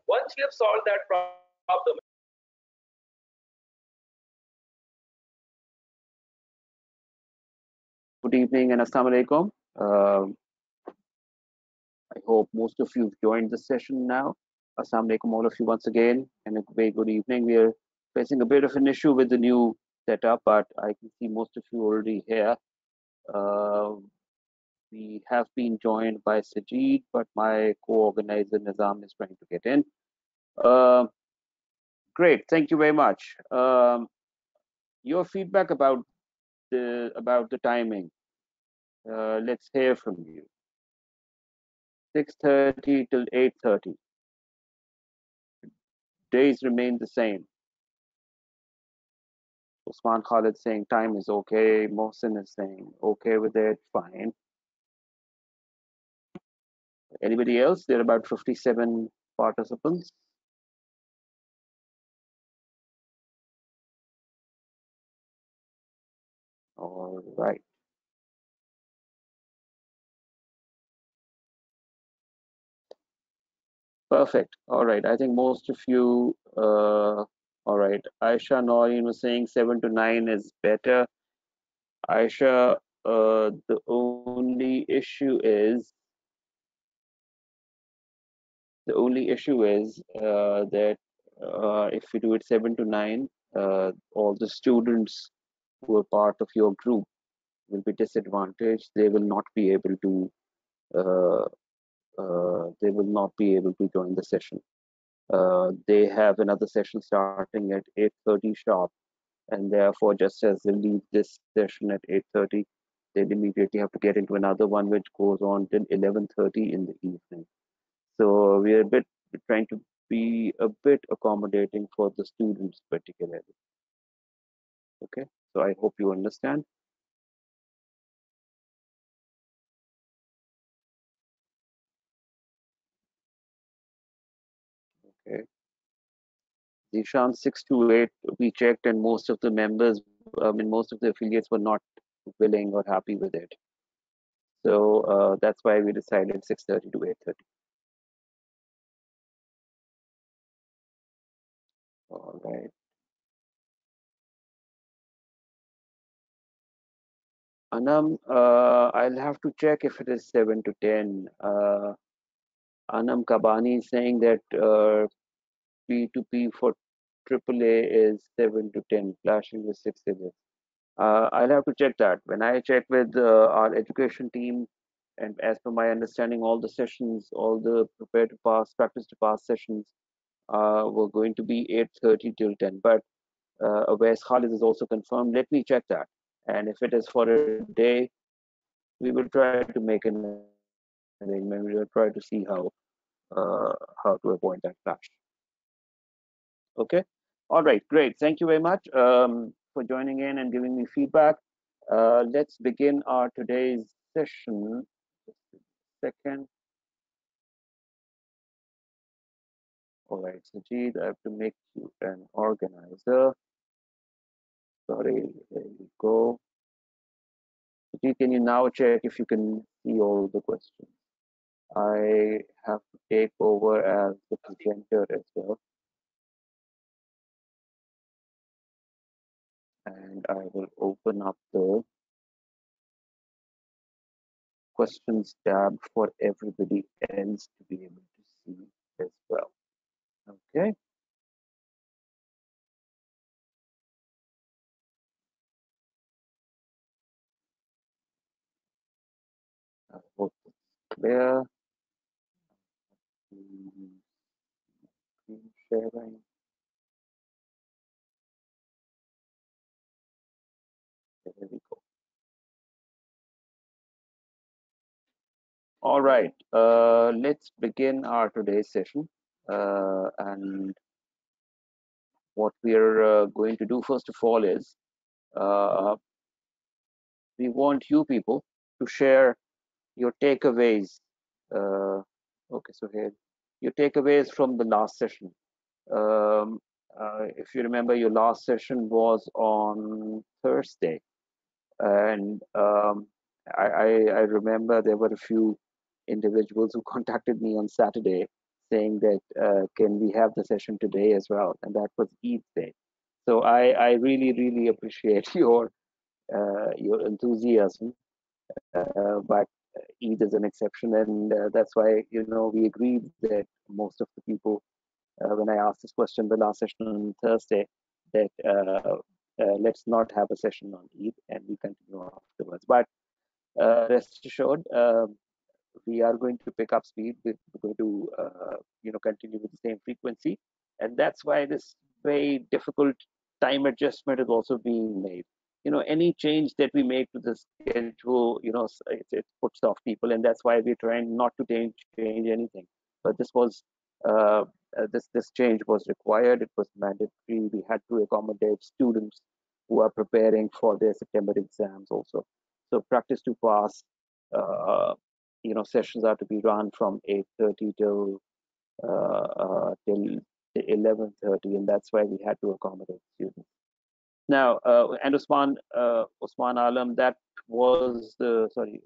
Once you have solved that problem, Good evening and Assalamu alaikum. I hope most of you have joined the session now. Assalamu alaikum, all of you once again, and a very good evening. We are facing a bit of an issue with the new setup, but I can see most of you already here. Uh, we have been joined by Sajid, but my co-organizer Nizam is trying to get in. Uh, Great, thank you very much. Your feedback about the timing. Let's hear from you. 6:30 till 8:30. Days remain the same. Usman Khalid saying time is okay. Mohsin is saying okay with it, fine. Anybody else? There are about 57 participants. All right. Perfect. All right. I think most of you, all right. Aisha Noreen was saying 7 to 9 is better. Aisha, the only issue is that if we do it 7 to 9, all the students who are part of your group will be disadvantaged. They will not be able to. Uh, they will not be able to join the session. They have another session starting at 8:30 sharp, and therefore, just as they leave this session at 8:30, they'll immediately have to get into another one, which goes on till 11:30 in the evening. So we are a bit trying to be a bit accommodating for the students particularly. Okay, so I hope you understand. Okay, Zishan 628 we checked, and most of the members, I mean most of the affiliates were not willing or happy with it. So that's why we decided 6:30 to 8:30. All right. Anam, I'll have to check if it is 7 to 10. Anam Kabani is saying that P2P for AAA is 7 to 10, flashing with 6 digits. I'll have to check that. When I check with our education team, and as per my understanding, all the sessions, all the prepare to pass, practice to pass sessions were going to be 8:30 till 10. But Awais Khalid is also confirmed. Let me check that. And if it is for a day, we will try to make an arrangement. We will try to see how to avoid that clash. Okay. All right. Great. Thank you very much for joining in and giving me feedback. Let's begin our today's session. Just a second. All right, Sajid, I have to make you an organizer. Sorry, there you go. Sajid, can you now check if you can see all the questions? I have to take over as the presenter as well. And I will open up the questions tab for everybody else to be able to see as well. Okay. I hope it's clear. Screen sharing. There we go. All right. Let's begin our today's session. And what we are going to do first of all is uh, we want you people to share your takeaways. Okay, so here, your takeaways from the last session. Um, if you remember, your last session was on Thursday, and I remember there were a few individuals who contacted me on Saturday saying that can we have the session today as well, and that was Eid day. So I really really appreciate your enthusiasm, but Eid is an exception, and that's why we agreed that most of the people, when I asked this question the last session on Thursday, that let's not have a session on Eid, and we continue afterwards. But rest assured, we are going to pick up speed. We're going to continue with the same frequency, and that's why this very difficult time adjustment is also being made. Any change that we make to the schedule, it puts off people, and that's why we're trying not to change anything. But this was this change was required. It was mandatory. We had to accommodate students who are preparing for their September exams also. So practice to pass. Uh, Sessions are to be run from 8:30 till 11:30, and that's why we had to accommodate students. Now, and Usman Alam, that was the sorry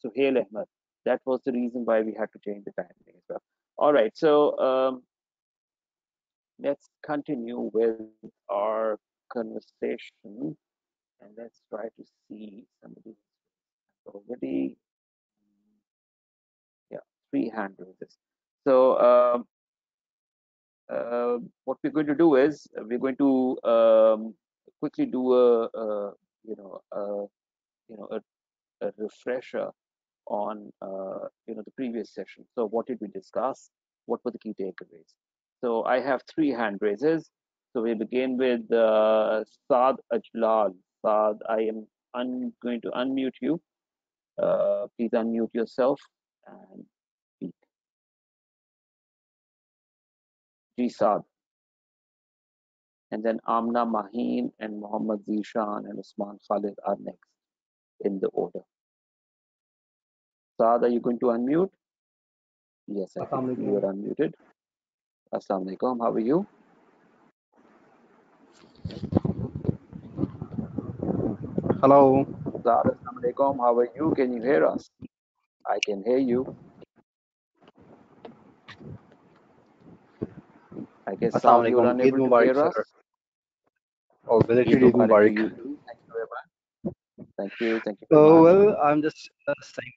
Suhail Ahmed. That was the reason why we had to change the timing as well. All right, so let's continue with our conversation, and let's try to see somebody already. Yeah, 3 hand raises. So what we're going to do is we're going to quickly do a you know a, you know a refresher on the previous session. So what did we discuss? What were the key takeaways? So I have 3 hand raises. So we begin with Saad Ajlal. Saad, I am going to unmute you. Please unmute yourself and speak. Ji Saad. And then Amna Maheen and Mohammad Zishan and Usman Khalid are next in the order. Saad, are you going to unmute? Yes, I can see you are unmuted. Assalamu alaikum. How are you? Hello. Saad, assalamu alaikum. How are you? Can you hear us? I can hear you. I guess Saad, you're Assalamualaikum. Eid unable to Mubarak, hear sir. us. Oh, Eid belated Eid Mubarak to Mubarak. you too. Thank you very much. Thank you very much. Well, I'm just saying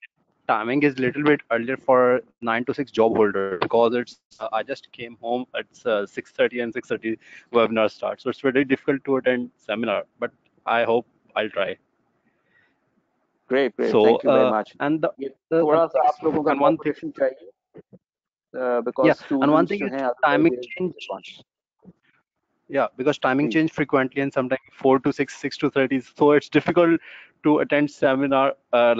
timing is a little bit earlier for 9 to 6 job holder because it's I just came home at 6:30 and 6:30 webinar starts. So it's very difficult to attend seminar, but I hope I'll try. Great, great. So Thank you very much. and ये the थोड़ा one सा thing आप लोगों का and one thing cooperation चाहिए yeah, because and one students thing जो is हैं otherwise timing there is change. disadvantage. Yeah, because timing ji change frequently and sometimes 4 to 6, 6 to 30. So it's difficult to attend seminar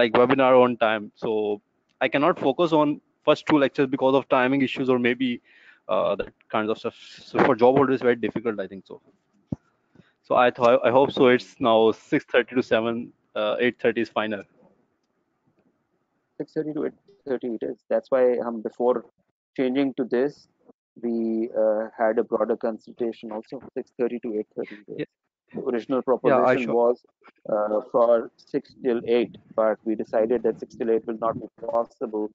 like webinar on time. So I cannot focus on first 2 lectures because of timing issues or maybe that kinds of stuff. So for job holders, very difficult, I think so. So I hope so. It's now 6:30 to 7, 8:30 is final. 6:30 to 8:30 it is. That's why before changing to this, we had a broader consultation also. 6:30 to 8:30 it is. Yeah, The original yeah, I proposition sure. was for 6 till 8, but we decided that 6 till 8 will not be possible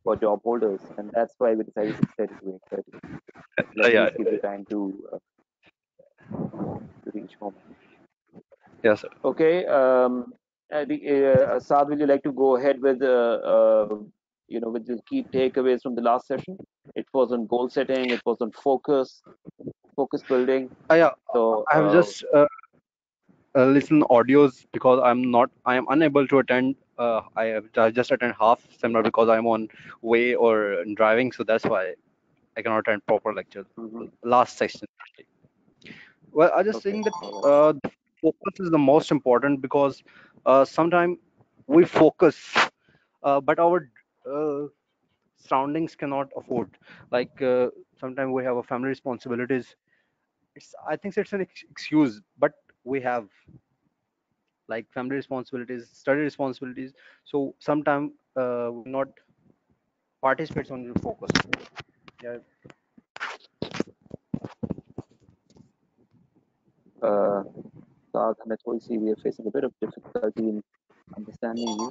for job holders, and that's why we decided 6:30 to 8:30. So at Yeah, least give you time to reach home. yes, sir. Okay. Saad, will you like to go ahead with with the key takeaways from the last session? It was on goal setting. It was on focus building. Yeah, So I have just listen audios because I am unable to attend. I just attend half seminar because I'm on way or driving, so that's why I cannot attend proper lecture. mhm. Last section. Well, I just Okay. think that All right. the focus is the most important because sometimes we focus, but our uh, surroundings cannot afford. Like sometimes we have a family responsibilities. I think it's an excuse, but we have like family responsibilities, study responsibilities. So sometimes we not participate on the focus. Yeah. Uh, Saad, हमें थोड़ी सी we are facing a bit of difficulty in understanding you.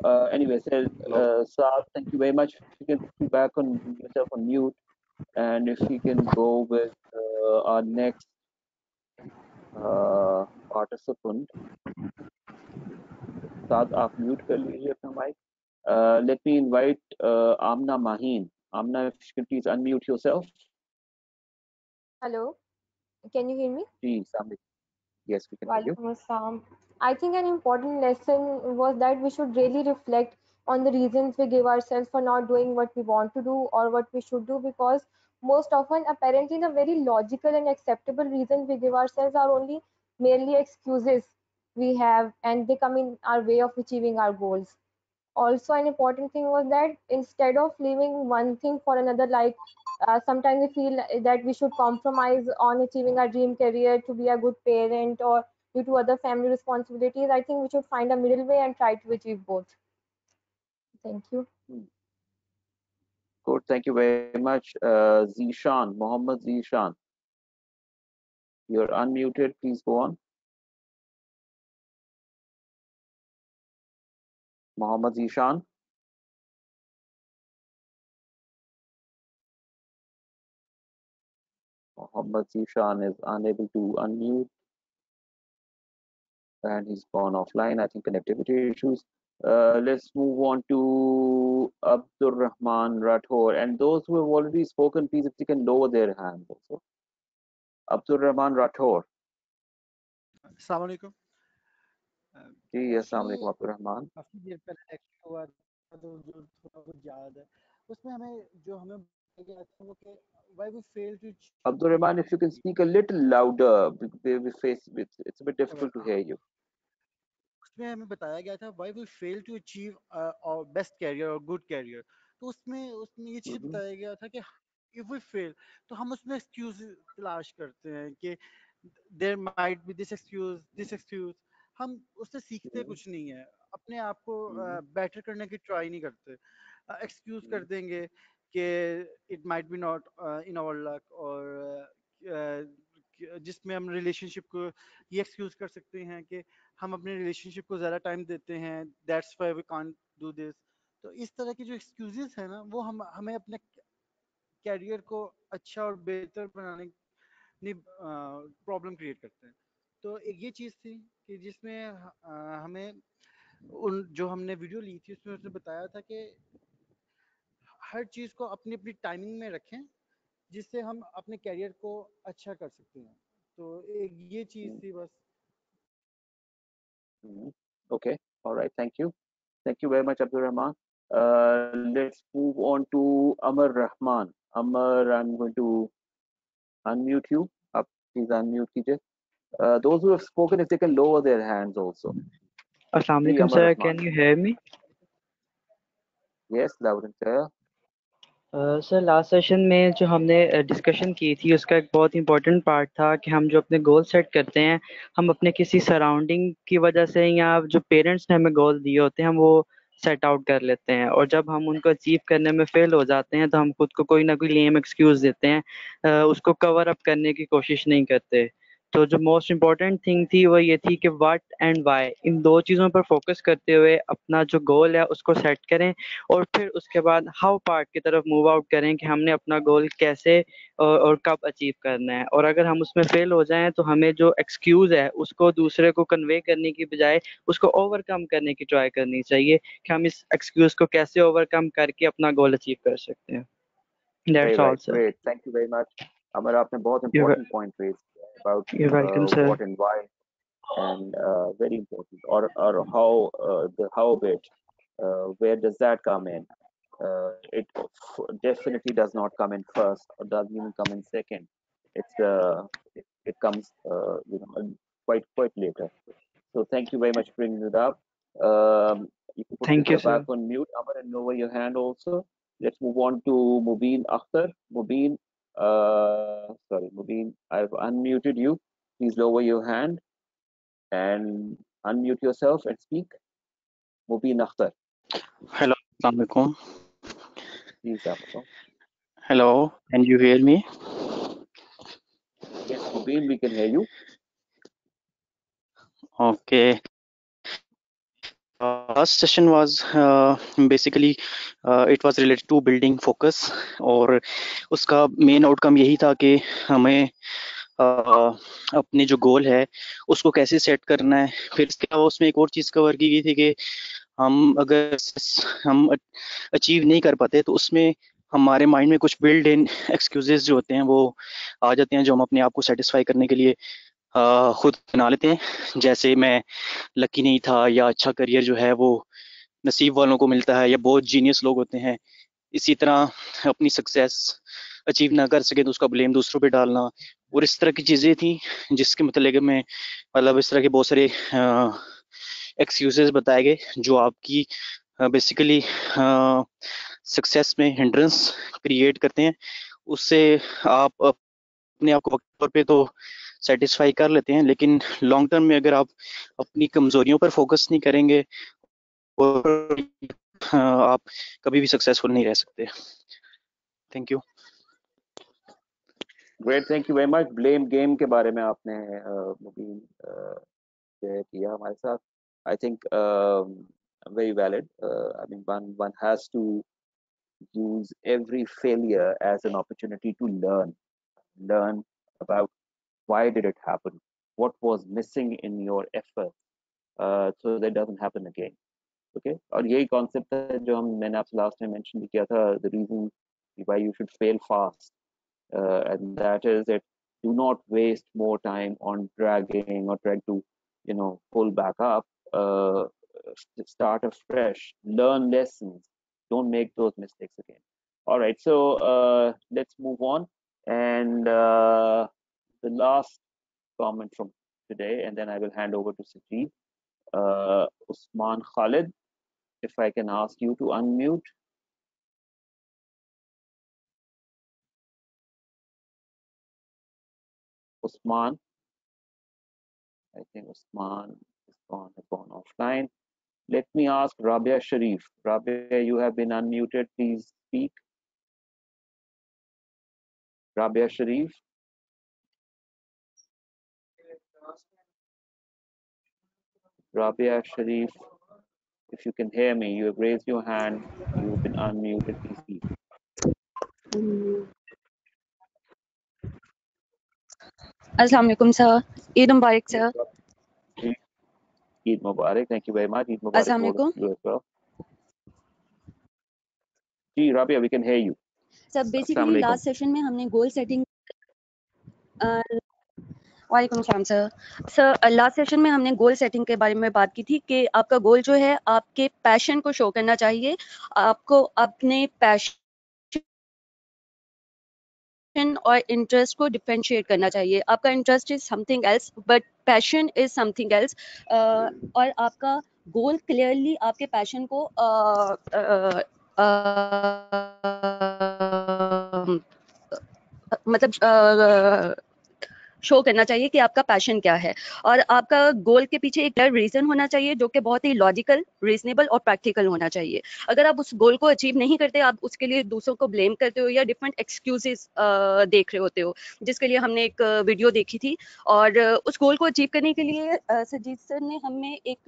Anyway, so Hello. Saad, thank you very much. If you can put me back on yourself on mute, and if we can go with our next participant, साथ आप mute कर लीजिए अपना mic. Let me invite Amna Mahin. Amna, if you can please unmute yourself. Hello, can you hear me? Please, yes, we can hear you. Walaikum Assalam. I think an important lesson was that we should really reflect on the reasons we give ourselves for not doing what we want to do or what we should do, because most often, apparently, the very logical and acceptable reasons we give ourselves are only merely excuses we have, and they come in our way of achieving our goals. Also, an important thing was that instead of leaving one thing for another, like sometimes we feel that we should compromise on achieving our dream career to be a good parent or due to other family responsibilities. I think we should find a middle way and try to achieve both. Thank you. Hmm. Good, thank you very much. Zishan, Mohammed Zishan, you're unmuted. Please go on. Mohammed Zishan. Mohammed Zishan is unable to unmute and he's gone offline. I think connectivity issues. Let's move on to Abdur Rahman Rathore. And those who have already spoken, please, if they can lower their hands also. Abdur Rahman Rathore. अस्सलाम वालेकुम। जी, अस्सलाम actually वालेकुम अब्दुल रहमान. काफ़ी देर पहले act हुआ था तो जो थोड़ा बहुत याद है उसमें हमें जो हमें बताया गया था वो कि why we fail to achieve Abdul Rahman, if you can speak a little louder, we face it's a bit difficult to hear you. उसमें हमें बताया गया था why we fail to achieve our best career or good career। तो उसमें उसमें ये चीज़ Mm-hmm. बताया गया था कि if we fail तो हम उसमें एक्सक्यूज तलाश करते हैं कि there might be this excuse. हम उससे सीखते Mm-hmm. कुछ नहीं है, अपने आप को Mm-hmm. बेटर करने की ट्राई नहीं करते, एक्सक्यूज कर देंगे कि it might be not in our luck, और जिसमें हम रिलेशनशिप को ये एक्सक्यूज कर सकते हैं कि हम अपने रिलेशनशिप को ज़्यादा टाइम देते हैं, that's why we can't do this. तो इस तरह की जो एक्सक्यूजेस है ना वो हम हमें अपने कैरियर को अच्छा और बेहतर बनाने में प्रॉब्लम क्रिएट करते हैं। तो एक ये चीज़ थी कि जिसमें हमें उन जो हमने वीडियो ली थी उसमें उसने बताया था कि हर चीज़ को अपनी अपनी टाइमिंग में रखें जिससे हम अपने कैरियर को अच्छा कर सकते हैं। तो एक ये चीज़ थी बस। Mm-hmm. Okay. All right. Thank you. Thank you very much, Abdul Rahman. Let's move on to Amar Rahman. Amar, I'm going to unmute you. Up, please unmute कीजिए. Those who have spoken, if they can lower their hands also. Assalamu Ji, alaikum, Amar sir. Rahman. Can you hear me? Yes, loud and clear. Sir last session में जो हमने discussion की थी उसका एक बहुत important part था कि हम जो अपने गोल सेट करते हैं हम अपने किसी सराउंडिंग की वजह से या जो पेरेंट्स ने हमें गोल दिए होते हैं हम वो सेट आउट कर लेते हैं और जब हम उनको अचीव करने में फेल हो जाते हैं तो हम खुद को कोई ना कोई लेम एक्सक्यूज देते हैं, उसको कवर अप करने की कोशिश नहीं करते। तो जो मोस्ट इम्पॉर्टेंट थिंग थी वो ये थी कि व्हाट एंड व्हाई, इन दो चीज़ों पर फोकस करते हुए अपना जो गोल है उसको सेट करें और फिर उसके बाद हाउ पार्ट की तरफ मूव आउट करें कि हमने अपना गोल कैसे और कब अचीव करना है। और अगर हम उसमें फेल हो जाएं तो हमें जो एक्सक्यूज है उसको दूसरे को कन्वे करने की बजाय उसको ओवरकम करने की ट्राई करनी चाहिए कि हम इस एक्सक्यूज को कैसे ओवरकम करके अपना गोल अचीव कर सकते हैं। Very that's all right. Sir. Great. Thank you very much. Amar, आपने बहुत you important point raised about you welcome sir. what and why, and very important, or how the how bit, where does that come in? It definitely does not come in first, or doesn't even come in second. It comes quite later. So thank you very much for bringing it up. You can put thank you yourself back sir. on mute, Amar, and lower your hand also. Let's move on to Mubin Akhtar. Mubin, Mubin, I've unmuted you. Please lower your hand and unmute yourself and speak. Mubin Akhtar. Hello, Assalamualaikum. Please, Akhtar. Hello, can you hear me? Yes, Mubin, we can hear you. Okay. Last session was basically it was related to building focus, और उसका main outcome यही था कि हमें अपने जो गोल है उसको कैसे सेट करना है। फिर इसके अलावा उसमें एक और चीज़ कवर की गई थी कि हम अगर हम अचीव नहीं कर पाते तो उसमें हमारे माइंड में कुछ बिल्ड इन एक्सक्यूजेस जो होते हैं वो आ जाते हैं, जो हम अपने आप को सेटिस्फाई करने के लिए खुद बना लेते हैं। जैसे मैं लकी नहीं था, या अच्छा करियर जो है वो नसीब वालों को मिलता है, या बहुत जीनियस लोग होते हैं। इसी तरह अपनी सक्सेस अचीव ना कर सके तो उसका ब्लेम दूसरों पे डालना, और इस तरह की चीज़ें थी जिसके मतलब में मतलब इस तरह के बहुत सारे एक्सक्यूजेस बताए गए जो आपकी बेसिकली सक्सेस में हिंड्रेंस क्रिएट करते हैं। उससे आप अपने आप को वक्त तौर पे तो सेटिस्फाई कर लेते हैं, लेकिन लॉन्ग टर्म में अगर आप अपनी कमजोरियों पर फोकस नहीं करेंगे और आप कभी भी सक्सेसफुल नहीं रह सकते। Thank you. Great, thank you very much. Blame game के बारे में आपने मुबीन शेयर किया हमारे साथ। I think very valid. I mean, one has to use every failure as an opportunity to learn about why did it happen, what was missing in your effort, so that doesn't happen again. Okay, और यही concept है जो मैंने आपसे last time mention भी किया था, the reason why you should fail fast, and that is that do not waste more time on dragging or trying to pull back up. Start afresh, learn lessons, don't make those mistakes again. All right, so let's move on, and the last comment from today, and then I will hand over to Sajid. Usman Khalid, if I can ask you to unmute. Usman, I think Usman is gone offline. Let me ask Rabia Sharif. Rabia, you have been unmuted. Please speak. Rabia Sharif. Rabia Sharif, if you can hear me, you have raised your hand. You've been unmuted. Please speak. Assalamu alaikum, sir. Eid Mubarak, sir. Eid Mubarak. Thank you very much. Eid Mubarak Assalamu to alaikum. you as well. Ji, Rabia, we can hear you. Sir, basically last session में हमने goal setting वालेकुम सलाम sir. Sir last session में हमने गोल setting के बारे में बात की थी कि आपका गोल जो है आपके पैशन को शो करना चाहिए, आपको अपने पैशन और इंटरेस्ट को डिफरेंशिएट करना चाहिए। आपका interest is something else but passion is something else, और आपका गोल क्लियरली आपके पैशन को मतलब शो करना चाहिए कि आपका पैशन क्या है, और आपका गोल के पीछे एक क्लियर रीजन होना चाहिए जो कि बहुत ही लॉजिकल, रीजनेबल और प्रैक्टिकल होना चाहिए। अगर आप उस गोल को अचीव नहीं करते, आप उसके लिए दूसरों को ब्लेम करते हो या डिफरेंट एक्सक्यूजेस देख रहे होते हो, जिसके लिए हमने एक वीडियो देखी थी। और उस गोल को अचीव करने के लिए सजीत सर ने हमें एक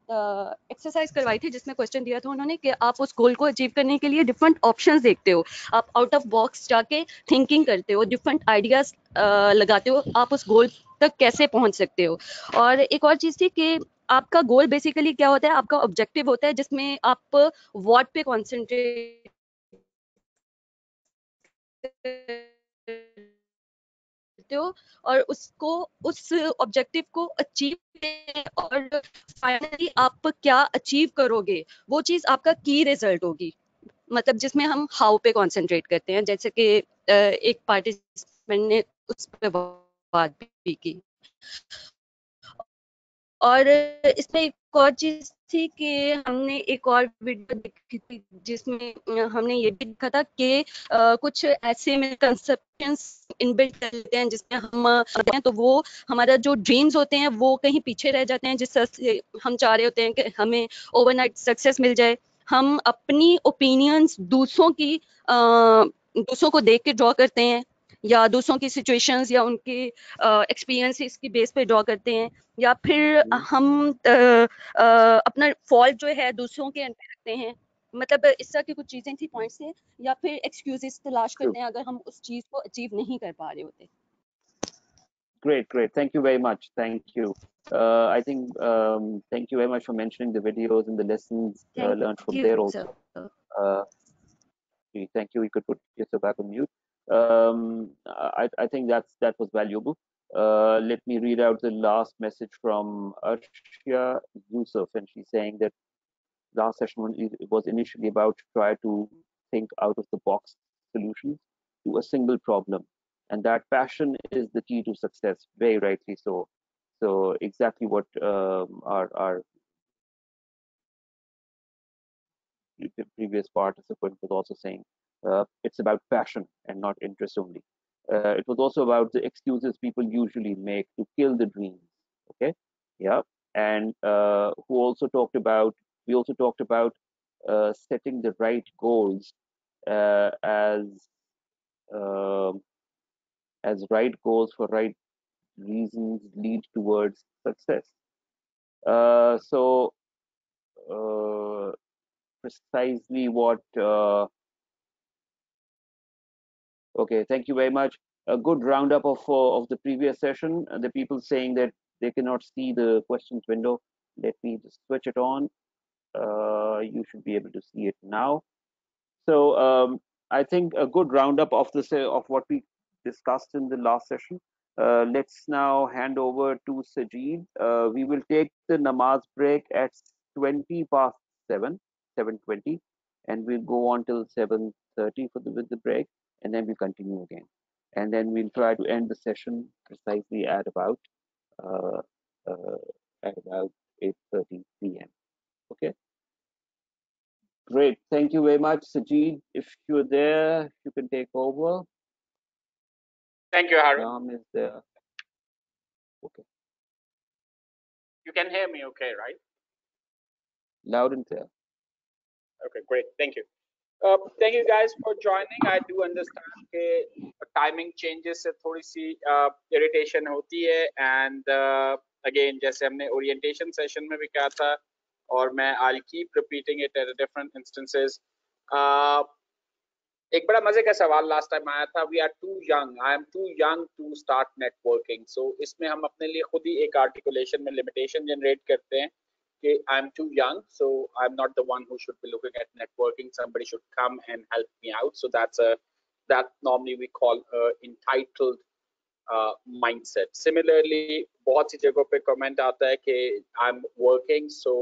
एक्सरसाइज करवाई थी जिसमें क्वेश्चन दिया था उन्होंने कि आप उस गोल को अचीव करने के लिए डिफरेंट ऑप्शंस देखते हो, आप आउट ऑफ बॉक्स जाके थिंकिंग करते हो, डिफरेंट आइडियाज लगाते हो, आप उस गोल तक कैसे पहुंच सकते हो। और एक और चीज थी कि आपका गोल बेसिकली क्या होता है, आपका ऑब्जेक्टिव होता है जिसमें आप व्हाट पे कॉन्सेंट्रेट हो और उसको, उस ऑब्जेक्टिव को अचीव, और फाइनली आप क्या अचीव करोगे वो चीज आपका की रिजल्ट होगी। मतलब जिसमें हम हाउ पे कंसंट्रेट करते हैं, जैसे कि एक पार्टिसिपेंट ने उस पे बात भी की। और इसमें एक और चीज थी कि हमने एक और वीडियो देखी थी जिसमें हमने ये भी देखा था कि कुछ ऐसे मिसकंसेप्शंस इनबिल्ट कर लेते हैं जिसमें हम हैं तो वो हमारा जो ड्रीम्स होते हैं वो कहीं पीछे रह जाते हैं, जिस तरह से हम चाह रहे होते हैं कि हमें ओवरनाइट सक्सेस मिल जाए। हम अपनी ओपिनियंस दूसरों को देख के ड्रॉ करते हैं या दूसरों की सिचुएशंस या उनके एक्सपीरियंसेस की बेस पे ड्रॉ करते हैं, या फिर हम अपना फॉल्ट जो है दूसरों के अंदर रखते हैं? मतलब इस तरह की कुछ चीजें थी, पॉइंट्स थे, या फिर एक्सक्यूजेस तलाश True. करते हैं अगर हम उस चीज को अचीव नहीं कर पा रहे होते? Great, great. Thank you very much. Thank you. I think thank you very much for mentioning the videos and the lessons thank learned from you there also. Sir. Thank you. You could put yourself back on mute. I think that was valuable. Let me read out the last message from Arshia Yusuf, and she's saying that last session was initially about try to think out of the box solutions to a single problem, and that passion is the key to success. Very rightly so. So exactly what our the previous participant was also saying. It's about passion and not interest only. It was also about the excuses people usually make to kill the dreams. Okay, yeah, and who also talked about. We also talked about setting the right goals uh, uh, as right goals for right reasons lead towards success. So precisely what Okay, thank you very much. A good roundup of the previous session. The people saying that they cannot see the questions window. Let me just switch it on. You should be able to see it now. So I think a good roundup of of what we discussed in the last session. Let's now hand over to Sajid. We will take the namaz break at 20 past 7, 7:20, and we'll go on till 7:30 for with the break, and then we'll continue again. And then we'll try to end the session precisely uh, uh, at about 8:30 p.m. Okay. Great. Thank you very much, Sajid. If you're there, you can take over. Thank you, Harun. Ram is there. Okay. You can hear me okay, right? Loud and clear. Okay, great. Thank you. Thank you guys for joining. I do understand कि timing changes से थोड़ी सी irritation होती है, and again जैसे हमने orientation session में भी कहा था, और मैं I'll keep repeating it at different instances. एक बड़ा मजे का सवाल लास्ट टाइम आया था, we are too young, I am too young to start networking. So इसमें हम अपने लिए खुद ही एक आर्टिकुलेशन में लिमिटेशन जनरेट करते हैं कि I am too young, so I am not the one who should be looking at networking, somebody should come and help me out. So that normally we call entitled mindset. Similarly बहुत सी जगहों पे comment आता है कि I am working, so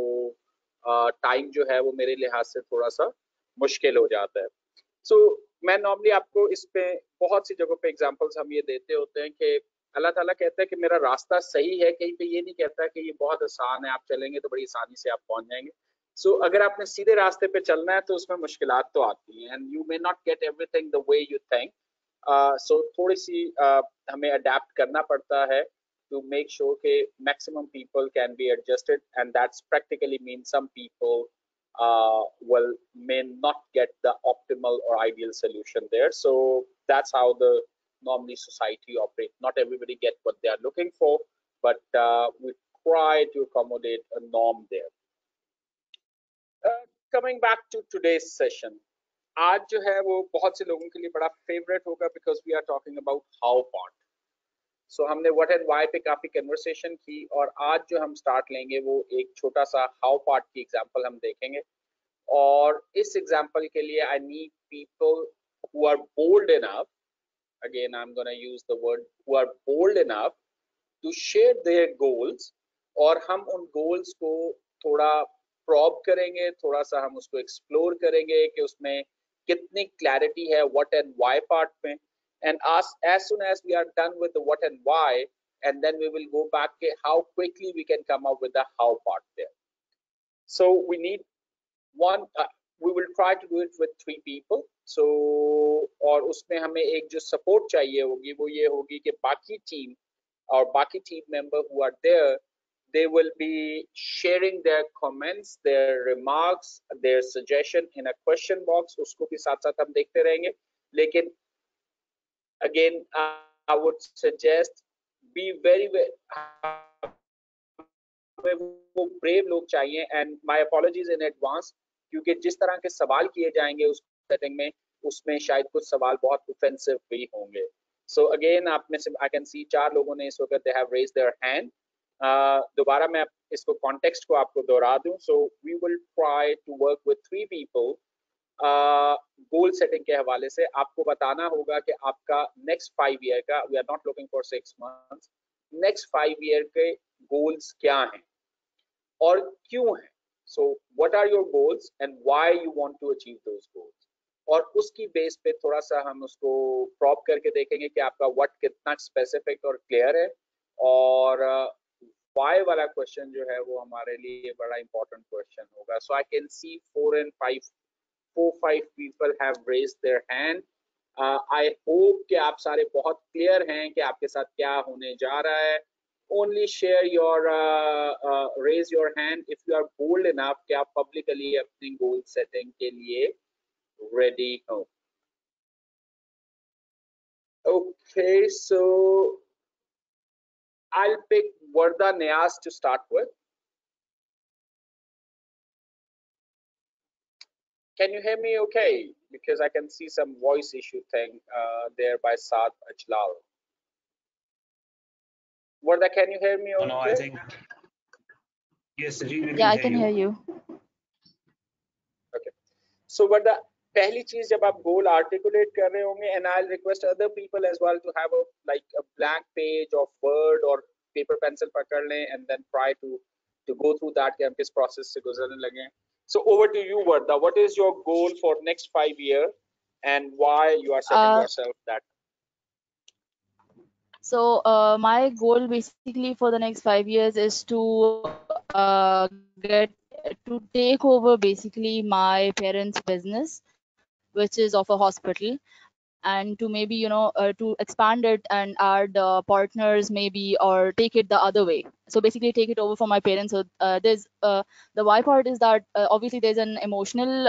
time जो है वो मेरे लिहाज से थोड़ा सा मुश्किल हो जाता है. सो मैं नॉर्मली आपको इस पे बहुत सी जगहों पे एग्जांपल्स हम ये देते होते हैं कि अल्लाह ताला कहता है कि मेरा रास्ता सही है, कहीं पे ये नहीं कहता कि ये बहुत आसान है, आप चलेंगे तो बड़ी आसानी से आप पहुंच जाएंगे. सो अगर आपने सीधे रास्ते पे चलना है तो उसमें मुश्किलात तो आती हैं, and you may not get everything the way you think. So थोड़ी सी हमें अडेप्ट करना पड़ता है to make sure that maximum people can be adjusted, and that's practically means some people will may not get the optimal or ideal solution there. So that's how the normally society operates. Not everybody get what they are looking for, but we try to accommodate a norm there. Coming back to today's session, आज जो है वो बहुत से लोगों के लिए बड़ा फेवरेट होगा because we are talking about how part. So हमने what and why पे काफी कन्वर्सेशन की, और आज जो हम स्टार्ट लेंगे वो एक छोटा सा how part की एग्जांपल हम देखेंगे. और इस एग्जांपल के लिए I need people who are bold enough, again I'm going to use the word, who are bold enough to share their goals, और हम उन goals को थोड़ा प्रॉब करेंगे, थोड़ा सा हम उसको एक्सप्लोर करेंगे कि उसमें कितनी क्लैरिटी है what and why part में. And as soon as we are done with the what and why, and then we will go back to how quickly we can come up with the how part there. So we need one, we will try to do it with 3 people. So और उसमें हमें एक जो support चाहिए होगी वो ये होगी कि बाकी team और बाकी team member who are there, they will be sharing their comments, their remarks, their suggestion in a question box. उसको भी साथ साथ हम देखते रहेंगे. लेकिन Again, I would suggest be very, very हमें वो brave लोग चाहिए, and my apologies in advance क्योंकि जिस तरह के सवाल किए जाएंगे उस setting में, उसमें शायद कुछ सवाल बहुत offensive भी होंगे. So again, आप में से I can see 4 लोगों ने इस वक्त they have raised their hand. दोबारा मैं इसको context को आपको दोहरा दूं. So we will try to work with 3 people. Goal setting के हवाले से आपको बताना होगा कि आपका नेक्स्ट 5 ईयर का, we are not looking for 6 months, next 5 year के गोल्स क्या हैं और क्यों हैं. So what are your goals and why you want to achieve those goals, और उसकी बेस पे थोड़ा सा हम उसको प्रॉप करके देखेंगे कि आपका व्हाट कितना स्पेसिफिक और क्लियर है. और वाई वाला क्वेश्चन जो है वो हमारे लिए बड़ा इंपॉर्टेंट क्वेश्चन होगा. So I can see 4 people have raised their hand. I hope कि आप सारे बहुत क्लियर हैं कि आपके साथ क्या होने जा रहा है. Only share your raise your hand if you are bold enough कि आप publicly अपनी goal setting के लिए ready हो. Okay, so I'll pick Varda Niaz to start with. Can you hear me okay? Because I can see some voice issue thing there by Saad Ajlal. Varda, can you hear me okay? No, I think yes, we can Yeah, I hear can you. hear you. Okay. So Varda, पहली चीज जब आप goal articulate कर रहे होंगे, and I'll request other people as well to have a blank page of word or paper pencil पकड़ लें and then try to go through that कि हम किस process से गुजरने लगे. So over to you, Varda. What is your goal for next 5 years and why you are setting yourself that? So my goal basically for the next 5 years is to take over basically my parents' business, which is of a hospital, and to maybe to expand it and add partners maybe, or take it the other way. So basically take it over from my parents. So there's the why part is that obviously there's an emotional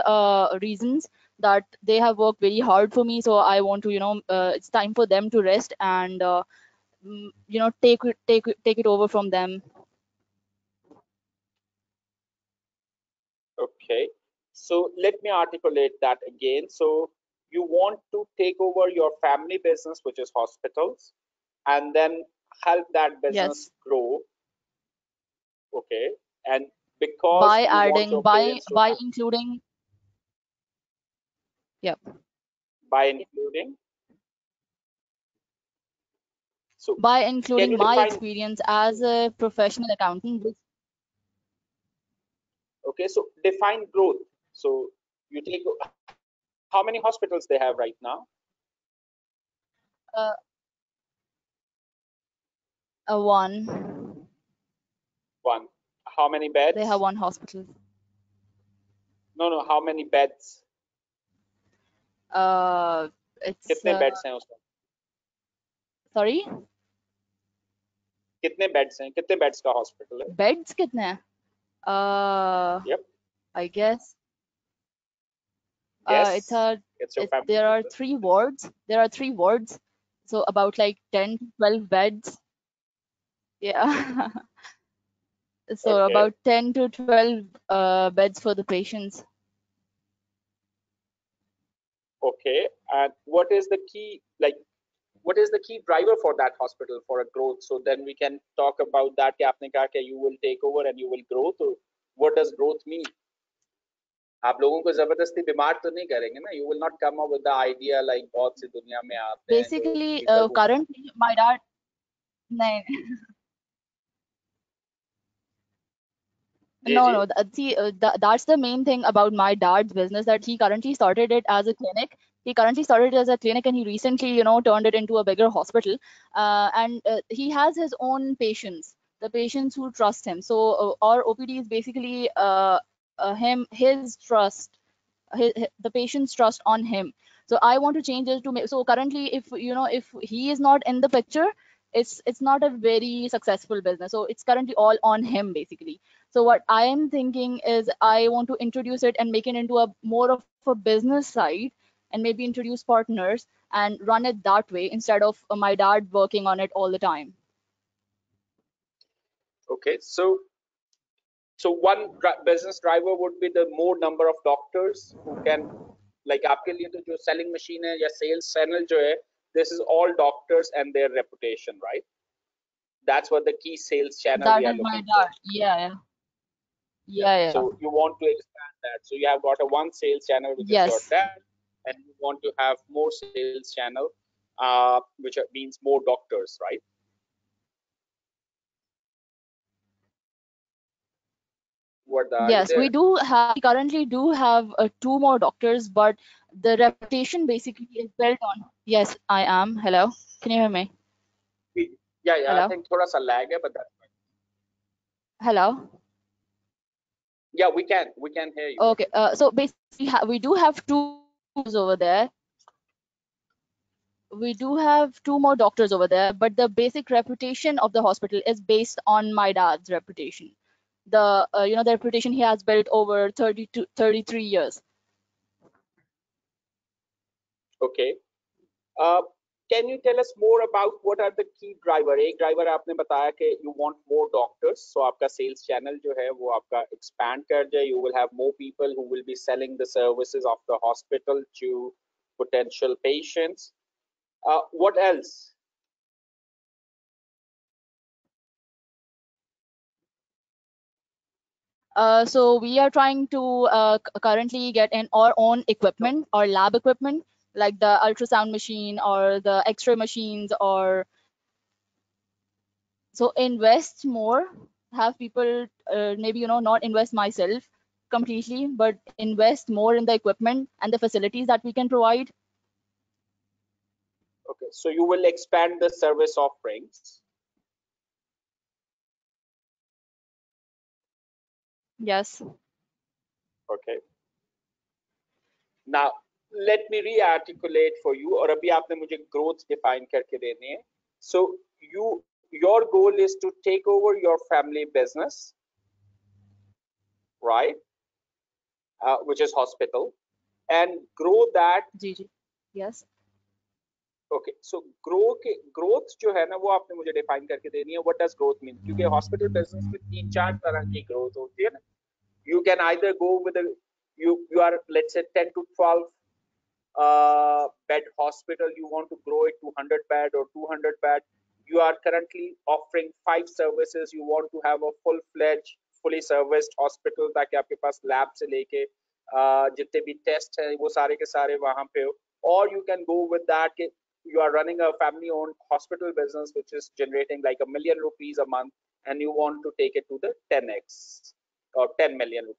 reasons that they have worked very hard for me. So I want to it's time for them to rest and take it over from them. Okay, so let me articulate that again. So you want to take over your family business, which is hospitals, and then help that business Yes, grow. Okay, and because by you want adding your by parents to by including, yeah, by including, so by can including you my define? experience as a professional accountant, which Okay, so define growth. So you take, how many hospitals they have right now? uh, one. One. How many They beds? have one hospital. No, how many beds? It's कितने beds हैं उसमें? sorry, कितने beds हैं? कितने beds का hospital है? beds कितने हैं? Yep. I guess Yes. it's It's your family there are business. 3 wards. There are 3 wards, so about like 10 to 12 beds. Yeah. So Okay. about 10 to 12 beds for the patients. Okay. And what is the key, like, what is the key driver for that hospital for a growth? So then we can talk about that कि आपने कहा कि you will take over and you will grow. So what does growth mean? आप लोगों को जबरदस्ती बीमार तो नहीं करेंगे ना? You will not come up with the idea like बहुत सी दुनिया में आते हैं जो Basically, people who currently my dad. नहीं, जी no, ji. no. See, that's the main thing about my dad's business, that he currently started it as a clinic. He currently started it as a clinic, and he recently, turned it into a bigger hospital. And he has his own patients, the patients who trust him. So our OPD is basically his trust, the patient's trust on him. So I want to change it to make. So currently, if he is not in the picture, it's not a very successful business. So it's currently all on him basically. So what I am thinking is I want to introduce it and make it into a more of a business side, and maybe introduce partners and run it that way instead of my dad working on it all the time. Okay, so one business driver would be the more number of doctors who can, like आपके लिए तो जो selling machine है या sales channel जो है, this is all doctors and their reputation, right? That's what the key sales channel That we are is my looking for. dad. Yeah. So you want to expand that. So you have got a one sales channel, which is your Yes. dad, and you want to have more sales channel, which means more doctors, right? What are you Yes, there? we currently do have two more doctors, but the reputation basically is built on. Yes, I am. Hello. Can you hear me? Yeah, I Hello. think थोड़ा सा lag है, but that's fine. Hello. Yeah, we can hear you. Okay. So basically, we do have two over there. We do have two more doctors over there, but the basic reputation of the hospital is based on my dad's reputation. The the reputation he has built over 30 to 33 years. Okay. Uh, can you tell us more about what are the key driver? एक driver आपने बताया कि you want more doctors, so आपका sales channel जो है वो आपका expand कर जाए. You will have more people who will be selling the services of the hospital to potential patients. What else? So we are trying to currently get in our own equipment, our lab equipment, like the ultrasound machine or the X-ray machines, or so invest more. Have people maybe not invest myself completely, but invest more in the equipment and the facilities that we can provide. Okay, so you will expand the service offerings. Yes. Okay. Now let me re-articulate for you. और अभी आपने मुझे growth define करके देनी है. So your goal is to take over your family business, right? Which is hospital, and grow that. Ji. Yes. Okay, so growth जो है ना वो आपने मुझे define करके देनी है. What does growth mean? क्योंकि hospital business में 3-4 तरह की growth होती है ना. You can either go with you are, let's say, 10 to 12 bed hospital. You want to grow it to 100 bed or 200 bed. You are currently offering 5 services. You want to have a full-fledged, fully serviced hospital ताकि आपके पास lab से लेके जितने भी test हैं वो सारे के सारे वहां पे हो. Or you can go with that कि you are running a family-owned hospital business which is generating like ₹1 million a month, and you want to take it to the 10x or 10 million rupees.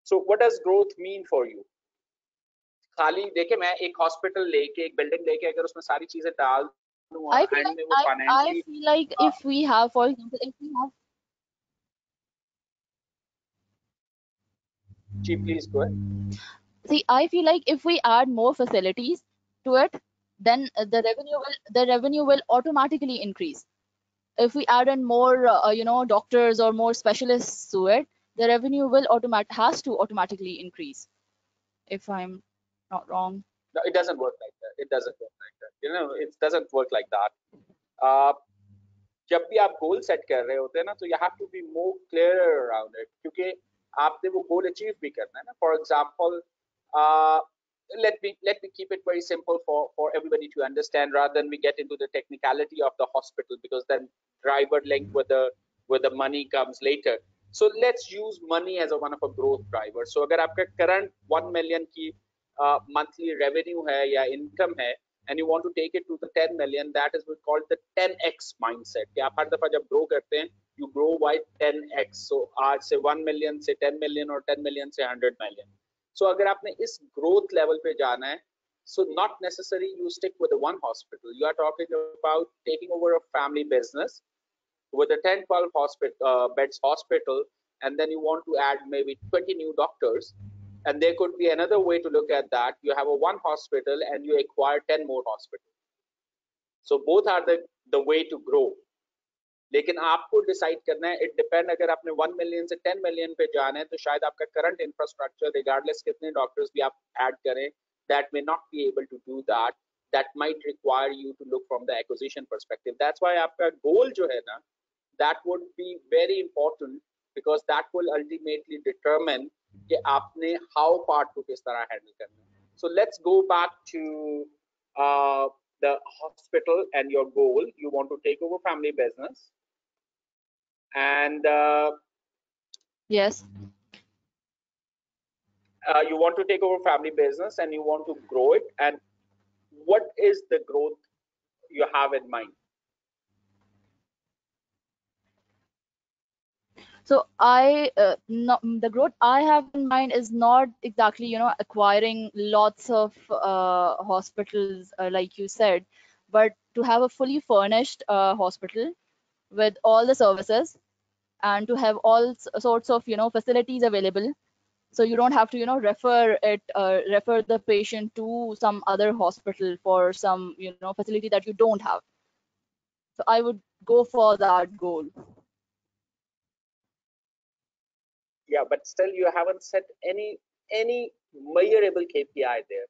So what does growth mean for you? खाली देखे मैं एक hospital लेके एक building लेके अगर उसमें सारी चीजें डाल दूं I और feel एंड like में वो I financially feel like if we have, for example, if we have. जी please go ahead. See, I feel like if we add more facilities to it, then the revenue will automatically increase. If we add in more doctors or more specialists to it, the revenue will has to automatically increase. If I'm not wrong. No, it doesn't work like that. It doesn't work like that. It doesn't work like that. जब भी आप goal set कर रहे होते हैं ना तो you have to be more clearer around it क्योंकि आपने वो गोल अचीव भी करना है ना. For example, let me keep it very simple for everybody to understand rather than we get into the technicality of the hospital, because then driver link with the money comes later. So let's use money as one of a growth driver. So अगर आपका current 1 million की monthly revenue है या income है, and you want to take it to the 10 million, that is called the 10x mindset. कि आप हर दफा जब grow करते हैं, you grow by 10x. So आज से 1 million से 10 million और 10 million से 100 million. So अगर आपने इस growth level पे जाना है, so not necessarily you stick with the one hospital. You are talking about taking over a family business with a 10-12 beds hospital, and then you want to add maybe 20 new doctors. And there could be another way to look at that. You have a one hospital and you acquire 10 more hospitals. So both are the way to grow. लेकिन आपको decide करना है. It depend. अगर आपने 1 million से 10 million पे जाना है तो शायद आपका करंट इंफ्रास्ट्रक्चर रिगार्डलेस कितने डॉक्टर्स भी आप ऐड करें, that may not be able to do that, that might require you to look from the acquisition perspective. That's why आपका goal जो है ना, that would be very important, because that will ultimately determine कि आपने how part को किस तरह handle करना है. So let's go back to the hospital and your goal. You want to take over family business, and Yes. You want to take over family business and you want to grow it. And what is the growth you have in mind? So the growth I have in mind is not exactly, acquiring lots of hospitals, like you said, but to have a fully furnished hospital with all the services, and to have all sorts of, facilities available. So you don't have to, refer the patient to some other hospital for some, facility that you don't have. So I would go for that goal. Yeah, but still you haven't set any measurable KPI there.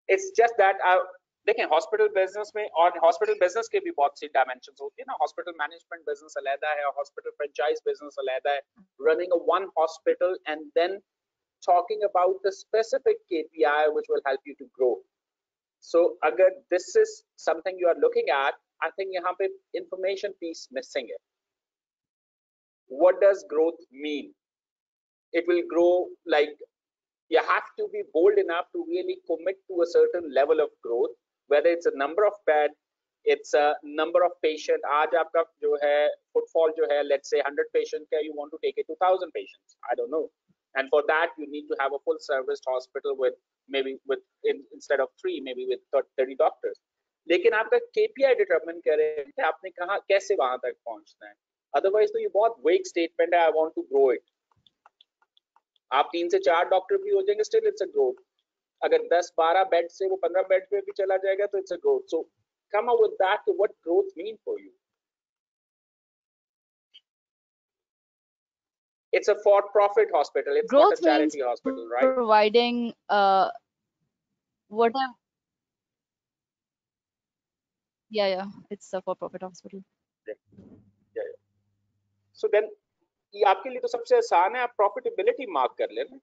It's just that देखें hospital business में, और hospital business के भी बहुत सी dimensions होती है ना. Hospital management business अलग है, हॉस्पिटल फ्रेंचाइज बिजनेस अलग है, running a one hospital and then talking about the specific KPI which will help you to grow. So agar this is something you are looking at, I think yahan pe information piece missing hai. What does growth mean? It will grow like, you have to be bold enough to really commit to a certain level of growth, whether it's a number of bed, it's a number of patient. Aaj aapka jo hai footfall jo hai, let's say 100 patient ka, you want to take it to 1000 patients, I don't know. And for that you need to have a full serviced hospital with maybe instead of 3, maybe with 30 doctors. लेकिन आपका KPI determine करे कि आपने कहाँ कैसे वहां तक पहुंचना है. अदरवाइज तो ये बहुत वेग स्टेटमेंट है, I want to grow it. आप 3 से 4 डॉक्टर भी हो जाएंगे, स्टिल इट्स अ ग्रोथ. अगर 10-12 बेड से वो 15 बेड पे भी चला जाएगा तो it's a growth. So come up with that, what growth mean for you. It's a for-profit hospital. It's Growth not a charity hospital, right? Providing whatever. Yeah, it's a for-profit hospital. Yeah. So then, ये आपके लिए तो सबसे आसान है, आप profitability mark कर लेना.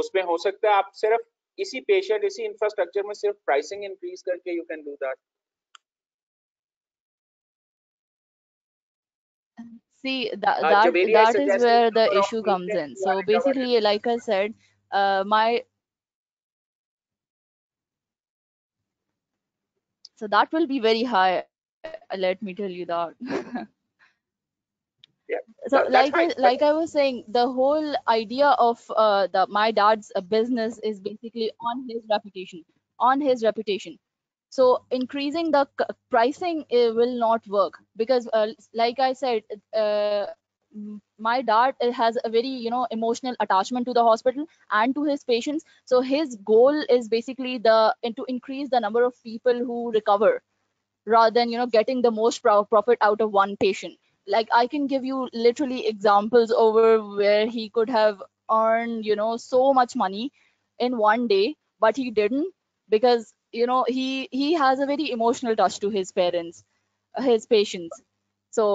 उसमें हो सकता है आप सिर्फ इसी पेशेंट, इसी इंफ्रास्ट्रक्चर में सिर्फ प्राइसिंग इंक्रीज करके you can do that. See, that is where the issue comes in. So basically, like I said, so that will be very high. Let me tell you that. Yeah. So like I was saying, the whole idea of my dad's business is basically on his reputation. So increasing the pricing will not work, because like I said, my dad has a very emotional attachment to the hospital and to his patients. So his goal is basically to increase the number of people who recover, rather than getting the most profit out of one patient. Like I can give you literally examples over where he could have earned so much money in one day, but he didn't, because he has a very emotional touch to his parents, his patients. So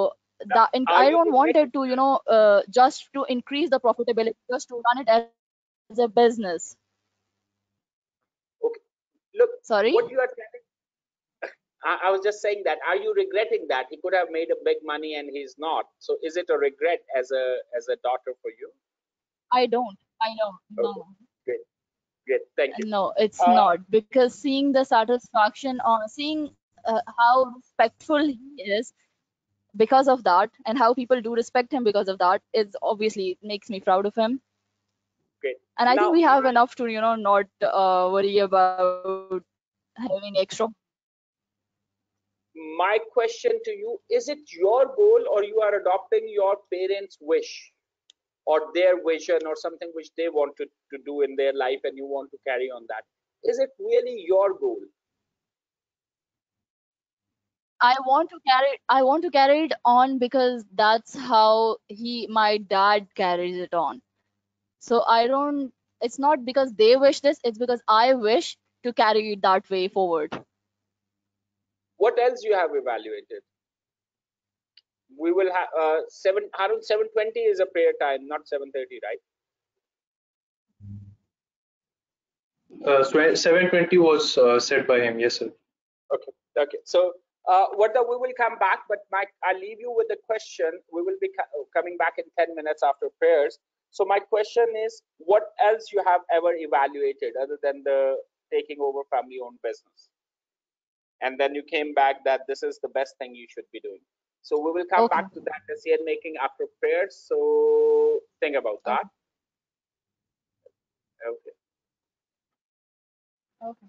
that, and I don't want it to just to increase the profitability, just to run it as a business. Okay, look, sorry, what you are telling, I was just saying that, are you regretting that he could have made a big money and he's not? So is it a regret as a daughter for you? I don't. I know. No. Okay. Good. Thank you. No, it's not, because seeing the satisfaction, or seeing how respectful he is because of that, and how people do respect him because of that, is obviously makes me proud of him. Great. And I think we have enough to not worry about having extra. My question to you, is it your goal, or you are adopting your parents' wish or their vision or something which they want to do in their life and you want to carry on that? Is it really your goal? I want to carry it on, because that's how my dad carries it on. So I don't it's not because they wish this, it's because I wish to carry it that way forward. What else you have evaluated? We will have around 7:20 is a prayer time, not 7:30, right? 7:20 was said by him. Yes, sir. Okay. Okay. So we will come back, but Mike, I'll leave you with the question. We will be coming back in 10 minutes after prayers. So my question is, what else you have ever evaluated other than the taking over family-owned business? And then you came back that this is the best thing you should be doing. So we will come Okay. back to that decision making after prayers. So think about that. Okay. Okay.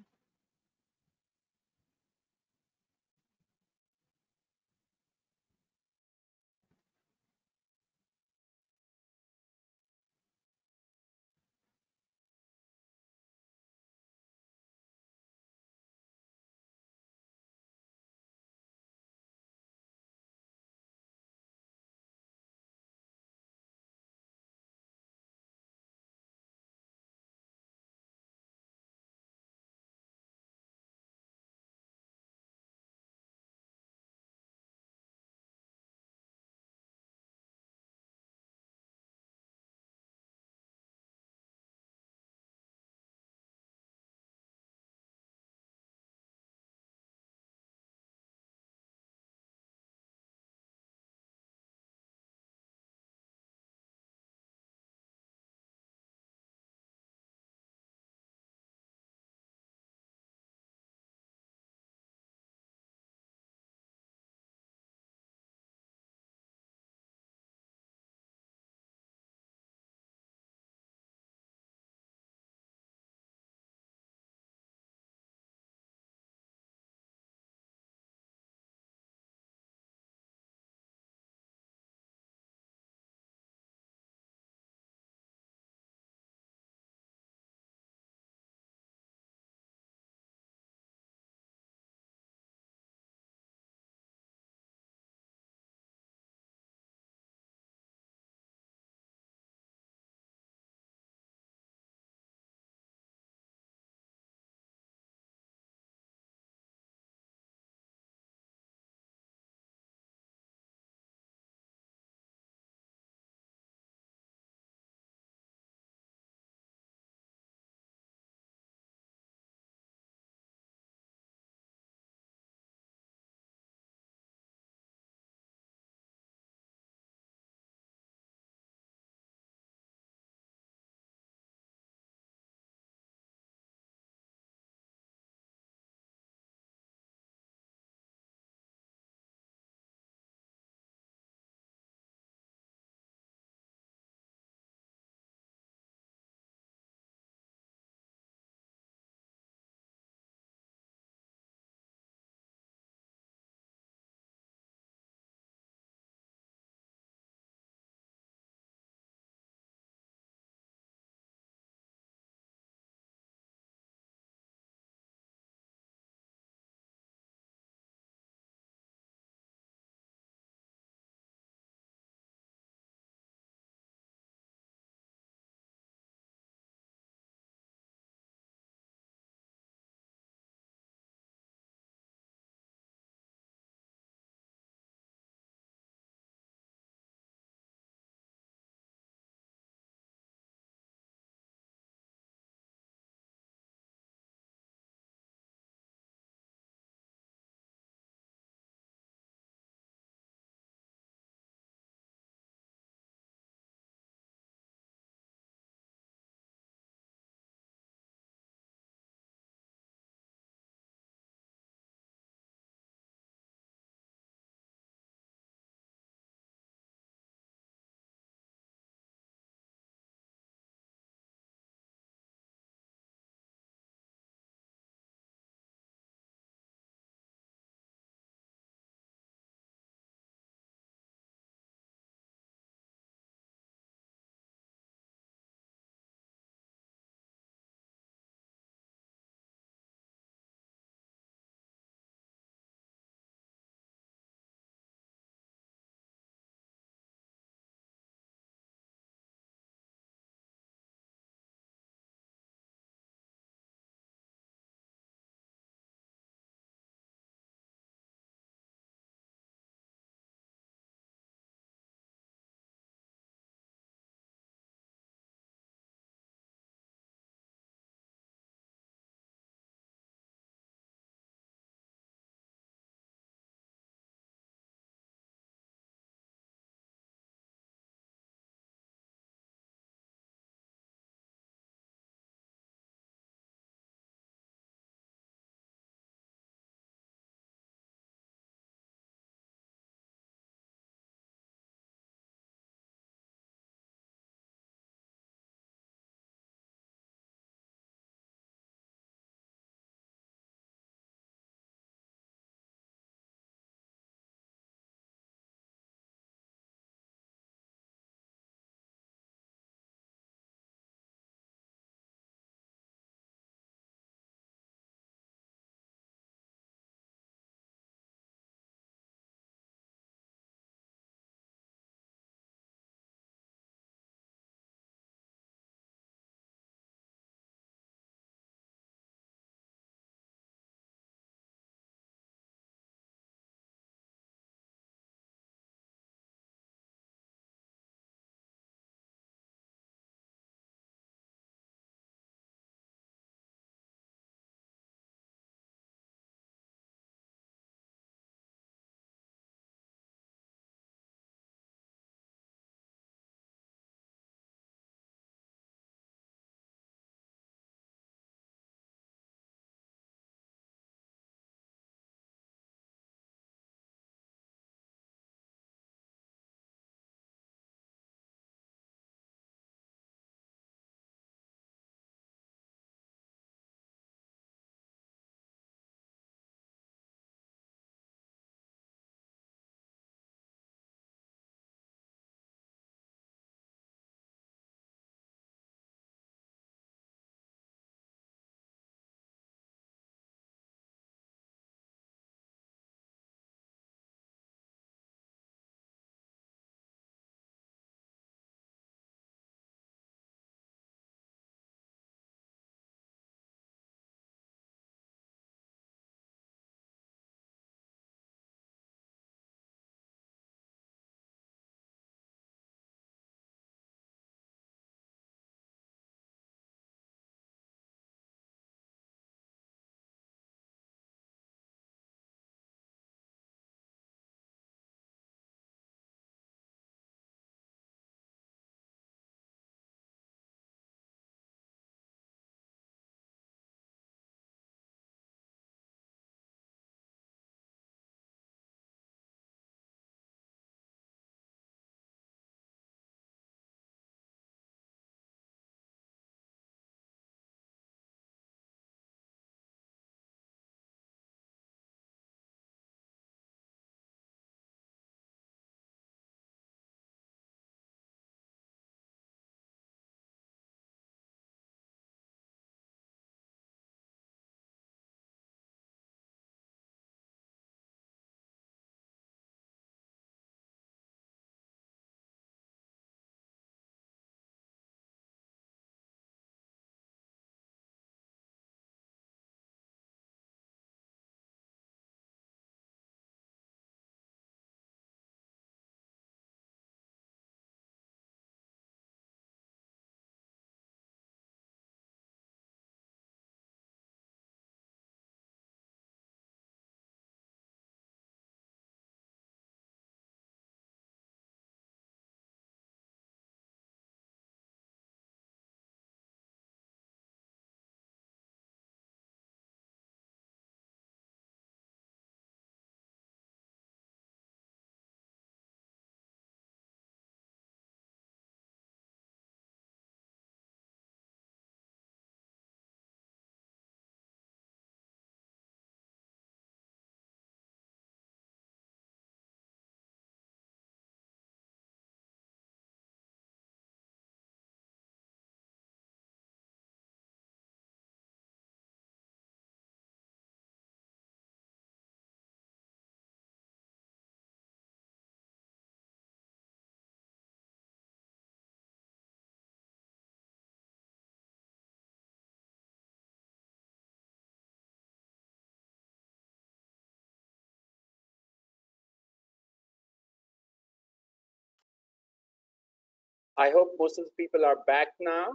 I hope most of the people are back now.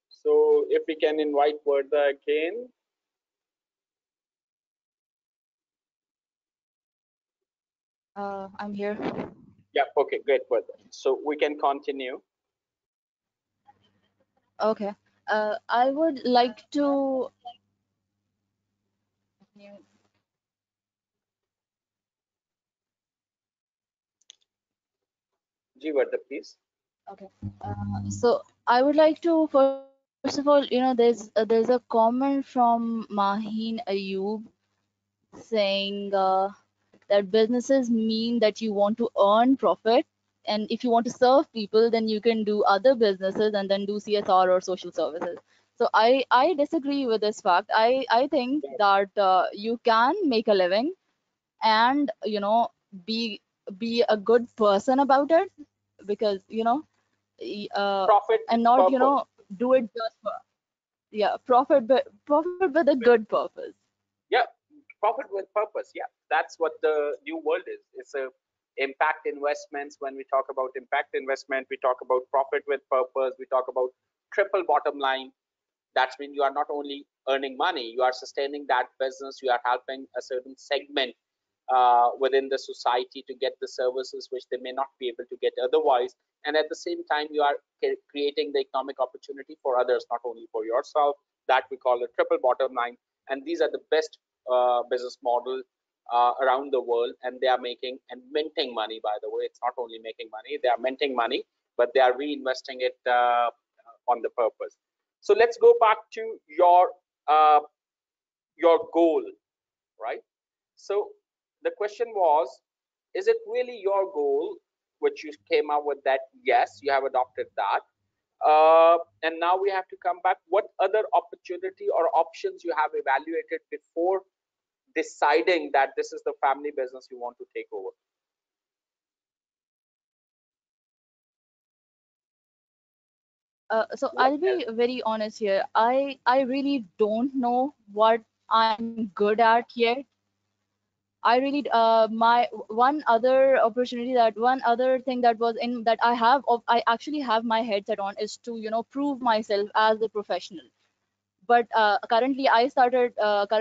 So if we can invite Verda again. I'm here. Yeah, okay, great, Verda. So we can continue. Okay. I would like to. Ji Verda, please. Okay. So I would like to first of all, there's a comment from Maheen Ayub saying that businesses mean that you want to earn profit, and if you want to serve people, then you can do other businesses and then do CSR or social services. So I disagree with this fact. I think that you can make a living and be be a good person about it, because Profit with and not purpose. do it just for, yeah, profit with a good purpose. Yeah, profit with purpose. Yeah, that's what the new world is. It's a impact investments. When we talk about impact investment, we talk about profit with purpose. We talk about triple bottom line. That's when you are not only earning money, you are sustaining that business, you are helping a certain segment within the society to get the services which they may not be able to get otherwise. And at the same time, you are creating the economic opportunity for others, not only for yourself. That we call a triple bottom line. And these are the best business model around the world. And they are making and minting money, by the way. It's not only making money, they are minting money, but they are reinvesting it on the purpose. So let's go back to uh, your goal, right? So the question was, is it really your goal, which you came up with that? Yes, you have adopted that. And now we have to come back. What other opportunity or options you have evaluated before deciding that this is the family business you want to take over? So What I'll else? be very honest here. I really don't know what I'm good at yet. I really my one other opportunity, that one other thing that was in that I have of I actually have my headset on, is to prove myself as a professional. But currently I started out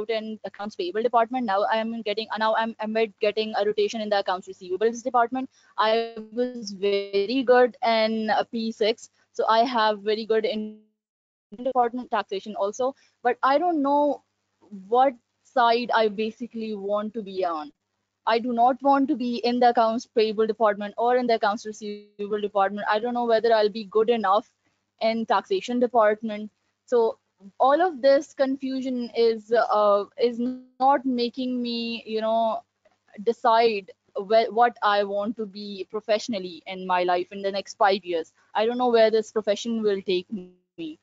in accounts payable department. Now I'm amid getting a rotation in the accounts receivables department. I was very good in P6, so I have very good in department taxation also. But I don't know what side I basically want to be on. I do not want to be in the accounts payable department or in the accounts receivable department. I don't know whether I'll be good enough in taxation department. So all of this confusion is not making me, decide what I want to be professionally in my life in the next 5 years. I don't know where this profession will take me.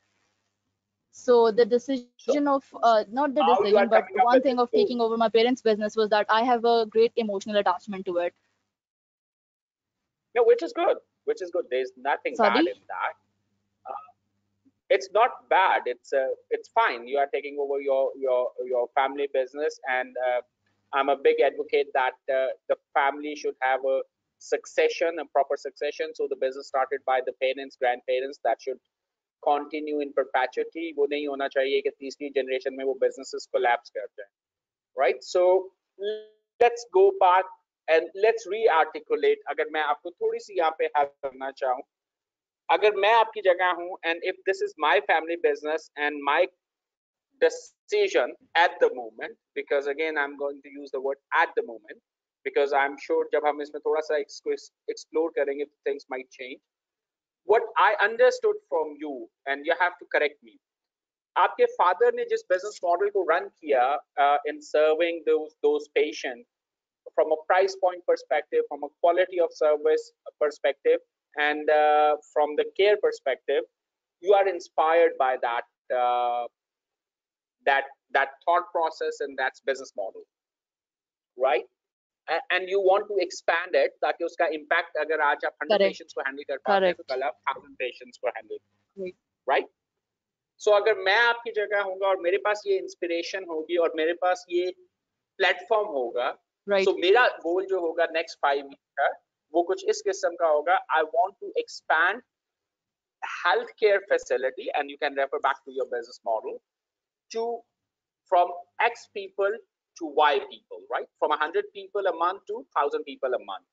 So the decision of not the decision, Now but you are one thing coming of up with taking this over goal. my parents' business was that I have a great emotional attachment to it. No, which is good. Which is good. There's nothing bad Sorry. in that. It's not bad. It's fine. You are taking over your family business, and I'm a big advocate that the family should have a succession, a proper succession. So the business started by the parents, grandparents, that should continue in perpetuity. वो नहीं होना चाहिए कि तीसरी generation में वो businesses collapse कर जाए, right? So let's go back and let's re-articulate. अगर मैं आपको थोड़ी सी यहाँ पे help करना चाहूँ, अगर मैं आपकी जगह हूं, and if this is my family business and my decision at the moment, because again I'm going to use the word at the moment, because I'm sure जब हम इसमें थोड़ा सा explore करेंगे things might change. What I understood from you, and you have to correct me, आपके father ने जिस business model को रन किया in serving those patients, from a price point perspective, from a quality of service perspective, and from the care perspective, you are inspired by that thought process and that business model, right? And you want to expand it ताकि उसका impact, अगर आज आप 100 Correct. patients को handle कर पाते हैं तो Correct. कल आप 1000 patients को handle, Right. right? So अगर मैं आपकी जगह होऊंगा और मेरे पास ये इंस्पिरेशन होगी और मेरे पास ये प्लेटफॉर्म होगा, Right. so मेरा गोल जो होगा नेक्स्ट 5 ईयर का, वो कुछ इस किस्म का होगा, I want to expand healthcare facility, and you can refer back to your business model, to from X people to Y people, right? From 100 people a month to 1,000 people a month.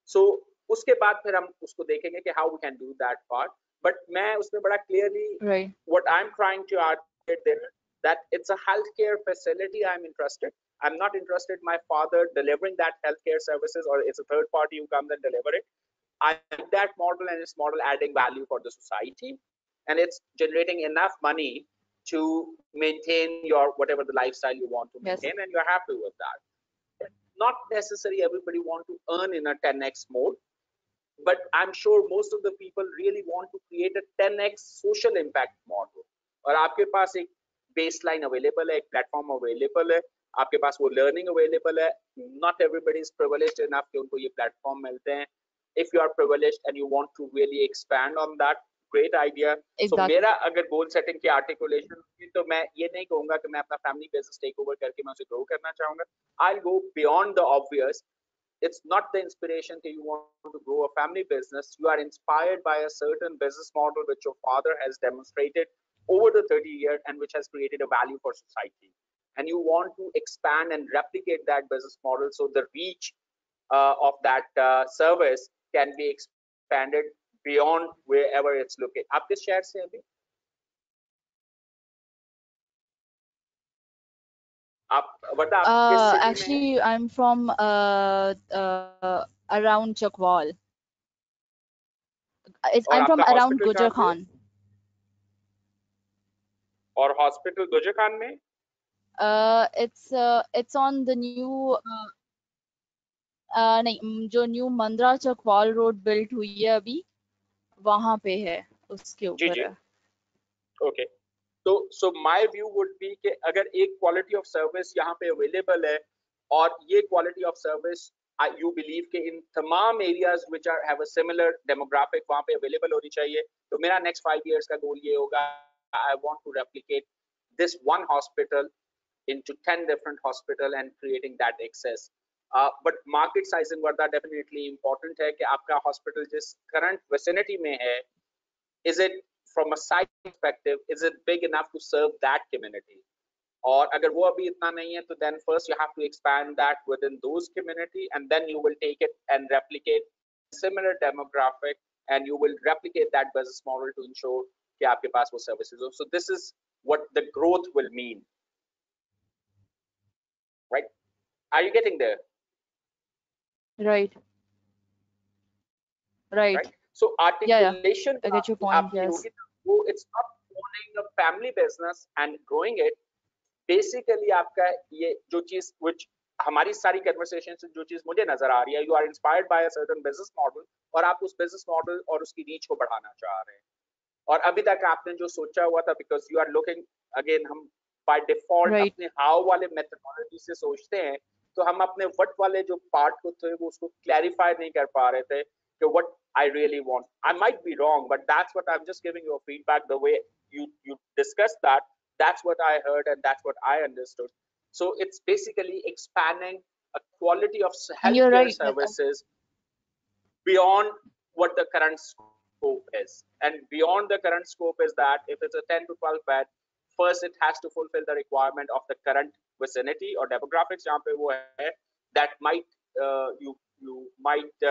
So उसके बाद फिर हम उसको देखेंगे कि how we can do that part. But मैं उसमें बड़ा clearly Right. what I'm trying to articulate there, that it's a healthcare facility I'm interested. I'm not interested my father delivering that healthcare services, or it's a third party who comes and deliver it. I like that model, and its model adding value for the society, and it's generating enough money to maintain your whatever the lifestyle you want to Yes. maintain, and you're happy with that. Not necessarily everybody want to earn in a 10x mode, but I'm sure most of the people really want to create a 10x social impact model. और आपके पास एक baseline available है, एक platform available है, आपके पास वो learning available है. Not everybody is privileged enough कि उनको ये platform मिलते हैं. If you are privileged and you want to really expand on that, great idea. So Exactly. मेरा अगर goal setting की articulation होगी, तो मैं ये नहीं कहूँगा कि मैं अपना family business take over करके मैं उसे grow करना चाहूँगा. I'll go beyond the obvious. It's not the inspiration that you want to grow a family business. You are inspired by a certain business model which your father has demonstrated over the 30 years and which has created a value for society. And you want to expand and replicate that business model so the reach of that service can be expanded beyond wherever it's located. आप किस शहर से हैं अभी? आप वरना आप किस city में हैं? Actually, I'm from around Chakwal. और I'm from आपका around hospital कहाँ Gujar पे है? Khan. और hospital गुजर खान में? It's on the new नहीं जो न्यू मंद्रा चकवाल रोड बिल्ट हुई है अभी वहां पे है उसके जी ऊपर जी. है. Okay. So my view would be कि अगर एक quality of service यहाँ पे available है और ये quality of service you believe कि इन तमाम areas which are have a similar demographic वहाँ पे available होनी चाहिए, तो मेरा next 5 years का goal ये होगा, I want to replicate this one hospital into 10 different hospital and creating that access. But market sizing Warda definitely important है कि आपका hospital जिस current vicinity में है, is it from a size perspective, is it big enough to serve that community? और अगर वो अभी इतना नहीं है, तो then first you have to expand that within those community, and then you will take it and replicate similar demographic, and you will replicate that business model to ensure कि आपके पास वो services हो. So this is what the growth will mean, right? Are you getting there? Right. Right. So articulation I get your point. आपकी Yes. होगी, वो it's not owning a family business and growing it. Basically आपका ये जो चीज which हमारी सारी conversation से जो चीज मुझे नजर आ रही है, you are inspired by a certain business model और आप उस business model और उसकी reach को बढ़ाना चाह रहे हैं. और अभी तक आपने जो सोचा हुआ था, because you are looking again, हम by default Right. अपने how वाले methodology से सोचते हैं, तो हम अपने what वाले जो part को थे वो उसको clarify नहीं कर पा रहे थे कि what I really want. I might be wrong, but that's what I'm just giving you a feedback. The way you discussed that, that's what I heard and that's what I understood. So it's basically expanding a quality of And you're healthcare right. services beyond what the current scope is. And beyond the current scope is that if it's a 10 to 12 bed, first it has to fulfill the requirement of the current vicinity or demographics जहाँ पे वो है, that might you might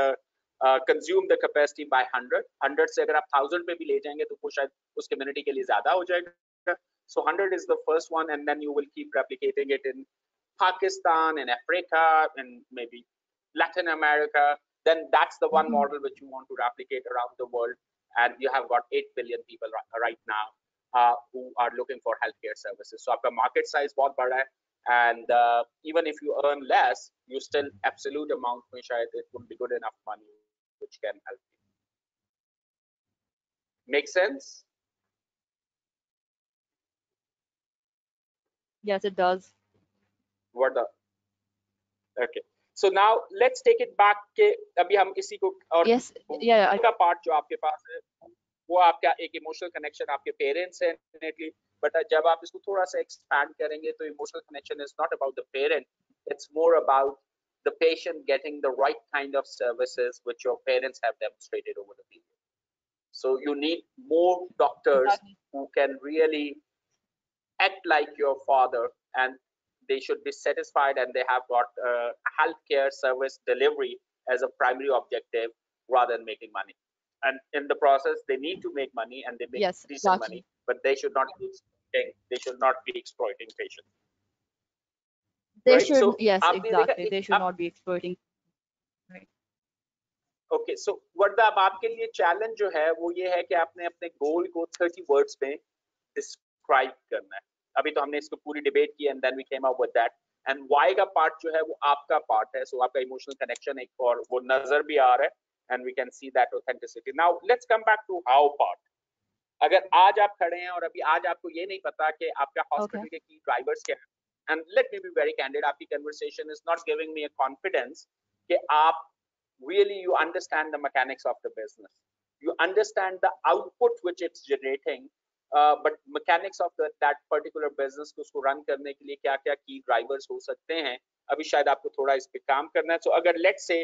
consume the capacity by 100 से अगर आप 1000 पे भी ले जाएंगे तो वो शायद उस community के लिए ज़्यादा हो जाएगा. So 100 is the first one, and then you will keep replicating it in Pakistan, in Africa, and maybe Latin America. Then that's the one model which you want to replicate around the world. And you have got 8 billion people right now who are looking for healthcare services. So आपका market size बहुत बड़ा है. And even if you earn less, you still absolute amount में शायद it would be good enough money which can help you. Make sense? Yes, it does. What the? Okay. So now let's take it back के अभी हम इसी को और Yes. Yeah. का part जो आपके पास है वो आपका एक इमोशनल कनेक्शन आपके पेरेंट्स है डेफिनेटली, बट जब आप इसको थोड़ा सा एक्सपैंड करेंगे तो emotional connection is not about the parent, it's more about the patient getting the right kind of services which your parents have demonstrated over the period. So you need more doctors Exactly. who can really act like your father, and they should be satisfied, and they have got healthcare service delivery as a primary objective rather than making money. And in the process, they need to make money, and they make Yes, decent money, exactly. but they should not be exploiting. They should not be exploiting patients, They right? should, So yes, आपने देखा exactly. एक They should अब not be exploiting. Right. Okay so Varda अब आपके लिए challenge जो है वो ये है कि आपने अपने गोल को 30 वर्ड्स में डिस्क्राइब करना है. अभी तो हमने इसको पूरी डिबेट की and then we came up with that, and why का पार्ट जो है वो आपका पार्ट है. सो आपका इमोशनल कनेक्शन एक और वो नजर भी आ रहा है, and we can see that authenticity. Now let's come back to how part. अगर आज आप खड़े हैं और अभी आज आपको ये नहीं पता कि आपका Okay. हॉस्पिटल के की ड्राइवर्स क्या हैं, and let me be very candid, आपकी conversation is not giving me a confidence कि आप really you understand the mechanics of the business, you understand the output which it's generating, but mechanics of that particular business को उसको run करने के लिए क्या क्या key drivers हो सकते हैं, अभी शायद आपको थोड़ा इस पे काम करना है. So अगर let's say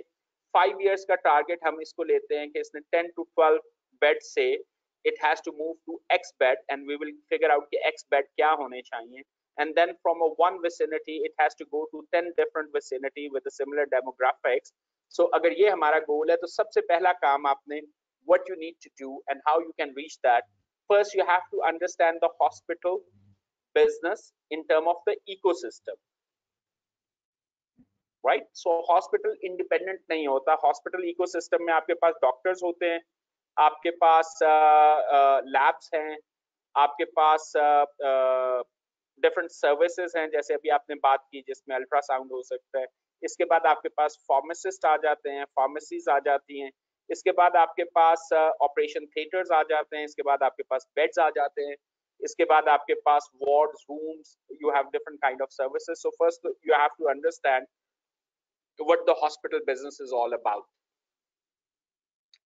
5 years का target हम इसको लेते हैं कि इसने 10 to 12 bed से it has to move to X bed, and we will figure out कि X bed क्या होने चाहिए, and then from a one vicinity it has to go to 10 different vicinity with the similar demographics. So अगर ये हमारा गोल है तो सबसे पहला काम आपने what you need to do and how you can reach that. First you have to understand the hospital business in terms of the ecosystem, right? So hospital independent नहीं होता. Hospital ecosystem में आपके पास doctors होते हैं, आपके पास labs हैं, आपके पास different services हैं, जैसे अभी आपने बात की जिसमें अल्ट्रासाउंड हो सकता है. इसके बाद आपके पास फार्मासिस्ट आ जाते हैं, फार्मेसीज आ जाती हैं, इसके बाद आपके पास ऑपरेशन थिएटर्स आ जाते हैं, इसके बाद आपके पास बेड्स आ जाते हैं, इसके बाद आपके पास wards, rooms, you have different kind of services. So first you have to understand what the hospital business is all about.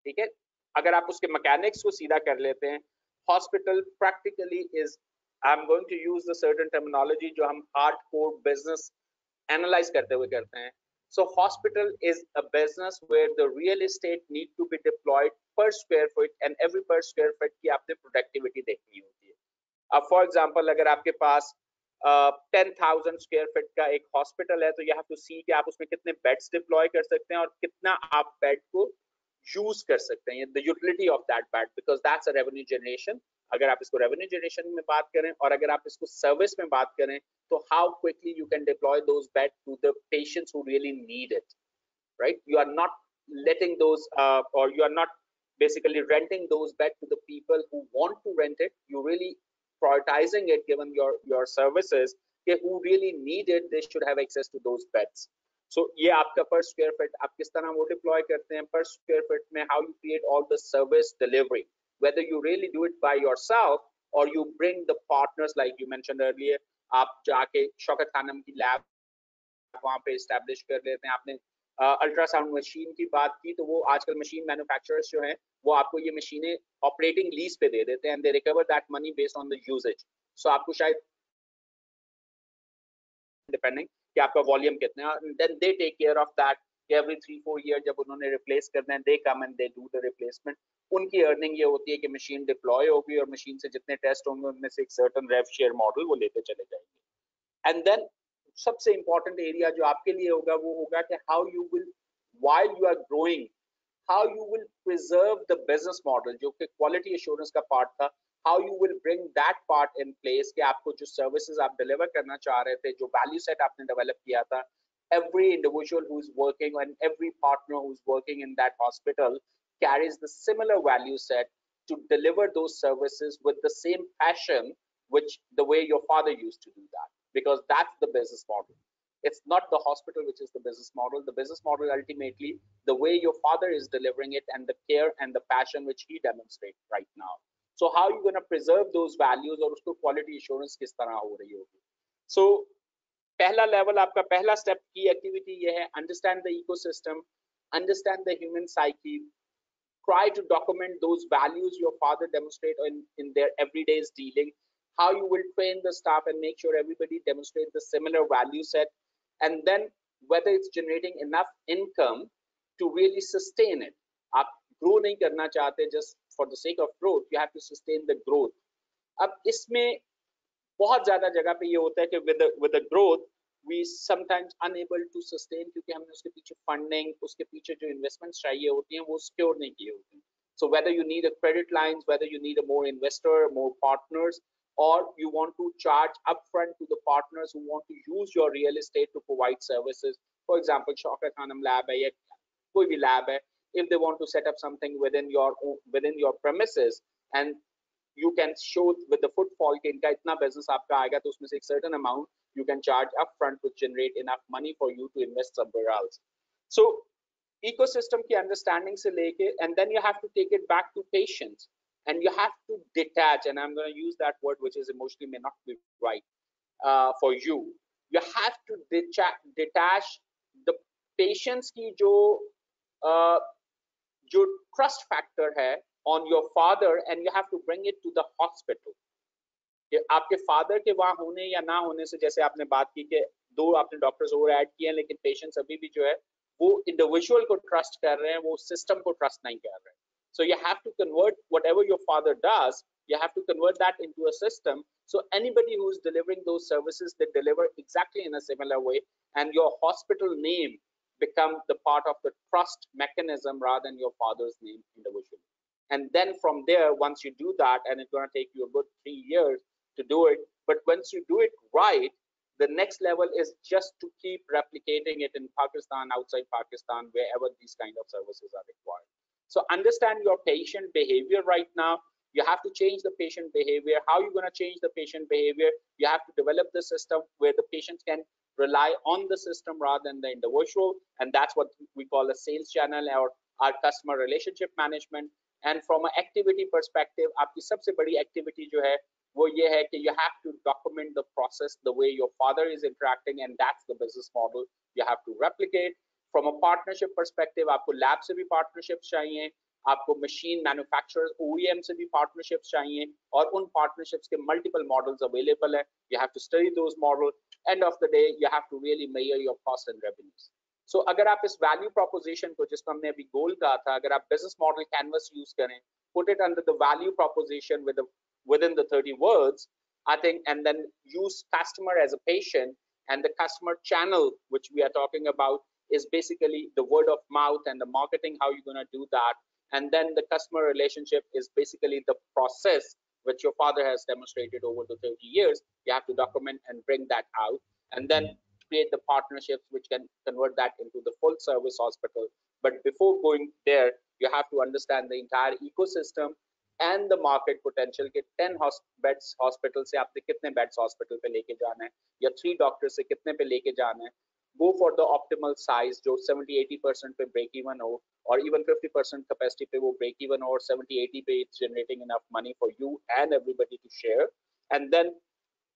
ठीक है, अगर आप उसके मैकेनिक्स को सीधा कर लेते हैं, hospital practically is, I am going to use the certain terminology जो हम हार्डकोर बिजनेस एनालाइज करते हुए करते हैं. So hospital is a business where the real estate need to be deployed per square foot, and every per square foot की आपने productivity देखनी होती है. अब फॉर एग्जांपल अगर आपके पास 10,000 स्क्वायर फीट का एक हॉस्पिटल है तो यू हैव टू सी कि आप उसमें कितने बेड्स डिप्लॉय कर सकते हैं और कितना आप बेड को यूज कर सकते हैं, the utility of that bed, because that's a revenue generation. अगर आप इसको रेवेन्यू जनरेशन में बात करें और अगर आप इसको सर्विस में बात करें तो how quickly you can deploy those bed to the patients who really need it, right? You are not letting those or you are not basically renting those beds to the people who want to rent it. You really prioritizing it given your services, okay, who really need it, they should have access to those beds. So ये आपका per square feet आप किस तरह वो deploy करते हैं per square feet में, how you create all the service delivery, whether you really do it by yourself or you bring the partners like you mentioned earlier. आप जाके शौकत खानम की लैब वहाँ पे एस्टैब्लिश कर लेते हैं. आपने अल्ट्रासाउंड मशीन की बात की तो वो आजकल मशीन मैन्युफैक्चरर्स जो हैं वो आपको ये मशीनें ऑपरेटिंग लीज पे दे देते हैं, and they recover that money based on the usage. So आपको शायद डिपेंडिंग कि आपका वॉल्यूम कितना है, then they take care of that. Every 3-4 year जब उन्होंने रिप्लेस करना है they come and they do the replacement. उनकी अर्निंग ये होती है कि मशीन डिप्लॉय होगी और मशीन से जितने टेस्ट होंगे उनमें से एक सर्टेन रेव शेयर मॉडल वो लेते चले जाएंगे. एंड देन सबसे इंपॉर्टेंट एरिया जो आपके लिए होगा वो होगा कि how you will while you are growing, how you will preserve the business model जो कि क्वालिटी एश्योरेंस का पार्ट था. How you will bring that part in place कि आपको जो सर्विसेज आप डिलीवर करना चाह रहे थे, जो वैल्यू सेट आपने डेवलप किया था, every individual who is working and every partner who is working in that hospital carries the similar value set to deliver those services with the same passion, which the way your father used to do that, because that's the business model. It's not the hospital which is the business model. The business model ultimately the way your father is delivering it and the care and the passion which he demonstrates right now. So how are you going to preserve those values और उसको quality assurance किस तरह हो रही होगी. So पहला level आपका पहला स्टेप की एक्टिविटी ये है, understand the ecosystem, understand the human psyche, try to document those values your father demonstrate in their everyday's dealing, how you will train the staff and make sure everybody demonstrates the similar value set, and then whether it's generating enough income to really sustain it. आप grow नहीं करना चाहते just for the sake of growth, you have to sustain the growth. अब इसमें बहुत ज्यादा जगह पे ये होता है कि with the growth we sometimes unable to sustain क्योंकि हमने उसके पीछे funding, उसके पीछे जो investments चाहिए होती हैं वो secure नहीं किए होते हैं. So whether you need a credit lines, whether you need a more investor, more partners, or you want to charge upfront to the partners who want to use your real estate to provide services. For example, Shaukat Khanam lab है या कोई भी lab है, if they want to set up something within your premises and you can show with the footfall कि इनका इतना business आपका आएगा तो उसमें से एक certain amount you can charge upfront to generate enough money for you to invest somewhere else. So ecosystem की understanding से लेके and then you have to take it back to patients and you have to detach, and I'm going to use that word which is emotionally may not be right for you. You have to detach the patients की जो trust factor है on your father and you have to bring it to the hospital. कि आपके father के वहां होने या ना होने से, जैसे आपने बात की कि दो आपने डॉक्टर्स और ऐड किए हैं लेकिन पेशेंट्स अभी भी जो है वो इंडिविजुअल को ट्रस्ट कर रहे हैं, वो सिस्टम को ट्रस्ट नहीं कर रहे हैं. So you have to convert whatever your father does, you have to convert that into a system. So anybody who is delivering those services, they deliver exactly in a similar way, and your hospital name become the part of the trust mechanism rather than your father's name individually. And then from there, once you do that, and it's going to take you a good 3 years to do it, but once you do it right, the next level is just to keep replicating it in Pakistan, outside Pakistan, wherever these kind of services are required. So understand your patient behavior right now. You have to change the patient behavior. How are you going to change the patient behavior? You have to develop the system where the patients can rely on the system rather than the individual. And that's what we call a sales channel or our customer relationship management. And from an activity perspective, आपकी सबसे बड़ी activity जो है वो ये है कि you have to document the process the way your father is interacting, and that's the business model you have to replicate. From a partnership perspective, आपको lab से भी partnerships चाहिए, आपको machine manufacturers OEM से भी partnerships चाहिए, और उन partnerships के multiple models available है. You have to study those models. End of the day, you have to really measure your cost and revenues. So अगर आप इस value proposition को, जिसको हमने अभी goal कहा था, अगर आप business model canvas use करें, put it under the value proposition within the 30 words, I think, and then use customer as a patient, and the customer channel which we are talking about is basically the word of mouth and the marketing, how you're going to do that. And then the customer relationship is basically the process which your father has demonstrated over the 30 years. You have to document and bring that out, and then create the partnerships which can convert that into the full service hospital. But before going there, you have to understand the entire ecosystem and the market potential के 10 beds hospital से आपने कितने beds hospital पे लेके जाना है, या 3 doctors से कितने पे लेके जाना है. Go for the optimal size जो 70-80% पे break even हो, or even 50% capacity पे वो break even हो, और 70-80 पे it's generating enough money for you and everybody to share, and then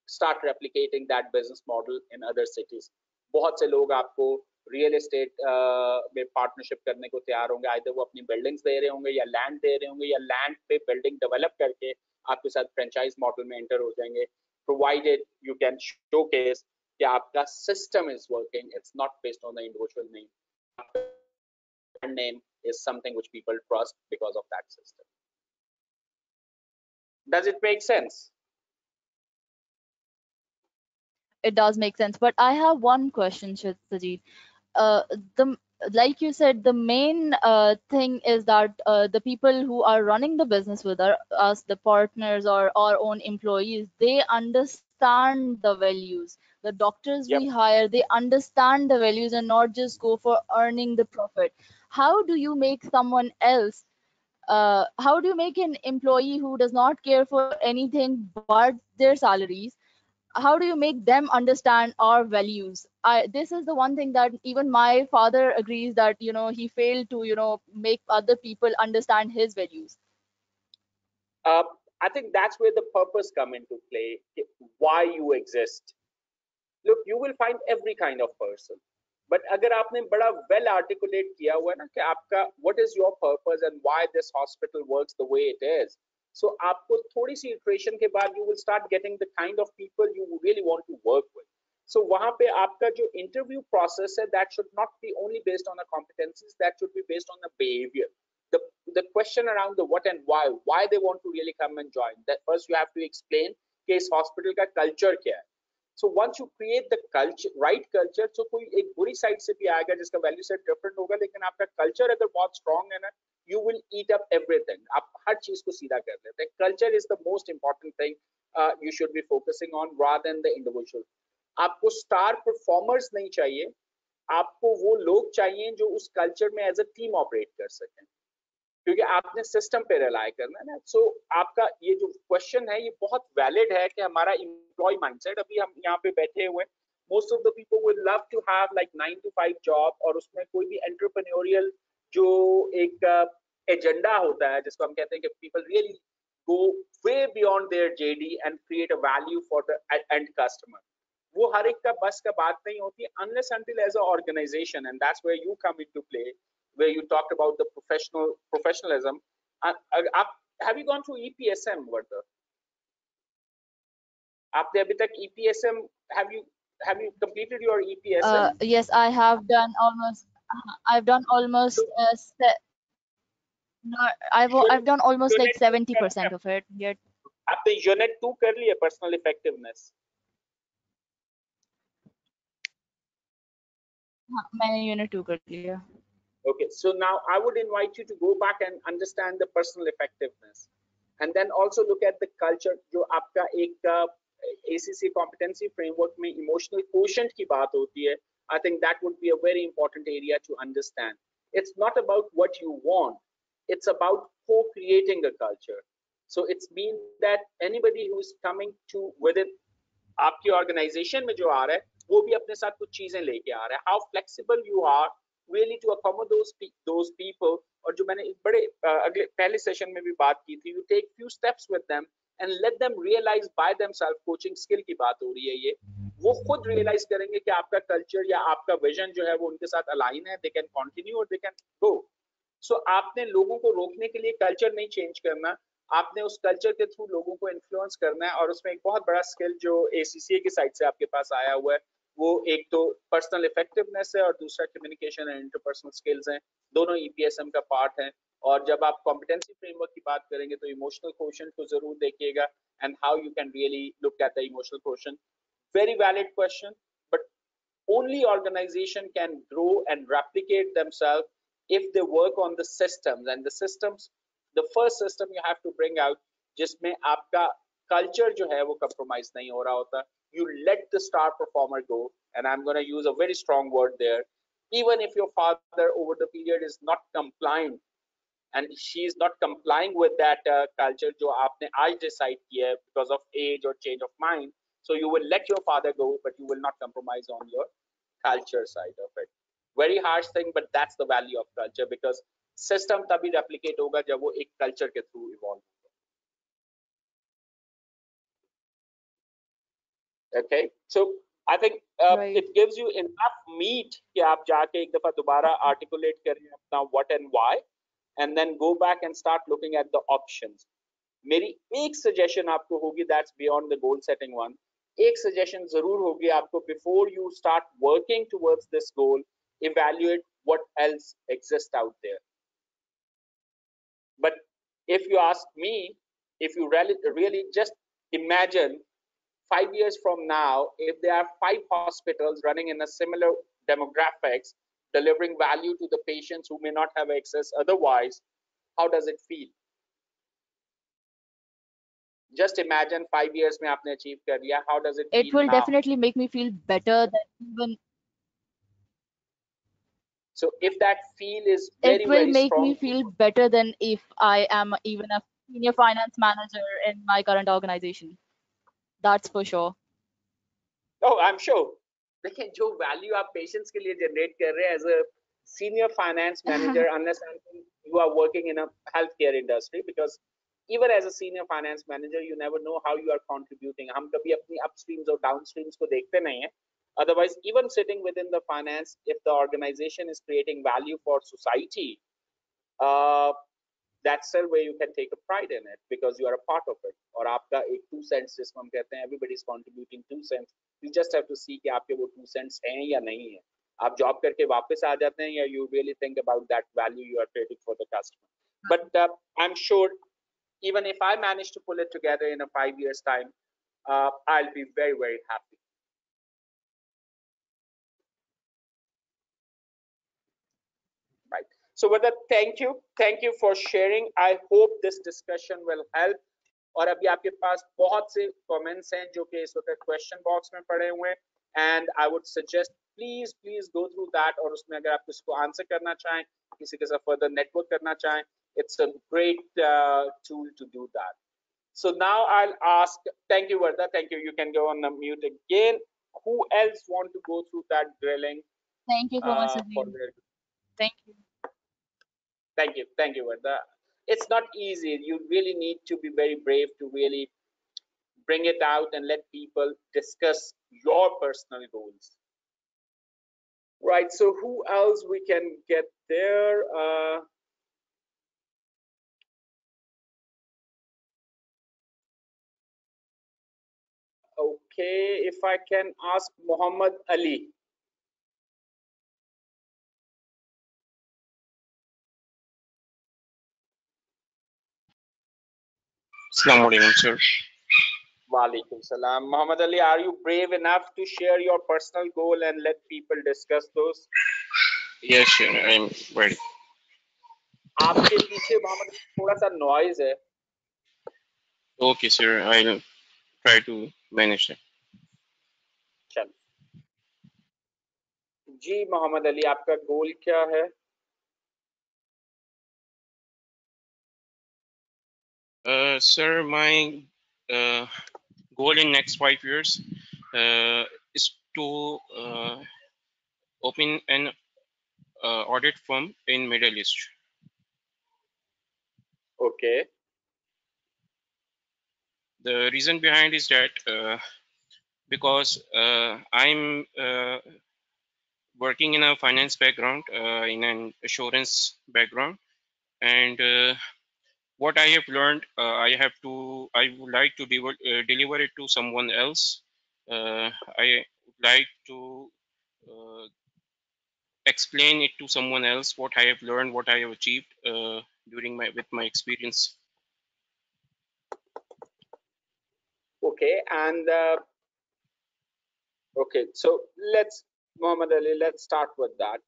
start replicating that business model in other cities. बहुत से लोग आपको रियल एस्टेट में पार्टनरशिप करने को तैयार होंगे, आइदर वो अपनी बिल्डिंग्स दे रहे होंगे या लैंड दे रहे होंगे, या लैंड पे बिल्डिंग डेवलप करके आपके साथ फ्रेंचाइज मॉडल में एंटर हो जाएंगे, प्रोवाइडेड यू कैन शोकेस कि आपका system is working, it's not based on the individual name. Brand name is something which people trust because of that system. Does it make sense? It does make sense, but I have one question, Sajid. The like you said, the main thing is that the people who are running the business with us, the partners or our own employees, they understand the values. The doctors we hire, they understand the values and not just go for earning the profit. How do you make someone else? How do you make an employee who does not care for anything but their salaries? How do you make them understand our values? This is the one thing that even my father agrees that he failed to make other people understand his values. I think that's where the purpose come into play, why you exist. Look, you will find every kind of person, but अगर आपने बड़ा well articulate किया हुआ है ना कि आपका what is your purpose and why this hospital works the way it is, so आपको थोड़ी सी iteration के बाद you will start getting the kind of people you really want to work with. So वहाँ पे आपका जो interview process है, that should not be only based on the competencies, that should be based on the behavior. The question around the what and why they want to really come and join. That first you have to explain कि इस hospital का culture क्या है. So once you create the culture, right culture, so कोई एक बुरी side से भी आएगा जिसका value set different होगा, लेकिन आपका culture अगर बहुत strong है ना, you will eat up everything. आप हर चीज को सीधा कर लेते हैं. Culture is the most important thing you should be focusing on rather than the individual. आपको स्टार परफॉर्मर्स नहीं चाहिए, आपको वो लोग चाहिए जो उस कल्चर में एज अ टीम ऑपरेट कर सकें, क्योंकि आपने सिस्टम पे रिलाई करना है ना. सो आपका ये जो क्वेश्चन है ये बहुत वैलिड है कि हमारा एम्प्लॉय माइंडसेट, अभी हम यहाँ पे बैठे हुए हैं, most of the people would love to have like 9 to 5 job, और उसमें कोई भी एंटरप्रेन्योरियल जो एक एजेंडा होता है जिसको हम कहते हैं कि people really go way beyond their JD and create a value for the end customer. वो हर एक का बस का बात नहीं होती unless until as an organization, and that's where you come into play, where you talked about the professionalism. Have you gone through EPSM, Vardha? आपने अभी तक EPSM, have you completed your EPSM? Yes, I have done almost. I've done almost. No, I've done almost like 70% of it yet. आपने unit 2 कर लिया, personal effectiveness? मैंने unit 2 कर लिया. Okay, so now I would invite you to go back and understand the personal effectiveness, and then also look at the culture. जो आपका एक ACC competency framework में emotional quotient की बात होती है, I think that would be a very important area to understand. It's not about what you want, it's about co-creating a culture. So it's mean that anybody who is coming to within आपकी organization में जो आ रहा है, वो भी अपने साथ कुछ चीजें लेके आ रहा है. How flexible you are really to accommodate those people. और जो मैंने बड़े अगले पहले सेशन में भी बात की थी, you take few steps with them and let them realize by themselves. coaching skill की बात हो रही है ये, वो खुद realize करेंगे कि आपका culture या आपका vision जो है वो उनके साथ align है, they can continue or they can go. So आपने लोगों को रोकने के लिए कल्चर नहीं चेंज करना, आपने उस कल्चर के थ्रू लोगों को इन्फ्लुएंस करना है. और उसमें एक बहुत बड़ा स्किल जो ACCA की साइड से आपके पास आया हुआ है, वो एक तो पर्सनल इफेक्टिवनेस है और दूसरा कम्युनिकेशन एंड इंटरपर्सनल स्किल्स हैं. दोनों EPSM का पार्ट है. और जब आप कॉम्पिटेंसी फ्रेमवर्क की बात करेंगे तो इमोशनल क्वोशंट को जरूर देखिएगा, and how you can really look at the emotional quotient. Very valid question, but only organization can grow and replicate themselves if they work on the systems. And the systems, the first system you have to bring out जिसमें आपका culture जो है वो compromise नहीं हो रहा होता. You let the star performer go, and I'm going to use a very strong word there. Even if your father over the period is not compliant and she is not complying with that culture जो आपने आज decide किया है because of age or change of mind, so you will let your father go, but you will not compromise on your culture side of it. Very harsh thing, but that's the value of culture, because system तभी replicate होगा जब वो एक culture के through evolve. Okay, so I think Right. it gives you enough meat कि आप जाके एक दफा दोबारा articulate करें अपना what and why, and then go back and start looking at the options. मेरी एक suggestion आपको होगी, that's beyond the goal setting one. एक suggestion जरूर होगी आपको, before you start working towards this goal, evaluate what else exists out there. But if you ask me, if you really just imagine 5 years from now, if there are 5 hospitals running in a similar demographics, delivering value to the patients who may not have access otherwise, how does it feel? Just imagine 5 years में आपने achieve कर लिया. How does it feel It will now? definitely make me feel better than even. So if that feel is very, It will very make strong, me feel better than if I am even a senior finance manager in my current organization. That's for sure. oh, I'm sure. लेकिन जो value आप patients के लिए generate कर रहे हैं as a senior finance manager, unless until you are working in a healthcare industry, because even as a senior finance manager, you never know how you are contributing. हम कभी अपनी upstreams और downstreams को देखते नहीं हैं. Otherwise, even sitting within the finance, if the organization is creating value for society, that's where you can take a pride in it because you are a part of it. और आपका एक 2 cents जिसको हम कहते हैं, everybody is contributing 2 cents. You just have to see कि आपके वो 2 cents हैं या नहीं है. आप जॉब करके वापस आ जाते हैं या you really think about that value you are creating for the customer. But I'm sure even if I manage to pull it together in a 5 years time, I'll be very, very happy. Right. So with that, thank you for sharing. I hope this discussion will help. और अभी आपके पास बहुत से comments हैं जो कि इस वक्त question box में पड़े हुए हैं, and I would suggest please go through that, और उसमें अगर आप इसको answer करना चाहें, किसी के साथ further network करना चाहें, it's a great tool to do that. So now I'll ask, thank you Varda, thank you. You can go on the mute again. Who else want to go through that drilling? Thank you so much, Sabrina. Thank you. Thank you Varda. It's not easy. You really need to be very brave to really bring it out and let people discuss your personal goals. Right, so who else we can get there? Okay, if I can ask Muhammad Ali. Assalamu alaikum, sir. Walaikum salam. Muhammad Ali, are you brave enough to share your personal goal and let people discuss those? Yes, sir, I'm ready. आपके पीछे मोहम्मद थोड़ा सा noise है. Okay, sir, I'll try to manage that. चल. जी मोहम्मद अली, आपका गोल क्या है? Sir, my goal in next 5 years is to open an audit firm in Middle East. Okay. The reason behind is that because I'm working in a finance background, in an assurance background, and what I have learned, I would like to deliver it to someone else. I would like to explain it to someone else what I have learned, what I have achieved with my experience. Okay, and okay, so Muhammad Ali, let's start with that.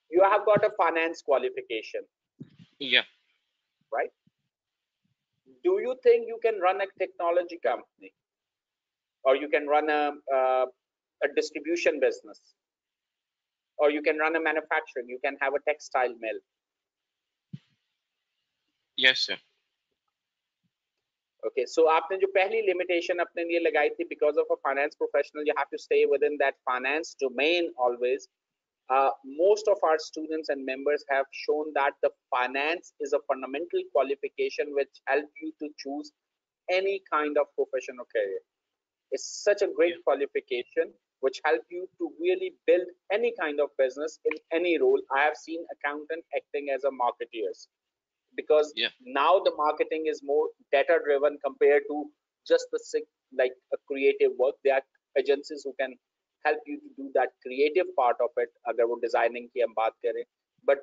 You have got a finance qualification. Yeah. Right? Do you think you can run a technology company, or you can run a distribution business, or you can run a manufacturing, you can have a textile mill? Yes, sir. Okay, so आपने जो पहली limitation अपने लिए लगाई थी, because of a finance professional, you have to stay within that finance domain always. Most of our students and members have shown that the finance is a fundamental qualification which help you to choose any kind of profession or career. It's such a great qualification which help you to really build any kind of business in any role. I have seen accountant acting as a marketeers, because now the marketing is more data driven compared to just like a creative work. There are agencies who can help you to do that creative part of it, agar wo designing ki hum baat kare, but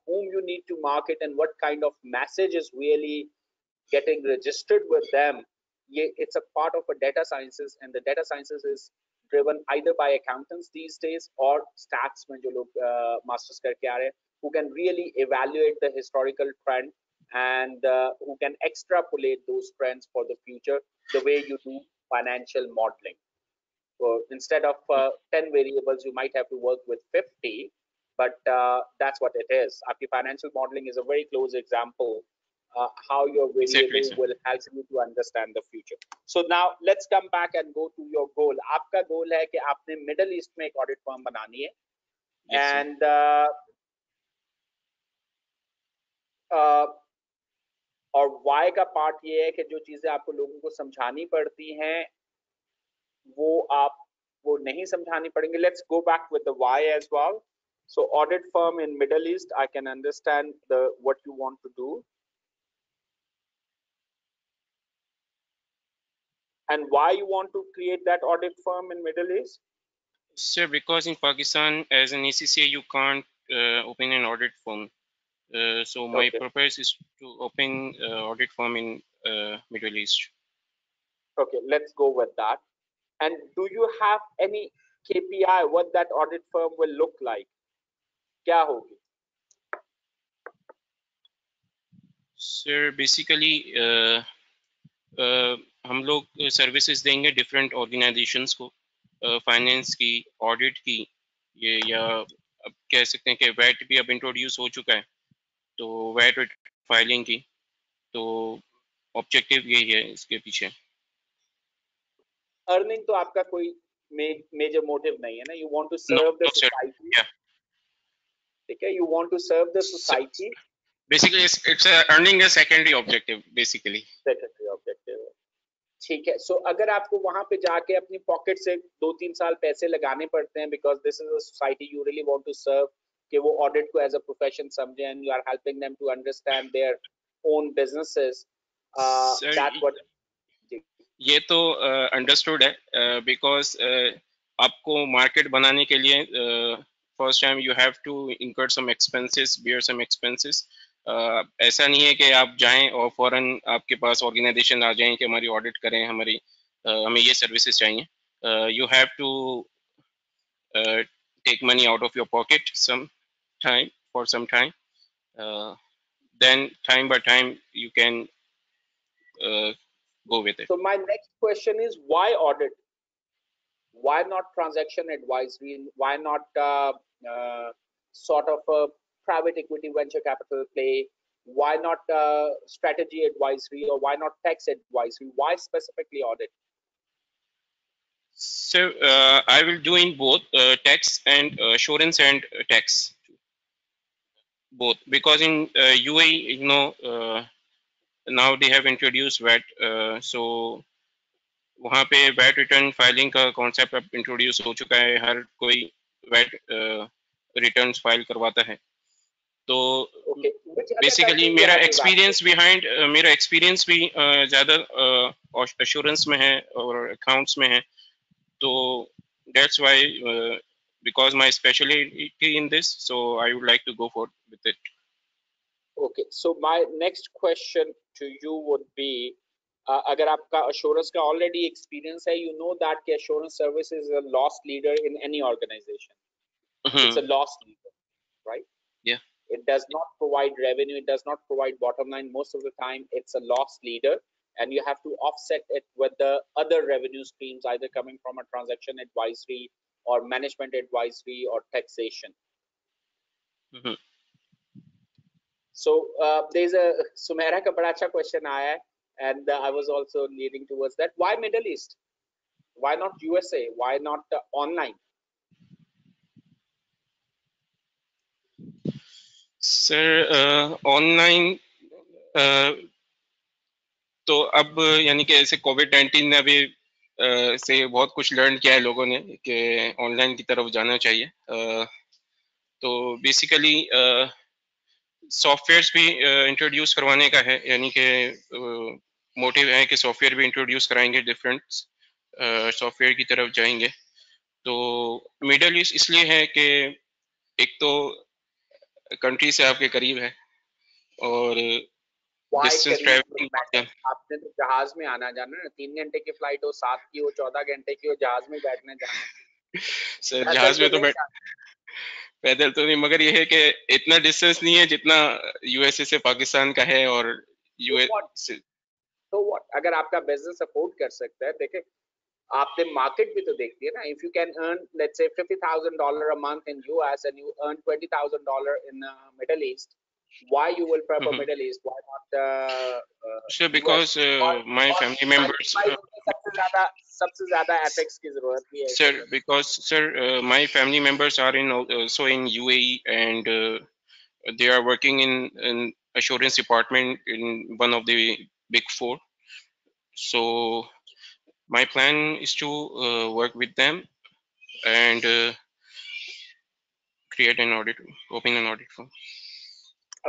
whom you need to market and what kind of message is really getting registered with them, it's a part of a data sciences, and the data sciences is driven either by accountants these days or stats mein jo log masters karke aa rahe hain, who can really evaluate the historical trend and who can extrapolate those trends for the future, the way you do financial modeling. So instead of 10 variables, you might have to work with 50, but that's what it is. Aapki financial modeling is a very close example how your variable will help you to understand the future. So now let's come back and go to your goal. Aapka goal hai ki aapne Middle East mein ek audit firm banani hai. Yes, and और Y का part ये है कि जो चीजें आपको लोगों को समझानी पड़ती हैं वो नहीं समझानी पड़ेंगी. Let's go back with the why as well. So audit firm in Middle East, I can understand what you want to do. And why you want to create that audit firm in Middle East? Sir, because in Pakistan, as an ACCA, you can't open an audit firm. So my Okay. purpose is to open audit firm in Middle East. Okay, let's go with that. And do you have any KPI what that audit firm will look like? क्या होगी? Sir, basically हम लोग services देंगे different organisations को, finance की, audit की, ये या अब कह सकते हैं कि वैट भी अब इंट्रोड्यूस हो चुका है, तो वैट फाइलिंग की, तो ऑब्जेक्टिव यही है इसके पीछे. अर्निंग तो आपका कोई मेजर मोटिव नहीं है ना. You want to serve the society. ठीक है, you want to serve the society. Basically it's earning a secondary objective, basically secondary objective. ठीक है. सो अगर आपको वहां पे जाके अपनी पॉकेट से 2-3 साल पैसे लगाने पड़ते हैं because this is a society you really want to serve, कि वो ऑडिट को एज अ प्रोफेशन समझे and you are helping them to understand their own businesses, that what. ये तो अंडरस्टूड है, बिकॉज आपको मार्केट बनाने के लिए first time you have to incur some expenses, bear some expenses. ऐसा नहीं है कि आप जाएं और फौरन आपके पास ऑर्गेनाइजेशन आ जाएं कि हमारी ऑडिट करें, हमारी हमें ये सर्विसेज चाहिए. You have to take money out of your pocket some time for some time, then time by time you can go with it. So my next question is, why audit? Why not transaction advisory? Why not sort of a private equity venture capital play? Why not strategy advisory, or why not tax advisory? Why specifically audit? So I will do in both tax and assurance and tax, both, because in UAE, you know, now they have introduced VAT, so वहाँ पे VAT return filing का concept अब introduce हो चुका है. हर कोई VAT returns file करवाता है. तो बेसिकली मेरा एक्सपीरियंस भी ज़्यादा एश्योरेंस में है और अकाउंट्स में है. तो that's why because my specialty in this, so I would like to go for with it. Okay, so my next question to you would be, अगर आपका assurance का already experience है, you know that the assurance service is a loss leader in any organization. It's a loss leader, right? Yeah. It does not provide revenue. It does not provide bottom line. Most of the time, it's a loss leader, and you have to offset it with the other revenue streams, either coming from a transaction advisory or management advisory or taxation. So there's a Sumaira ka bada acha question aaya hai, and I was also leaning towards that. Why Middle East? Why not USA? Why not online? Sir online तो अब यानी कि ऐसे कोविड-19 ने अभी से बहुत कुछ लर्न किया है लोगों ने कि ऑनलाइन की तरफ जाना चाहिए. तो बेसिकली सॉफ्टवेयर्स भी इंट्रोड्यूस करवाने का है, यानी कि मोटिव है कि सॉफ्टवेयर भी इंट्रोड्यूस कराएंगे, डिफरेंट सॉफ्टवेयर की तरफ जाएंगे. तो मिडल ईस्ट इसलिए है कि एक तो कंट्री से आपके करीब है और डिस्टेंस ट्रैवलिंग. आपने तो जहाज में आना जाना ना, 3 घंटे की फ्लाइट हो, 7 की हो, 14 घंटे की हो, जहाज में बैठने जाना. सर जहाज में तो पैदल तो नहीं, मगर ये है कि इतना डिस्टेंस नहीं है जितना यूएसए से पाकिस्तान का है. और यूएस तो व्हाट, अगर आपका बिजनेस सपोर्ट कर सकता है, देखें आपने मार्केट भी तो देखती है ना. If you can earn let's say $50,000 a month in US and you earn $20,000 in Middle East, why you will prefer Middle East? Why not sure, because my family members सबसे ज्यादा एथिक्स की जरूरत भी है. sir, because sir my family members are in also in UAE, and they are working in assurance department in one of the big four. So my plan is to work with them and create an audit, open an audit firm.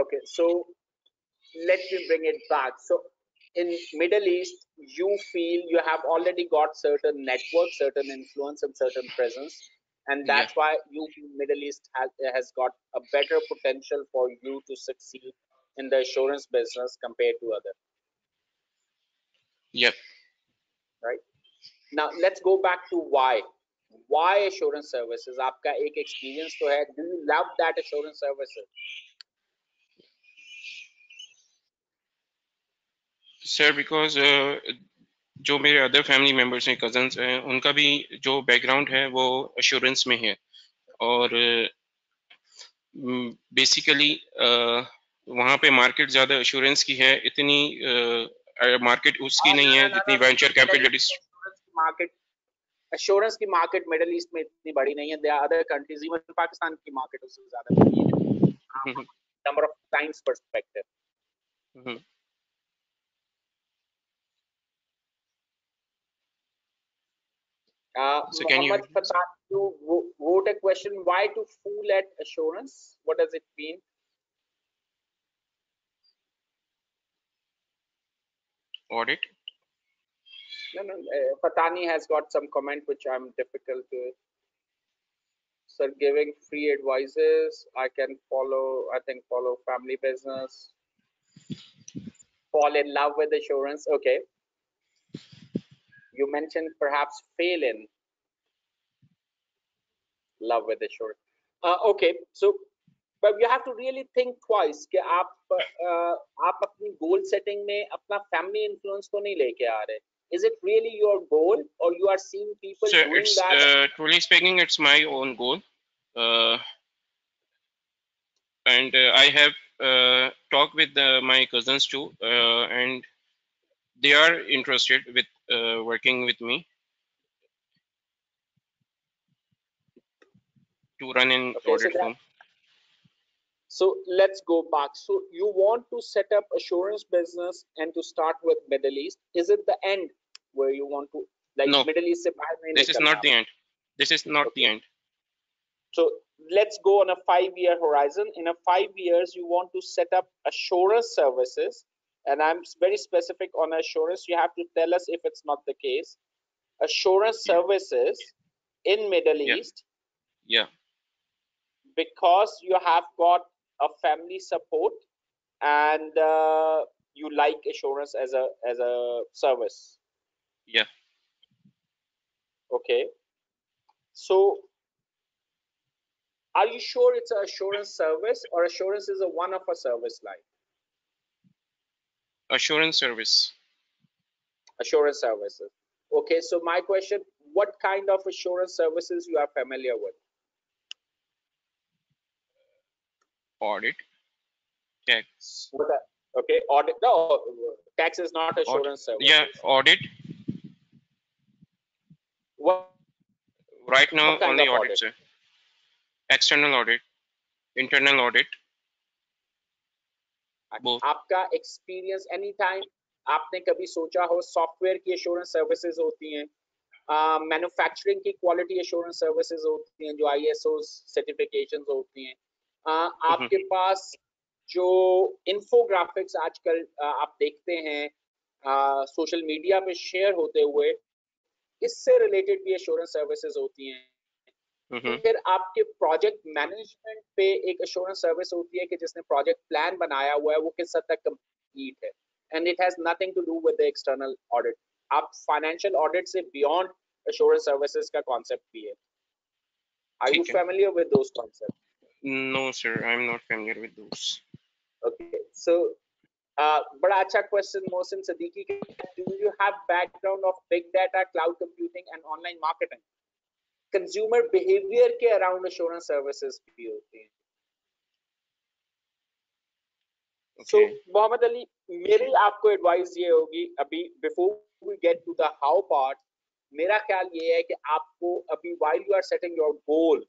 Okay, so let me bring it back. So in Middle East, you feel you have already got certain network, certain influence, and certain presence, and Yeah. that's why you feel Middle East has got a better potential for you to succeed in the assurance business compared to other. Yep. Right now, let's go back to why. Why assurance services? आपका एक experience तो है. Do you love that assurance services? Sir, because जो मेरे other family members हैं, cousins हैं, उनका भी जो बैकग्राउंड है वो अश्योरेंस में है, और बेसिकली वहाँ पे मार्केट ज़्यादा अश्योरेंस की है, इतनी मार्केट उसकी नहीं है जितनी वेंचर कैपिटलिस्ट. मार्केट assurance की मार्केट मिडिल ईस्ट में इतनी बड़ी नहीं है. there are other countries, even Pakistan की मार्केट उससे ज्यादा बड़ी है. Number of times perspective. So can you Muhammad Fatah, you wrote a question, why to fool at assurance? What does it mean? audit? No, Fatani has got some comment which I'm difficult to. Sir, giving free advices, I can follow, I think follow family business, fall in love with assurance. Okay. You mentioned perhaps fail in love with assurance. Okay, so but you have to really think twice कि आप अपनी goal setting में अपना family influence तो नहीं लेके आ रहे. Is it really your goal, or you are seeing people So doing it's that? truly speaking, it's my own goal, and I have talked with my cousins too, and they are interested with working with me to run an Okay, audit firm. So let's go back. So you want to set up assurance business and to start with Middle East. Is it the end where you want to, like, No, Middle East se bahar nahi this is nikalna not the end. This is not the end. So let's go on a 5-year horizon. In a 5 years, you want to set up assurance services. And I'm very specific on assurance. You have to tell us if it's not the case. Assurance services in Middle East. Yeah. Because you have got a family support and you like assurance as a service. Yeah. Okay. So are you sure it's an assurance service, or assurance is a one of a service line? Assurance service. Assurance services. Okay, so my question, what kind of assurance services you are familiar with? Audit. Tax. Okay, audit. No, tax is not assurance service. Yeah, audit. What Right now, what kind only of audit, sir. External audit, internal audit. Both. आपका experience any time आपने कभी सोचा हो software की assurance services होती हैं, manufacturing की quality assurance services होती हैं जो आईएसओ सर्टिफिकेशंस होती हैं, आपके पास जो इन्फोग्राफिक्स आजकल आप देखते हैं सोशल मीडिया पे शेयर होते हुए, इससे रिलेटेड भी एश्योरेंस सर्विसेज होती हैं. फिर आपके प्रोजेक्ट मैनेजमेंट पे एक एश्योरेंस सर्विस होती है कि जिसने प्रोजेक्ट प्लान बनाया हुआ है वो किस हद तक कंप्लीट है, and it has nothing to do with the external audit. आप फाइनेंशियल ऑडिट से बियॉन्ड एश्योरेंस सर्विसेज का कॉन्सेप्ट भी है. Are you familiar with those concept? No sir, I'm not familiar with those. Okay, so बड़ा अच्छा question Mohsin Siddiqui का, do you have background of big data, cloud computing and online marketing? Consumer behaviour के around assurance services भी होती हैं. So Mohammad Ali, मेरी आपको advice ये होगी, अभी before we get to the how part, मेरा ख्याल ये है कि आपको अभी while you are setting your goal,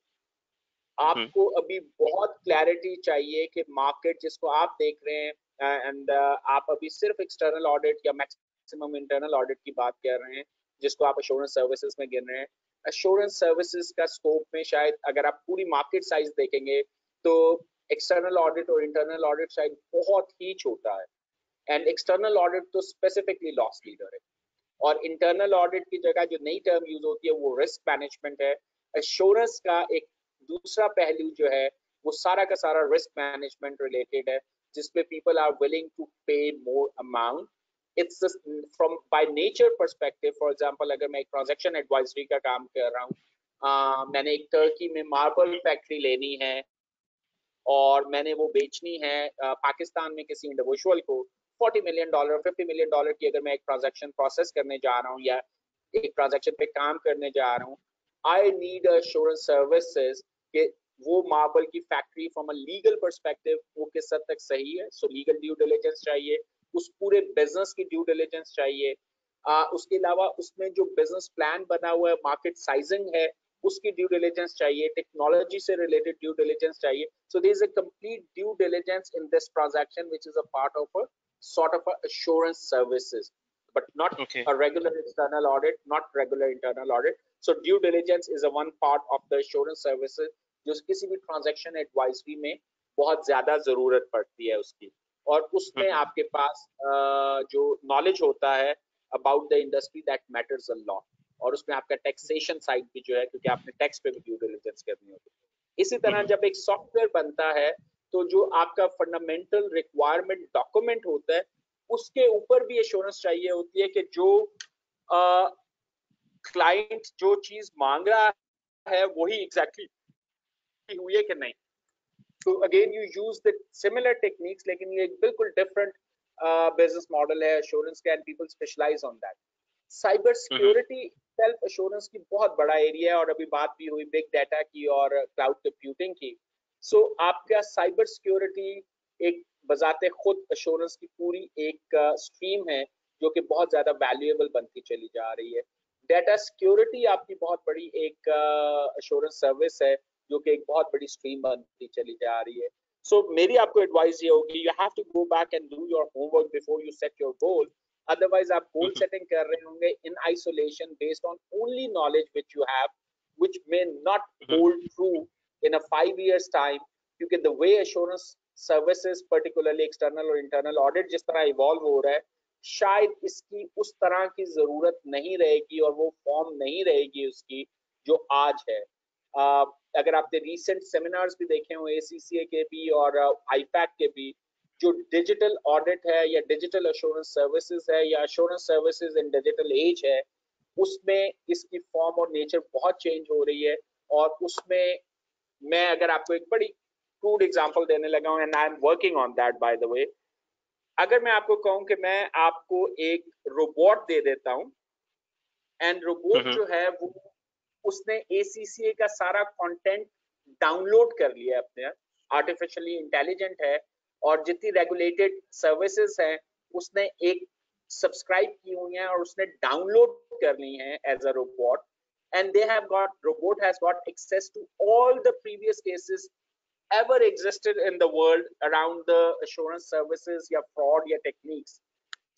आपको अभी बहुत क्लैरिटी चाहिए कि मार्केट जिसको आप देख रहे हैं, एंड आप अभी सिर्फ एक्सटर्नल ऑडिट या मैक्सिमम इंटरनल ऑडिट की बात कर रहे हैं जिसको आप एश्योरेंस सर्विसेज में गिन रहे हैं. एश्योरेंस सर्विसेज का स्कोप में शायद अगर आप पूरी मार्केट साइज देखेंगे तो एक्सटर्नल ऑडिट और इंटरनल ऑडिट शायद बहुत ही छोटा है, एंड एक्सटर्नल ऑडिट तो स्पेसिफिकली लॉस लीडर है, और इंटरनल ऑडिट की जगह जो नई टर्म यूज होती है वो रिस्क मैनेजमेंट है। एश्योरेंस का एक दूसरा पहलू जो है वो सारा का सारा रिस्क मैनेजमेंट रिलेटेड है, जिसपे पीपल आर विलिंग टू पे more amount. It's from by nature perspective, for example अगर मैं एक ट्रांजैक्शन एडवाइजरी का काम कर रहा हूँ, मैंने एक टर्की में मार्बल फैक्ट्री लेनी है और मैंने वो बेचनी है पाकिस्तान में किसी इंडिविजुअल को $40 मिलियन $50 मिलियन की, अगर मैं एक ट्रांजैक्शन प्रोसेस करने जा रहा हूँ या एक ट्रांजैक्शन पे काम करने जा रहा हूँ, आई नीड एश्योरेंस सर्विसेज कि वो मार्बल की factory from a legal perspective वो किस हद तक सही है। सो लीगल ड्यू डिलिजेंस चाहिए, उस पूरे बिजनेस की ड्यू डिलिजेंस चाहिए, उसके अलावा उसमें जो बिजनेस प्लान बना हुआ है, मार्केट साइजिंग है, उसकी ड्यू डिलिजेंस चाहिए, टेक्नोलॉजी से रिलेटेड ड्यू डिलिजेंस चाहिए। So there is a complete due diligence in this transaction which is a part of a sort of a assurance services, but not Okay. a regular external audit, not regular internal audit. So due diligence is a one part of the assurance services जो किसी भी transaction advisory में बहुत ज्यादा जरूरत पड़ती है उसकी, और उसमें आपके पास जो knowledge होता है about the industry that matters a lot, और उसमें आपका टैक्सेशन साइड भी जो है, क्योंकि आपने टैक्स पे भी ड्यू डिलिजेंस करनी होती है। इसी तरह जब एक सॉफ्टवेयर बनता है तो जो आपका फंडामेंटल रिक्वायरमेंट डॉक्यूमेंट होता है उसके ऊपर भी एश्योरेंस चाहिए होती है कि जो क्लाइंट जो चीज मांग रहा है वही एग्जैक्टली हुई है कि नहीं। तो again you use the similar techniques, लेकिन ये एक बिल्कुल डिफरेंट बिजनेस मॉडल है एश्योरेंस का, and people specialise on that. Cyber security self assurance की बहुत बड़ा एरिया है, और अभी बात भी हुई बिग डाटा की और क्लाउड कंप्यूटिंग की। सो आपका साइबर सिक्योरिटी एक बजाते खुद एश्योरेंस की पूरी एक स्ट्रीम है जो कि बहुत ज्यादा वैल्यूएबल बनती चली जा रही है। डाटा सिक्योरिटी आपकी बहुत बड़ी एक एश्योरेंस सर्विस है जो कि एक बहुत बड़ी स्ट्रीम बनती चली जा रही है। सो मेरी आपको एडवाइस ये होगी, you have to go back and do your homework before you set your goal. Otherwise आप गोल सेटिंग कर रहे होंगे in isolation based on only knowledge which you have, which may not hold true in a 5 years time, क्योंकि the way assurance services particularly external और internal audit जिस तरह evolve हो रहा है, शायद इसकी उस तरह की जरूरत नहीं रहेगी और वो फॉर्म नहीं रहेगी उसकी जो आज है। अगर आपने recent seminars भी देखे हो ACCA के भी और IPAC के भी, जो डिजिटल ऑडिट है या डिजिटल एश्योरेंस सर्विसेज है या assurance services in digital age है, उसमें इसकी फॉर्म और नेचर बहुत चेंज हो रही है। और उसमें मैं अगर आपको एक बड़ी क्रूड एग्जांपल देने लगा हूं, and I am working on that by the way, अगर मैं आपको कहूं कि मैं आपको एक रोबोट दे देता हूं, एंड रोबोट जो है वो उसने ACCA का सारा कंटेंट डाउनलोड कर लिया अपने, आर्टिफिशियली इंटेलिजेंट है, और जितनी रेगुलेटेड सर्विसेज हैं उसने एक सब्सक्राइब की हुई हैं और उसने डाउनलोड कर ली हैं as a robot, and they have got robot has got access to all the previous cases ever existed in the world around the assurance services या fraud या techniques.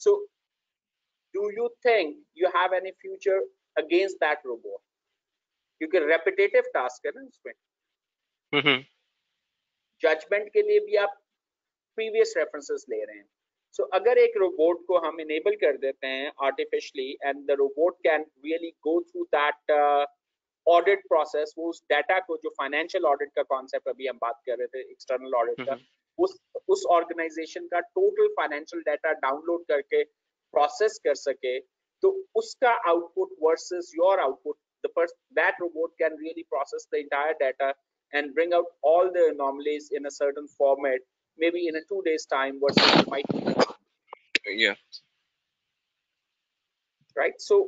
So do you think you have any future against that robot? क्योंकि repetitive task है ना उसमें, judgement के लिए भी आप प्रीवियस रेफरेंसेस ले रहे हैं। सो अगर एक रोबोट को हम इनेबल कर देते हैं artificially, and the robot can really go through that audit process, वो उस डाटा को, जो फाइनेंशियल ऑडिट का कॉन्सेप्ट अभी हम बात कर रहे थे एक्सटर्नल ऑडिट का, उस ऑर्गेनाइजेशन का टोटल फाइनेंशियल डाटा डाउनलोड करके प्रोसेस कर सके, तो उसका output versus your output, that robot can really process the entire data and bring out all the anomalies in a certain format, maybe in a 2 days time versus you might right. So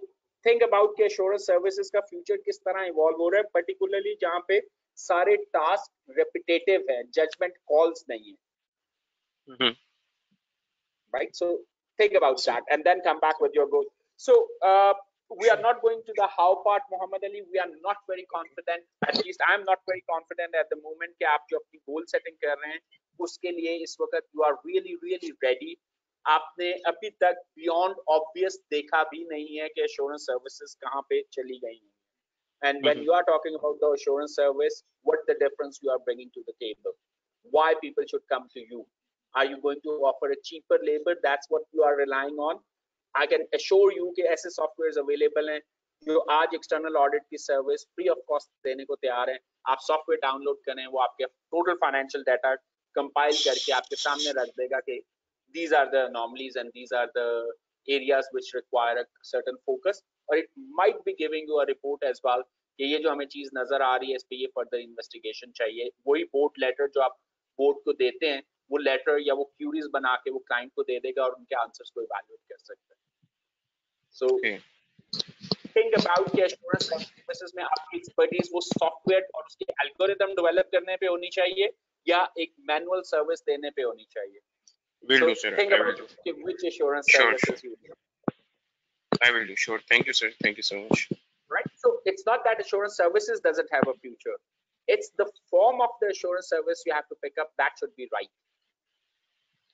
think about कि assurance services का future किस तरह evolve हो रहा है, particularly जहाँ पे सारे task repetitive है, judgment calls नहीं है, right? So think about that and then come back with your goal. So we are not going to the how part, Muhammad Ali. We are not very confident, at least I am not very confident at the moment कि आप जो अपनी goal setting कर रहे हैं उसके लिए इस वक्त you are really really ready. आपने अभी तक बियॉन्ड ऑब्वियस देखा भी नहीं है कि एश्योरेंस सर्विसेज कहाँ पे चली गई हैं, And when you are talking about the assurance service, what the difference you are bringing to the table? Why people should come to you? Are you going to offer a cheaper labor? That's what you are relying on. I can assure you कि ऐसे software available हैं जो आज external audit की service free of cost देने को तैयार हैं. आप सॉफ्टवेयर डाउनलोड करें, वो आपके टोटल फाइनेंशियल डाटा कंपाइल करके आपके सामने रख देगा कि these are the anomalies and these are the areas which require a certain focus, or it might be giving you a report as well कि ये जो हमें चीज नजर आ रही है इस पे ये फर्दर इन्वेस्टिगेशन चाहिए. वही बोर्ड लेटर जो आप बोर्ड को देते हैं, वो लेटर या वो क्यूरीज बना के वो क्लाइंट को दे देगा और उनके आंसर्स को इवैल्यूएट कर सकते हैं. सो थिंक अबाउट कि एश्योरेंस सर्विसेज में आपकी एक्सपर्टीज वो सॉफ्टवेयर और उसके एल्गोरिथम डेवलप करने पे होनी चाहिए या एक मैनुअल सर्विस देने पे होनी चाहिए. Will so do, sir. think about which assurance services you need. I will do. Sure. Thank you, sir. Thank you so much. Right. So it's not that assurance services doesn't have a future. It's the form of the assurance service you have to pick up that should be right.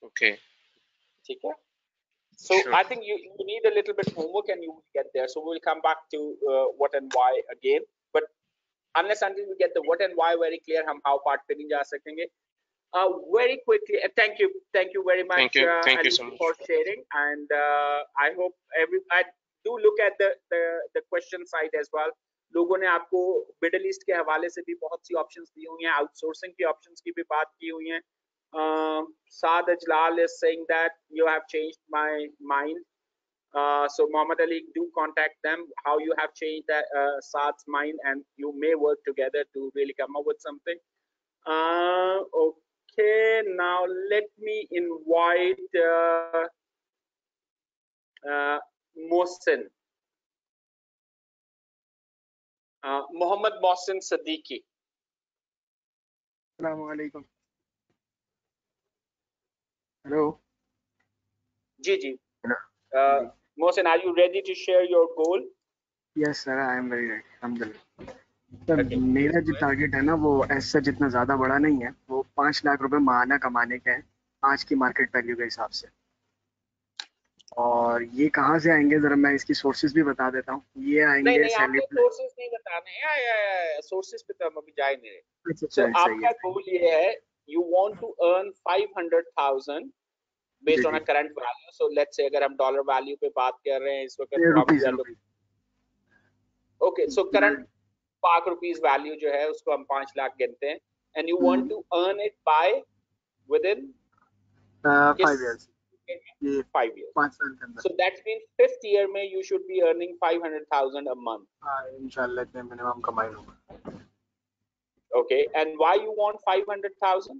Okay. Okay. So Sure. I think you need a little bit homework and you will get there. So we'll come back to what and why again. But unless until we get the what and why very clear, हम how part पे नहीं जा सकेंगे. Very quickly, thank you very much. Thank you so much for sharing, and I hope I do look at the question side as well. लोगों ने आपको middle east के हवाले से भी बहुत सी ऑप्शंस दी हुई हैं, आउटसोर्सिंग की ऑप्शंस की भी बात की हुई हैं. Saad Ajlal is saying that you have changed my mind. So Muhammad Ali, do contact them. How you have changed that Saad's mind, and you may work together to really come up with something. Okay, now let me invite Mohsin. Mohammad Mohsin Siddiqui. Assalamu alaikum. Hello. Ji. Mohsin, are you ready to share your goal? Yes, sir. I am very ready. Alhamdulillah. Sir मेरा जो target है ना वो ऐसा जितना ज़्यादा बड़ा नहीं है, वो 5 लाख रुपए माहाना कमाने का है आज की मार्केट वैल्यू के हिसाब से. और ये कहाँ से आएंगे जरा मैं इसकी सोर्सेज भी बता देता हूँ. ये आएंगे नहीं आपको सोर्सेज नहीं बताने हैं, सोर्सेज पे तो हम अभी जा ही नहीं रहे. अच्छा, आपका गोल ये है, you want to earn 500,000 based on a current value. So let's say अगर हम डॉलर वैल्यू पे बात कर रहे हैं इस वक्त, okay, so current ₹5 वैल्यू जो है उसको हम 5 लाख गिनते हैं, and you want to earn it by within 5 years. 5 years. 5 साल के अंदर. So that means 5th year में you should be earning 500,000 a month. हाँ, इंशाल्लाह इतने मिनिमम कमाई होगा. Okay, and why you want 500,000?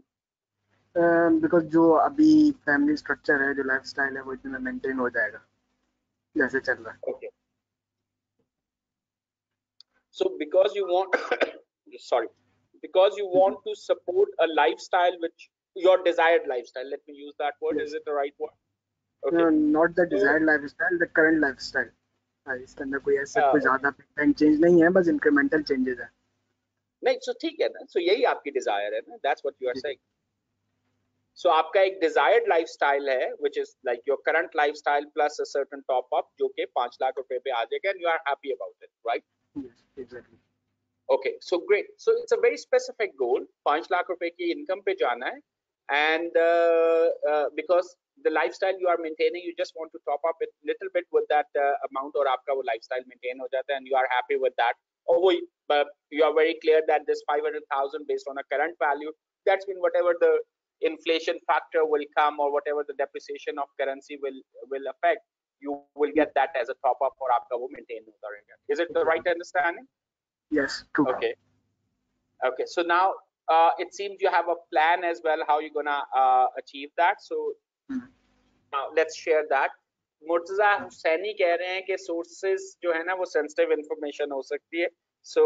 Because जो अभी फैमिली स्ट्रक्चर है, जो लाइफस्टाइल है, वो इतना मेंटेन हो जाएगा जैसे चल रहा है. Okay. So because you want because you want to support a lifestyle which your desired lifestyle, let me use that word. Yes. Is it the right word? Okay. No, not the desired lifestyle, the current lifestyle. इसके अंदर कोई ऐसा कोई ज्यादा change नहीं है, बस incremental changes है. नहीं, so ठीक है ना, so यही आपकी डिजायर है ना, that's what you are saying. So आपका एक desired lifestyle है, which is like your current lifestyle plus a certain top up, जो कि 5 लाख रुपए पे आ जाएगा, and you are happy about it, right? Yes, exactly. Okay, so great. So it's a very specific goal. 5 lakh रुपए की income पे जाना है, and because the lifestyle you are maintaining, you just want to top up it little bit with that amount, और आपका वो lifestyle maintain हो जाता है, and you are happy with that. Or you are very clear that this 500,000 based on a current value, that's been whatever the inflation factor will come or whatever the depreciation of currency will affect, you will get that as a top up और आपका वो maintain होता रहेगा. Is it the right understanding? Yes, true. Okay, so now it seems you have a plan as well how you're gonna achieve that. So now let's share that. Murtaza Husaini कह रहे हैं कि sources जो है ना वो sensitive information हो सकती है, so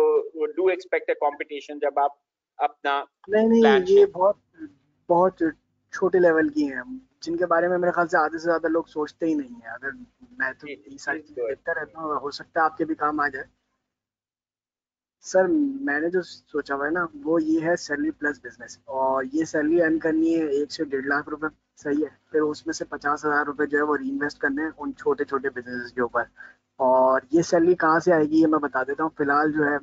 do expect a competition जब आप अपना नहीं ये बहुत छोटे लेवल की हैं जिनके बारे में मेरे ख्याल से आधे से ज्यादा लोग सोचते ही नहीं है. अगर मैं तो ये सारी चीजें देखता रहता हूँ, हो सकता है आपके भी काम आ जाए. सर मैंने जो सोचा हुआ है ना वो ये है सैलरी प्लस बिजनेस, और ये सैलरी अर्न करनी है 1 से 1.5 लाख रुपए, सही है. फिर उसमें से 50,000 रुपए जो है वो रीइन्वेस्ट करने हैं उन छोटे छोटे बिजनेस के ऊपर. और ये सैलरी कहाँ से आएगी ये मैं बता देता हूँ. फिलहाल जो है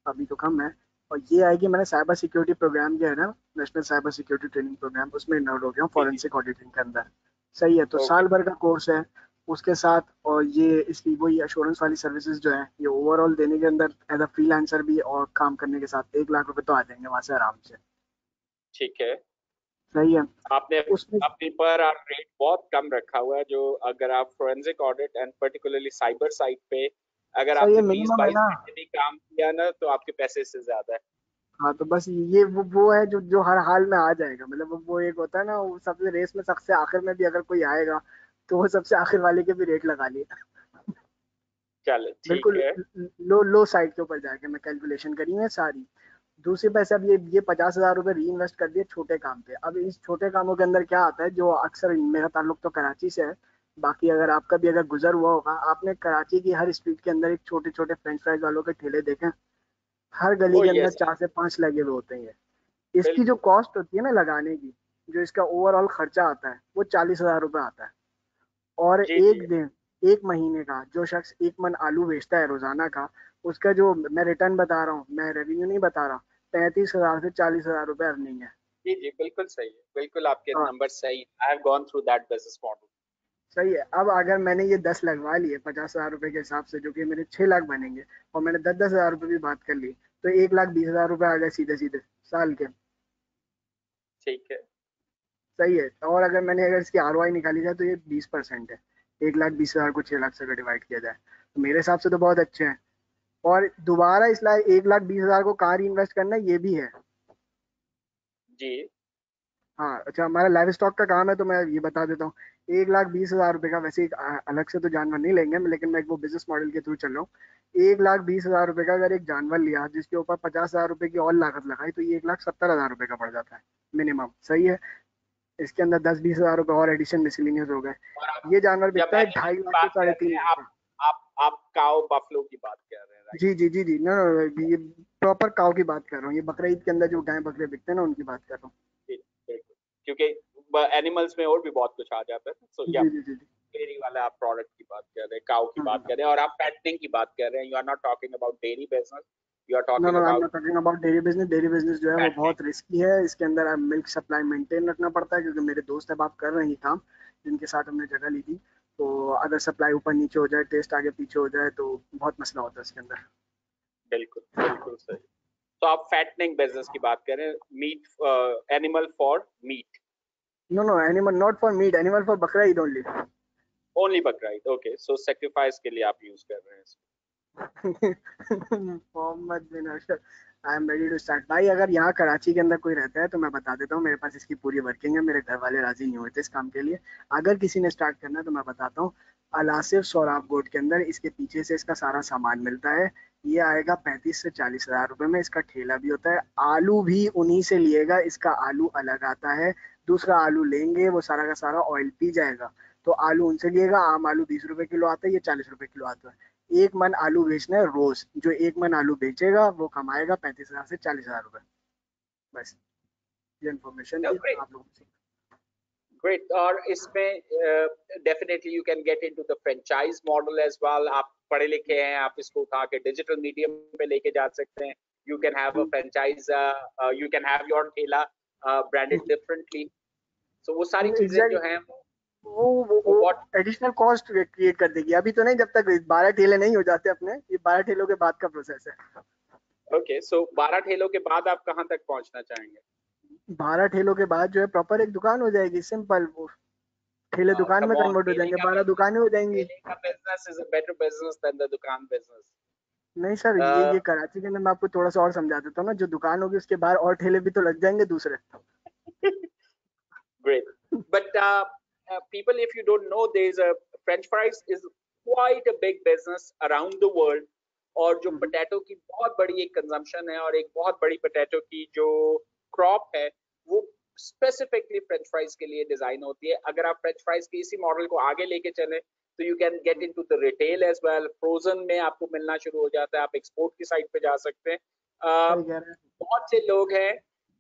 अभी तो कम है। और ये है कि मैंने साइबर सिक्योरिटी प्रोग्राम जो है ना, national cyber security training programme, उसमें इनरोल हो गया हूँ जी जी। फॉरेंसिक ऑडिटिंग के अंदर। सही है, तो ओके। साल भर का कोर्स है उसके साथ। और ये इसकी वही एश्योरेंस वाली सर्विसेज जो है, ये ओवरऑल देने के अंदर एज अ फ्रीलांसर भी और काम करने के साथ 1 लाख रुपए तो आ जाएंगे वहां से आराम से। ठीक है। सही है। आपने उसमें अपनी पर रेट बहुत कम रखा हुआ है, जो अगर आप forensic audit and particularly cyber site पे अगर सही है, आपने मिनिमम है 20-22 ना। घंटे भी काम किया ना, तो आपके पैसे से ज्यादा है। हाँ तो बस ये वो है जो जो हर हाल में आ जाएगा। मतलब वो एक होता है ना, वो सबसे रेस में सबसे आखिर में भी अगर कोई आएगा तो वो सबसे आखिर वाले के भी रेट लगा लिए। चलो ठीक बिल्कुल है। लो लो साइड के ऊपर जाके मैं कैलकुलेशन करी है सारी। दूसरे पैसे अब ये 50,000 रुपए री इन्वेस्ट कर दिए छोटे काम पे। अब इस छोटे कामों के अंदर क्या आता है, जो अक्सर मेरा ताल्लुक तो कराची से है, बाकी अगर आपका भी अगर गुजर हुआ होगा, आपने कराची की हर स्ट्रीट के अंदर एक छोटे छोटे फ्रेंच फ्राइज वालों के ठेले देखे हैं? हर गली ओ के अंदर यस। 4 से 5 लगे हुए होते हैं। इसकी जो बिल्कुल। कॉस्ट होती है ना लगाने की, जो इसका ओवरऑल खर्चा आता है वो 40,000 रुपये आता है। और जी जी। एक दिन, एक महीने का जो शख्स 1 मन आलू बेचता है रोजाना का, उसका जो मैं रिटर्न बता रहा हूँ, मैं रेवेन्यू नहीं बता रहा, 35,000 से 40,000 रुपये अर्निंग है। जी जी, बिल्कुल सही है, बिल्कुल आपके हाँ नंबर सही। I have gone through that business model. सही है। अब अगर मैंने ये 10 लगवा लिए 50,000 रुपये के हिसाब से, जो कि मेरे 6 लाख बनेंगे, और मैंने 10-10 हजार रुपये भी बात कर ली, तो 1,20,000 रुपये आ गए सीधे सीधे साल के। ठीक है। सही है। और अगर मैंने अगर इसकी ROI निकाली जाए तो ये 20% है। 1,20,000 को 6 लाख से अगर डिवाइड किया जाए तो मेरे हिसाब से तो बहुत अच्छे हैं। और दोबारा इस लाख 1,20,000 को कहाँ इन्वेस्ट करना है ये भी है। जी हाँ अच्छा, हमारा लाइव स्टॉक का काम है तो मैं ये बता देता हूँ। 1,20,000 रुपये का वैसे एक अलग से तो जानवर नहीं लेंगे, लेकिन मैं एक वो बिजनेस मॉडल के थ्रू चल रहा हूँ। 1,20,000 रुपये का अगर एक जानवर लिया जिसके ऊपर 50,000 रुपये की और लागत लगाई, तो ये 1,70,000 रुपये का पड़ जाता है मिनिमम। सही है। इसके अंदर 10-20 हजार रुपये और एडिशन मिसलिनियस हो गए। और आप ये जानवर जब बिकता है एनिमल ढाई की लाख से बात कर साढ़े रहे तीन हैं, लाख का। आप काउ बफलो की बात कर रहे हैं, राइट? जी जी जी जी, नो नो, ये प्रॉपर काव की बात कर रहा हूँ। ये बकरा ईद के अंदर जो गाय बकरे बिकते हैं ना, उनकी बात कर रहा जी, बिल्कुल। क्योंकि एनिमल्स में और भी बहुत कुछ आ जाता है, सो हूँ। या जी जी जी जी। डेयरी वाला आप प्रोडक्ट की बात कर रहे हैं, काउ की बात हाँ। कर रहे हैं, और आप फैटनिंग की बात कर रहे हैं। You are not talking about dairy business, you are no talking no, I am about not talking about dairy business. Dairy business जो है वो फैटनिंग। बहुत रिस्की है। इसके अंदर मिल्क सप्लाई मेंटेन रखना पड़ता है, क्योंकि मेरे दोस्त अब आप कर रहे हैं ये काम, जिनके साथ हमने जगह ली थी। तो अगर सप्लाई ऊपर नीचे हो जाए, टेस्ट आगे पीछे हो जाए, तो बहुत मसला होता है इसके अंदर। बिल्कुल बिल्कुल सही। तो आप फैटनिंग बिजनेस की बात कर रहे हैं, meat, animal for meat. No no, animal not for meat, animal for Bakra Eid only. Only bakra, okay, so sacrifice के लिए आप यूज कर रहे हैं इसको। Mohammad bin Arshad, I am ready to start. भाई अगर यहाँ कराची के अंदर कोई रहता है तो मैं बता देता हूँ, मेरे पास इसकी पूरी वर्किंग है। मेरे घर वाले राजी नहीं हुए थे इस काम के लिए। अगर किसी ने स्टार्ट करना है तो मैं बताता हूँ। अलासिफ सोराब गोट के अंदर इसके पीछे से इसका सारा सामान मिलता है। ये आएगा 35 से 40 हजार रुपए में। इसका ठेला भी होता है। आलू भी उन्हीं से लिएगा, इसका आलू अलग आता है। दूसरा आलू लेंगे वो सारा का सारा ऑयल पी जाएगा। तो आलू उनसे लिएगा। आम आलू 20 रुपए किलो आता है, ये 40 रुपए किलो आता है। 1 मन आलू बेचना है रोज। जो 1 मन आलू बेचेगा वो कमाएगा 35,000 से 40,000 रुपए। बस ये इन्फॉर्मेशन थी आप लोगों से। ग्रेट। और इसमें definitely you can get into the franchise model as well. आप पढ़े लिखे हैं, आप इसको उठा के डिजिटल मीडियम पे लेके जा सकते हैं। You can have a franchise, you can have your ठेला ब्रांडेड डिफरेंटली। सो वो सारी चीजें जो हैं वो वो बहुत। एडिशनल कॉस्ट क्रिएट कर देगी। अभी तो नहीं, जब तक 12 ठेले नहीं हो जाते अपने। ये 12 ठेलों के बाद का प्रोसेस है। ओके, सो 12 ठेलों के बाद आप कहाँ तक पहुंचना चाहेंगे? 12 ठेलों के बाद जो है प्रॉपर एक दुकान हो जाएगी। सिंपल, वो ठेले दुकान में कम ऑन, कन्वर्ट हो जाएंगे, 12 दुकानें हो जाएंगी। ठेले का business is a better business than the दुकान बिजनेस। नहीं सर, ये कराची के अंदर मैं आपको थोड़ा सा और समझा देता हूँ ना। जो दुकान होगी उसके बाहर और ठेले भी तो लग जाएंगे दूसरे। Great. But people, if you don't know, there's a French fries is quite a big business around the world. और जो पोटैटो की बहुत बड़ी एक कंजम्पशन है, और एक बहुत बड़ी पोटैटो की जो क्रॉप है, वो स्पेसिफिकली फ्रेंच फ्राइज के लिए डिजाइन होती है। अगर आप फ्रेंच फ्राइज के इसी मॉडल को आगे लेके चले तो you can get into the retail as well. Frozen में आपको मिलना शुरू हो जाता है, आप एक्सपोर्ट की साइड पे जा सकते हैं। सही कह रहे हैं। बहुत से लोग हैं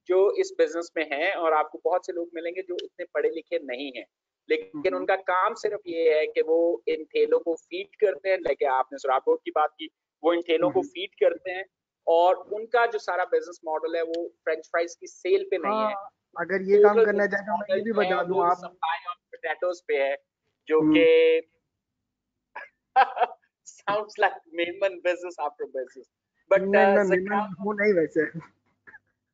जो इस बिजनेस में हैं, और आपको बहुत से लोग मिलेंगे जो इतने पढ़े लिखे नहीं हैं, लेकिन उनका काम सिर्फ ये है कि वो इन ठेलों को फीड करते हैं। लाइक आपने सुराब रोड की बात की, वो इन ठेलों को फीड करते हैं, और उनका जो सारा बिजनेस मॉडल है वो फ्रेंच फ्राइज की सेल पे नहीं है, हाँ, अगर ये काम करना चाहे तो मैं ये भी बता दूं, वो आप सप्लाई ऑफ पोटैटोस पे है, जो कि sounds like Mayman business after business. But मैं मेमन हूँ नहीं वैसे।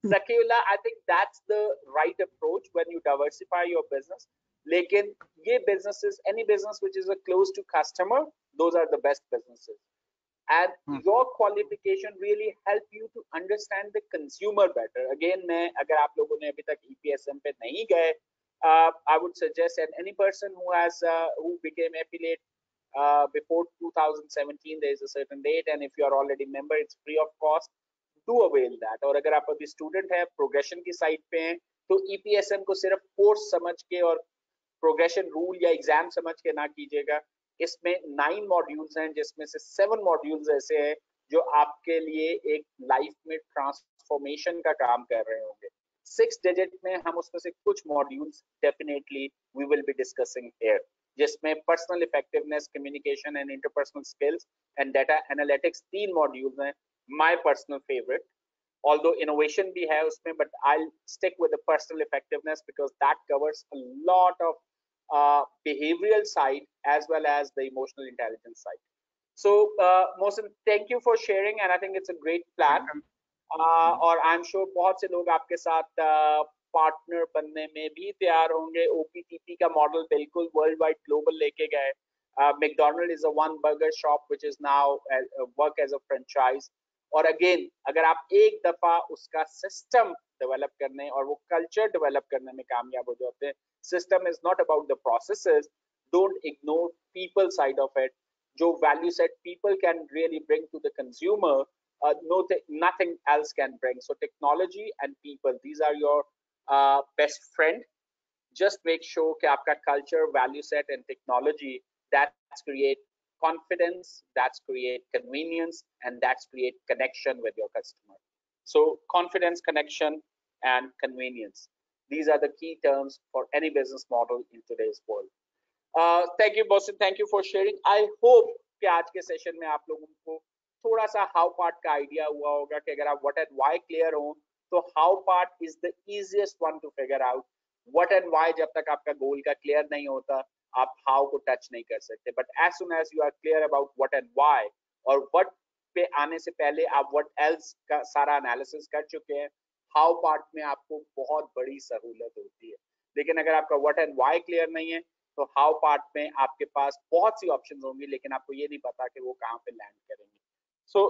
Zakiola, I think that's the right approach when you diversify your business. लेकिन ये businesses, any business which is a close to customer, those are the best businesses. And your qualification really help you to understand the consumer better. Again, मैं अगर आप लोगों ने अभी तक EPSM पे नहीं गए, I would suggest that any person who has who became affiliate before 2017, there is a certain date, and if you are already member, it's free of cost. Do avail that. और अगर आप अभी student है, progression की side पे हैं, तो EPSM को सिर्फ कोर्स समझ के और प्रोग्रेशन रूल या एग्जाम समझ के ना कीजिएगा। इसमें 9 मॉड्यूल्स हैं, जिसमें से 7 मॉड्यूल्स ऐसे हैं जो आपके लिए एक लाइफ में ट्रांसफॉर्मेशन का काम कर रहे होंगे। 6 डिजिट में हम उसमें से कुछ modules definitely we will be discussing here, जिसमें personal effectiveness, communication and interpersonal skills and data analytics 3 modules हैं। My personal favourite, although innovation bhi hai usme, but I'll stick with the personal effectiveness because that covers a lot of behavioral side as well as the emotional intelligence side. So Mohsin, thank you for sharing, and I think it's a great plan. और I am sure बहुत से लोग आपके साथ partner बनने में भी तैयार होंगे। ओपीटीपी का मॉडल बिल्कुल वर्ल्ड वाइड ग्लोबल लेके गए। McDonald is a one burger shop which is now work as a franchise. और अगेन, अगर आप एक दफा उसका सिस्टम डेवलप करने और वो कल्चर डेवलप करने में कामयाब हो जाते हैं, system is not about the processes, don't ignore people side of it. जो value set people can really bring to the consumer, nothing else can bring. So technology and people, these are your best friend. Just make sure कि आपका culture, value set and technology, that's create confidence, that's create convenience, and that's create connection with your customer. So confidence, connection and convenience, these are the key terms for any business model in today's world. Thank you Mohsin, thank you for sharing. I hope कि आज के session में आप लोगों को थोड़ा सा how part का आइडिया हुआ होगा कि अगर आप व्हाट एंड व्हाई क्लियर हो तो how part is the easiest one two figure out. What and why जब तक आपका गोल का क्लियर नहीं होता, आप हाउ को टच नहीं कर सकते। But as soon as you are clear about what and why, और व्हाट पे आने से पहले आप व्हाट एल्स का सारा एनालिसिस कर चुके हैं, हाउ पार्ट में आपको बहुत बड़ी सहूलत होती है। लेकिन अगर आपका व्हाट एंड व्हाई क्लियर नहीं है तो हाउ पार्ट में आपके पास बहुत सी ऑप्शंस होंगी, लेकिन आपको ये नहीं पता कि वो कहाँ पे लैंड करेंगे। So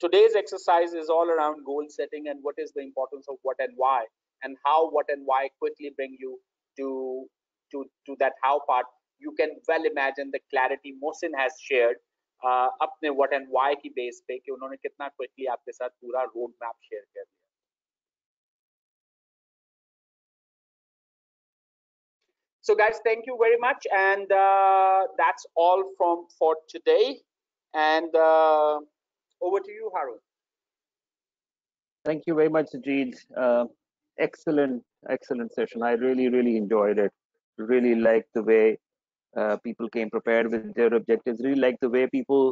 today's exercise is all around goal setting and what is the importance of what and why, and how what and why quickly bring you to that how part. You can well imagine the clarity Mohsin has shared अपने what and why की base पे कि उन्होंने कितना quickly आपके साथ पूरा road map share कर दिया। So guys, thank you very much, and that's all for today, and over to you, Harun. Thank you very much, Sajid. Excellent session. I really enjoyed it. Really liked the way people came prepared with their objectives. Really liked the way people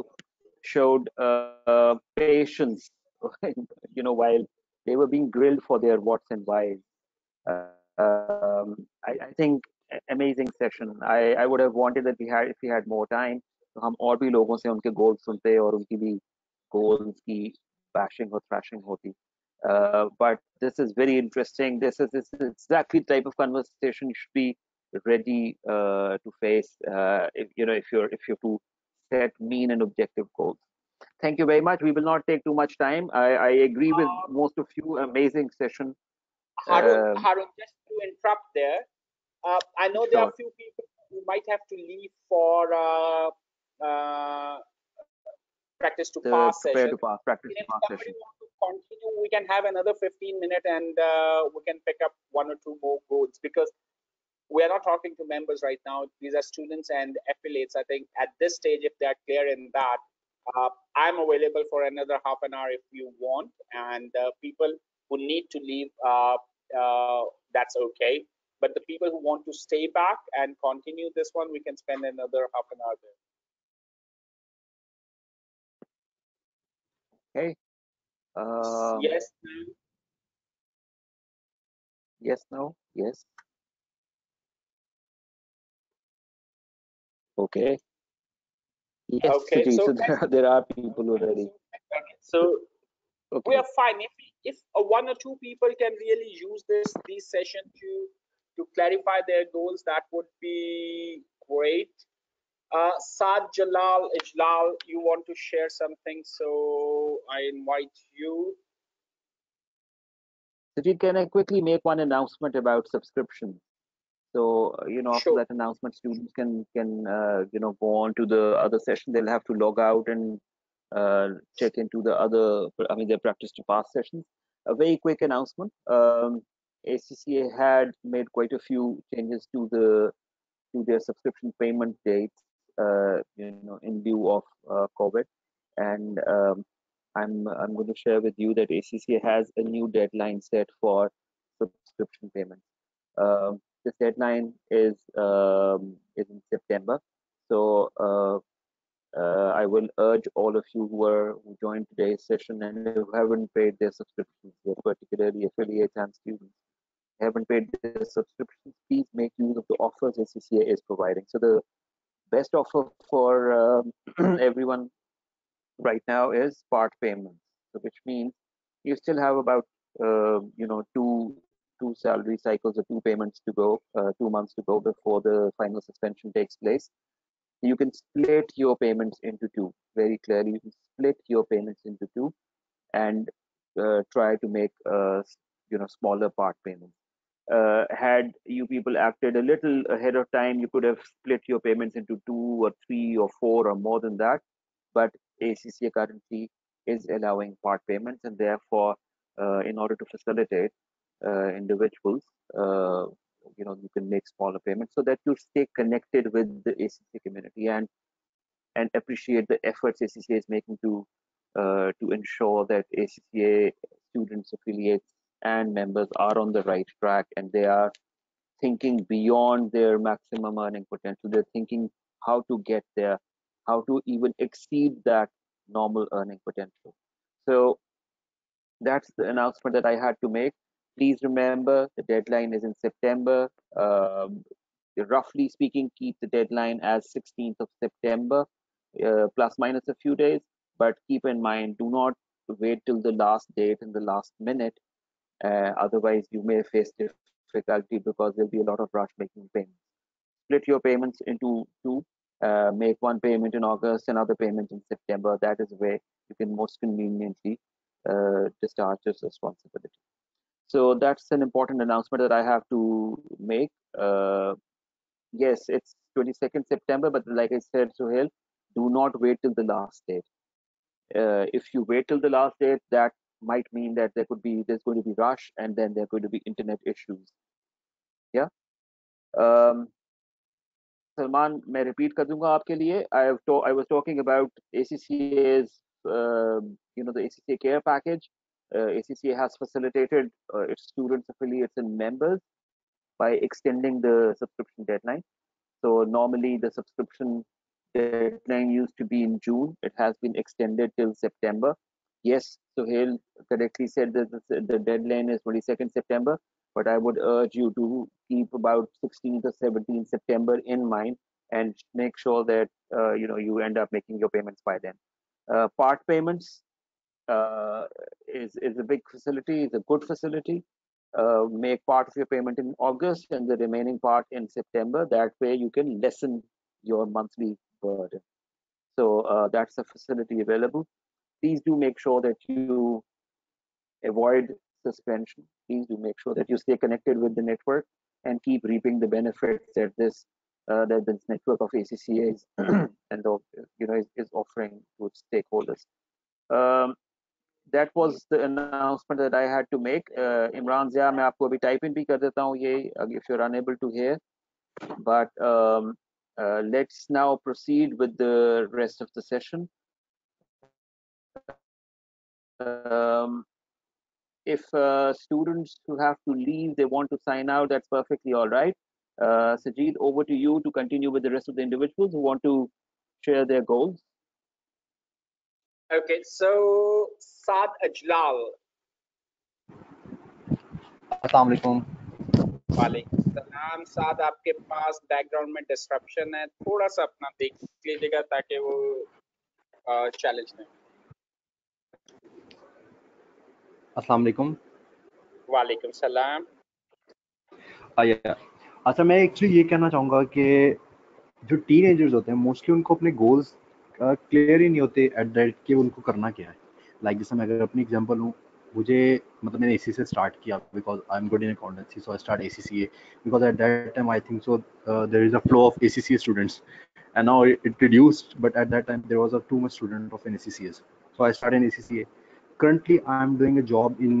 showed patience, while they were being grilled for their whats and whys. I think amazing session. I would have wanted that if we had more time, तो हम और भी लोगों से उनके goals सुनते और उनकी भी goals की bashing और thrashing होती. But this is very interesting. This is exactly the type of conversation you should be ready to face if you have to set mean and objective goals. Thank you very much. We will not take too much time. I agree with most of you. Amazing session. Harun, just to interrupt there, I know there are a few people who might have to leave for practice to pass session. Practice to pass session. Want to continue, we can have another 15 minutes and we can pick up 1 or 2 more goals, because we are not talking to members right now. These are students and affiliates. I think at this stage, if they are clear in that, I'm available for another half an hour if you want, and people who need to leave, that's okay. But the people who want to stay back and continue this one, we can spend another half an hour there. Okay. Yes. Yes, no, yes. Okay. Yes, Okay. Sajid. So So there are people already. so we Okay. are fine if one or two people can really use this session to clarify their goals. That would be great. Saad, Jalal, Ijlal, you want to share something? So I invite you. Sajid, can I quickly make one announcement about subscription? So, after Sure. that announcement, students can go on to the other session. They'll have to log out and check into the other, I mean, their practice to pass sessions. A very quick announcement. ACCA had made quite a few changes to their subscription payment dates, in lieu of COVID. And I'm going to share with you that ACCA has a new deadline set for subscription payments. This deadline is in September. So I will urge all of you who joined today's session and who haven't paid their subscriptions, particularly affiliates and students, haven't paid their subscriptions, please make use of the offers ACCA is providing. So the best offer for everyone right now is part payments, so which means you still have about two salary cycles or two payments to go, 2 months to go before the final suspension takes place. You can split your payments into two. Very clearly, you can split your payments into two and try to make smaller part payments. Had you people acted a little ahead of time, you could have split your payments into 2 or 3 or 4 or more than that. But ACCA currently is allowing part payments, and therefore, in order to facilitate individuals, you can make smaller payments so that you stay connected with the ACCA community and appreciate the efforts ACCA is making to ensure that ACCA students, affiliates, and members are on the right track, and they are thinking beyond their maximum earning potential. They're thinking how to get there, how to even exceed that normal earning potential. So that's the announcement that I had to make. Please remember the deadline is in September. Roughly speaking, keep the deadline as 16th of September, plus minus a few days. But keep in mind, do not wait till the last date in the last minute. Otherwise, you may face difficulty because there'll be a lot of rush making payments. Split your payments into two. Make one payment in August, another payment in September. That is where you can most conveniently discharge this responsibility. So that's an important announcement that I have to make. Yes, it's 22nd September, but like I said, Suhail, do not wait till the last date. If you wait till the last date, that might mean that there's going to be rush, and then there are going to be internet issues. Yeah. Um, Salman, मैं repeat कर दूंगा आपके लिए. I was talking about ACCA's, the ACCA Care package. ACCA has facilitated its students, affiliates, and members by extending the subscription deadline. So normally the subscription deadline used to be in June. It has been extended till September. Yes, Sohail correctly said that the deadline is 22nd September, but I would urge you to keep about 16th or 17th September in mind and make sure that you end up making your payments by then. Part payments is a big facility, is a good facility. Make part of your payment in August and the remaining part in September. That way you can lessen your monthly burden. So that's a facility available. Please do make sure that you avoid suspension. Please do make sure that you stay connected with the network and keep reaping the benefits that this network of ACCAs and is offering to its stakeholders. That was the announcement that I had to make. Imran Zia, मैं आपको अभी type in भी कर देता हूँ ये if you're unable to hear. But let's now proceed with the rest of the session. If students who have to leave, they want to sign out, that's perfectly all right. Sajid, over to you to continue with the rest of the individuals who want to share their goals. Okay, so Saad Ajlal. अस्सलाम वालेकुम। वालेकुम सलाम। साद, आपके पास background में disruption है, थोड़ा सा अपना देख लीजिएगा ताकि वो चैलेंज नहीं। अस्सलाम वालेकुम। वालेकुम सलाम। अच्छा, मैं एक्चुअली ये कहना चाहूँगा कि जो टीनेजर्स होते हैं मोस्टली उनको अपने गोल्स क्लियर ही नहीं होते एट दैट कि उनको करना क्या है। लाइक जैसे मैं अगर अपनी एग्जांपल लूँ, मुझे मतलब मैंने एसी से स्टार्ट किया because I am good in accountancy, so I start ACCA because at that time I think so there is a flow of ACCA students and now it reduced, but at that time there was a too much student of an ACCS, so I started in ACCA. Currently I am doing a job in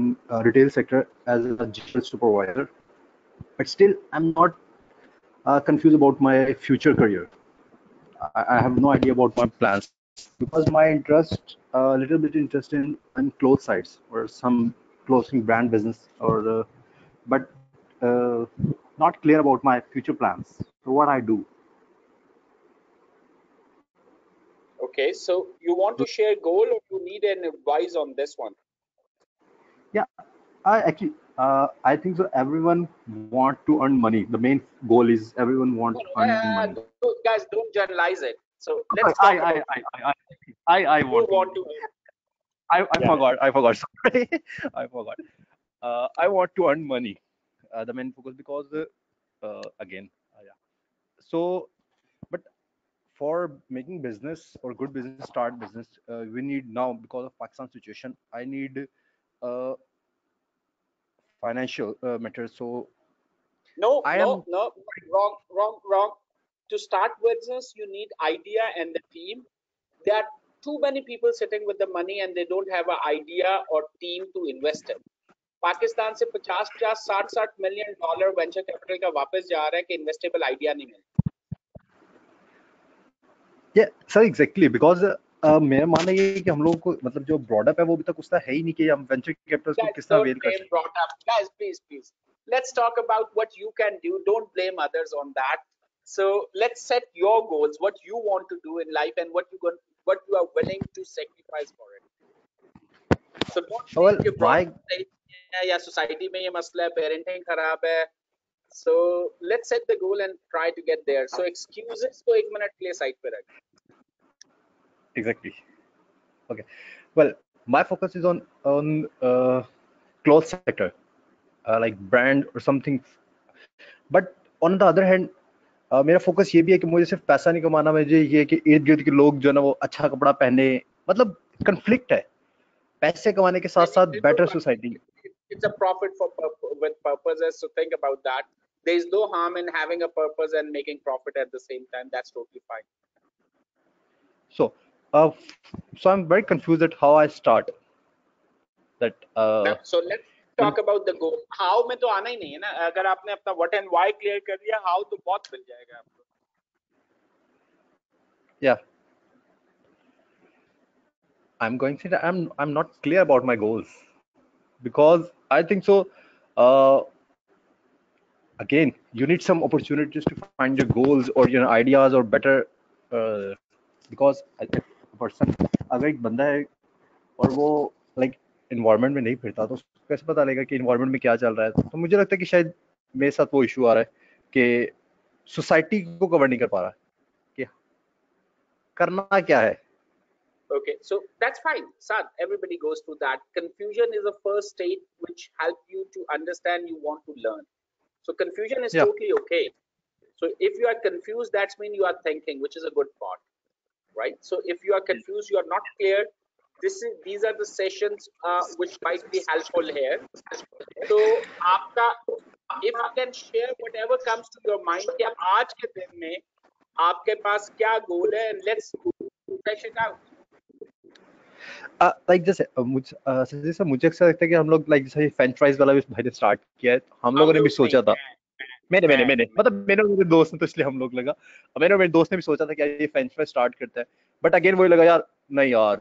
retail sector as a general supervisor, but still I'm not confused about my future career. I have no idea about my plans because my interest, a little bit interest in clothes sites or some clothing brand business, or but not clear about my future plans. So what I do? Okay, so you want to share goal or you need an advice on this one? Yeah, I think so. Everyone want to earn money. The main goal is everyone want to earn money. Guys, don't generalize it. So Sorry, let's talk about I you want to. want to. I Yeah. forgot. I forgot. Sorry, I forgot. I want to earn money. The main focus because again, yeah. So, but for making business or good business, start business, we need now because of Pakistan situation. I need uh, financial matters. So No, I no, am no, wrong, wrong, wrong. To start business, you need idea and the team. There are too many people sitting with the money and they don't have an idea or team to invest it. Pakistan से 50-50 60-60 million dollar venture capital का वापस जा रहा है कि investable idea नहीं मिल। Yeah, sir, exactly because मेरा मानना ये है कि हम लोगों को मतलब जो ब्रॉडअप है वो अभी तक उसका है ही नहीं कि हम वेंचर कैपिटल्स को Guys, किस तरह don't अवेल कर blame सकें। brought up. Guys, please. Let's talk about what you can do. Don't blame others on that. So let's set your goals, what you want to do in life, and what you are willing to sacrifice for it. So don't Well, think कि my brought up सही है या society में ये मसला है, parenting खराब है. So let's set the goal and try to get there. So excuses को एक मिनट के लिए साइड पे रख. exactly. Okay. Well, my focus is on clothes sector, like brand or something. But on the other hand, मेरा focus ये भी है कि मुझे सिर्फ पैसा नहीं कमाना, मुझे ये है कि इर्द गिर्द के लोग जो है ना वो अच्छा कपड़ा पहने, मतलब कंफ्लिक्ट है पैसे कमाने के साथ साथ better society. It's a profit with purposes, so think about that. There is no harm in having a purpose and making profit at the same time. That's totally fine. So I'm very confused at how I start that. So let's talk about the goal. How में तो आना ही नहीं है ना. अगर आपने अपना what and why clear कर लिया, how तो बहुत मिल जाएगा आपको. Yeah, I'm going to say that I'm not clear about my goals because I think so. Again, you need some opportunities to find your goals or your ideas or better. Because a person, अगर एक बंदा है और वो like environment में नहीं फिरता तो उसको कैसे पता लगेगा कि environment में क्या चल रहा है। तो मुझे लगता है कि शायद मेरे साथ वो इशू आ रहा है कि सोसाइटी को कवर नहीं कर पा रहा कि करना क्या है। Okay, so that's fine. Sad, everybody goes through that. Confusion is the first state which help you to understand you want to learn. So confusion is totally okay. So if you are confused, that's mean you are thinking, which is a good part, right? So if you are confused, you are not clear. These are the sessions which might be helpful here. So आपका, if you can share whatever comes to your mind कि आज के दिन में आपके पास क्या goal है, and let's flesh it out. Like जैसे मुझे अक्सर लगता है कि हम लोग लाइक जैसे फ्रेंच फ्राइज वाला भी भाई ने स्टार्ट किया है, हम लोगों ने भी सोचा था, मैंने मतलब मेरे और मेरे दोस्त ने, तो इसलिए हम लोग लगा, मेरे और मेरे दोस्त ने भी सोचा था कि ये फ्रेंच फ्राइज स्टार्ट करता है, बट अगेन वही लगा यार नहीं यार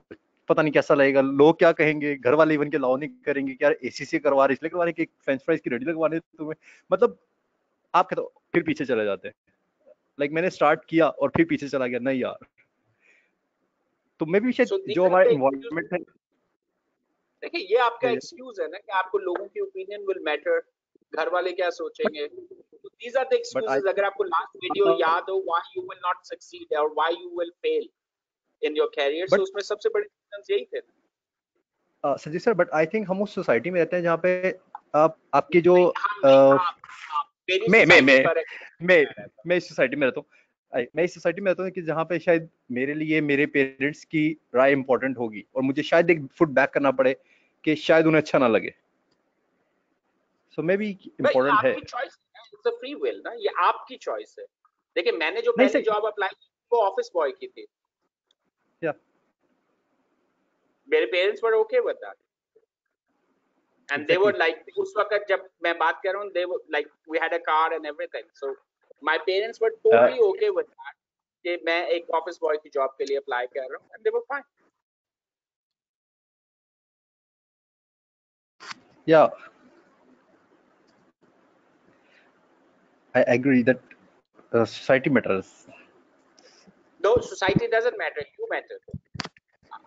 पता नहीं कैसा लगेगा, लोग क्या कहेंगे, घर वाले इवन के अलाउ नहीं करेंगे कि यार एसी से करवा रहे इसलिए करवा रहे कि फ्रेंच फ्राइज की रेडी लगवाने तुम्हें, मतलब आप तो फिर पीछे चले जाते हैं। लाइक मैंने स्टार्ट किया और फिर पीछे चला गया, नहीं यार तो मे भी शायद So these जो are हमारा the इन्वायरमेंट है, देखिए ये आपका एक्सक्यूज है ना कि आपको लोगों की ओपिनियन विल मैटर, घर वाले क्या सोचेंगे, तो these are the but I excuses. अगर आपको लास्ट वीडियो याद हो why you will not succeed और why you will fail in your career, so but उसमें सबसे बड़े रीजंस यही थे। सजी सर, बट आई थिंक हम उस सोसाइटी में रहते हैं जहाँ पे आपकी जो नहीं, हम नहीं, आप मेरी मैं मैं सोसाइटी मैं पर मैं मैं इस सोसाइटी में रहता हूँ। मैं इस सोसाइटी में रहता हूँ कि जहाँ पे शायद मेरे लिए मेरे पेरेंट्स की राय इंपॉर्टेंट होगी और मुझे शायद एक फुट बैक करना पड़े कि शायद उन्हें अच्छा ना लगे, सो मे बी भाई इम्पोर्टेंट है। आपकी चॉइस है, इट्स अ फ्री विल ना, ये आपकी चॉइस है। देखिए मैंने जो नहीं पहली सर, जॉब अप्लाई की वो ऑफिस बॉय की थी, या मेरे parents were okay with that and they were like, उस वक्त जब मैं बात कर रहा हूँ, they were like we had a car and everything, so my parents were totally okay with that कि मैं एक ऑफिस बॉय की जॉब के लिए अप्लाई कर रहा हूँ and they were fine. Yeah I agree that society matters. No, society doesn't matter, you matter.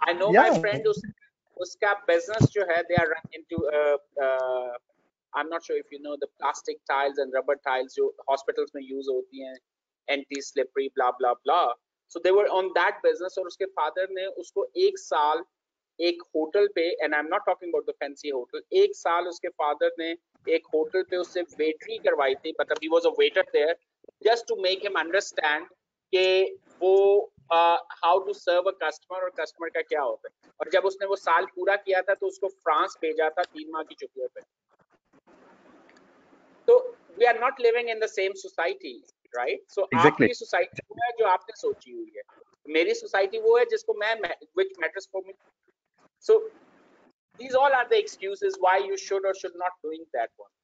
I know या my friend उसका business जो है, they are run into I'm not sure if you know the plastic tiles and rubber tiles जो hospitals में use होती हैं, anti slippery blah blah blah, so they were on that business और उसके father ने उसको एक साल एक होटल पे, and I'm not talking about the fancy hotel, एक साल उसके father ने एक होटल पे उससे वेटरी करवाई थी, मतलब he was a waiter there just to make him understand कि वो how to serve a customer और कस्टमर का क्या होता है। और जब उसने वो साल पूरा किया था तो उसको फ्रांस भेजा था 3 माह की छुट्टियों पे। तो we are not living in the same society, right? So आपकी सोसाइटी वो है जो आपने सोची हुई है, मेरी सोसाइटी वो है जिसको मैं which matters for me. So these all are the excuses why you should or should not doing that one.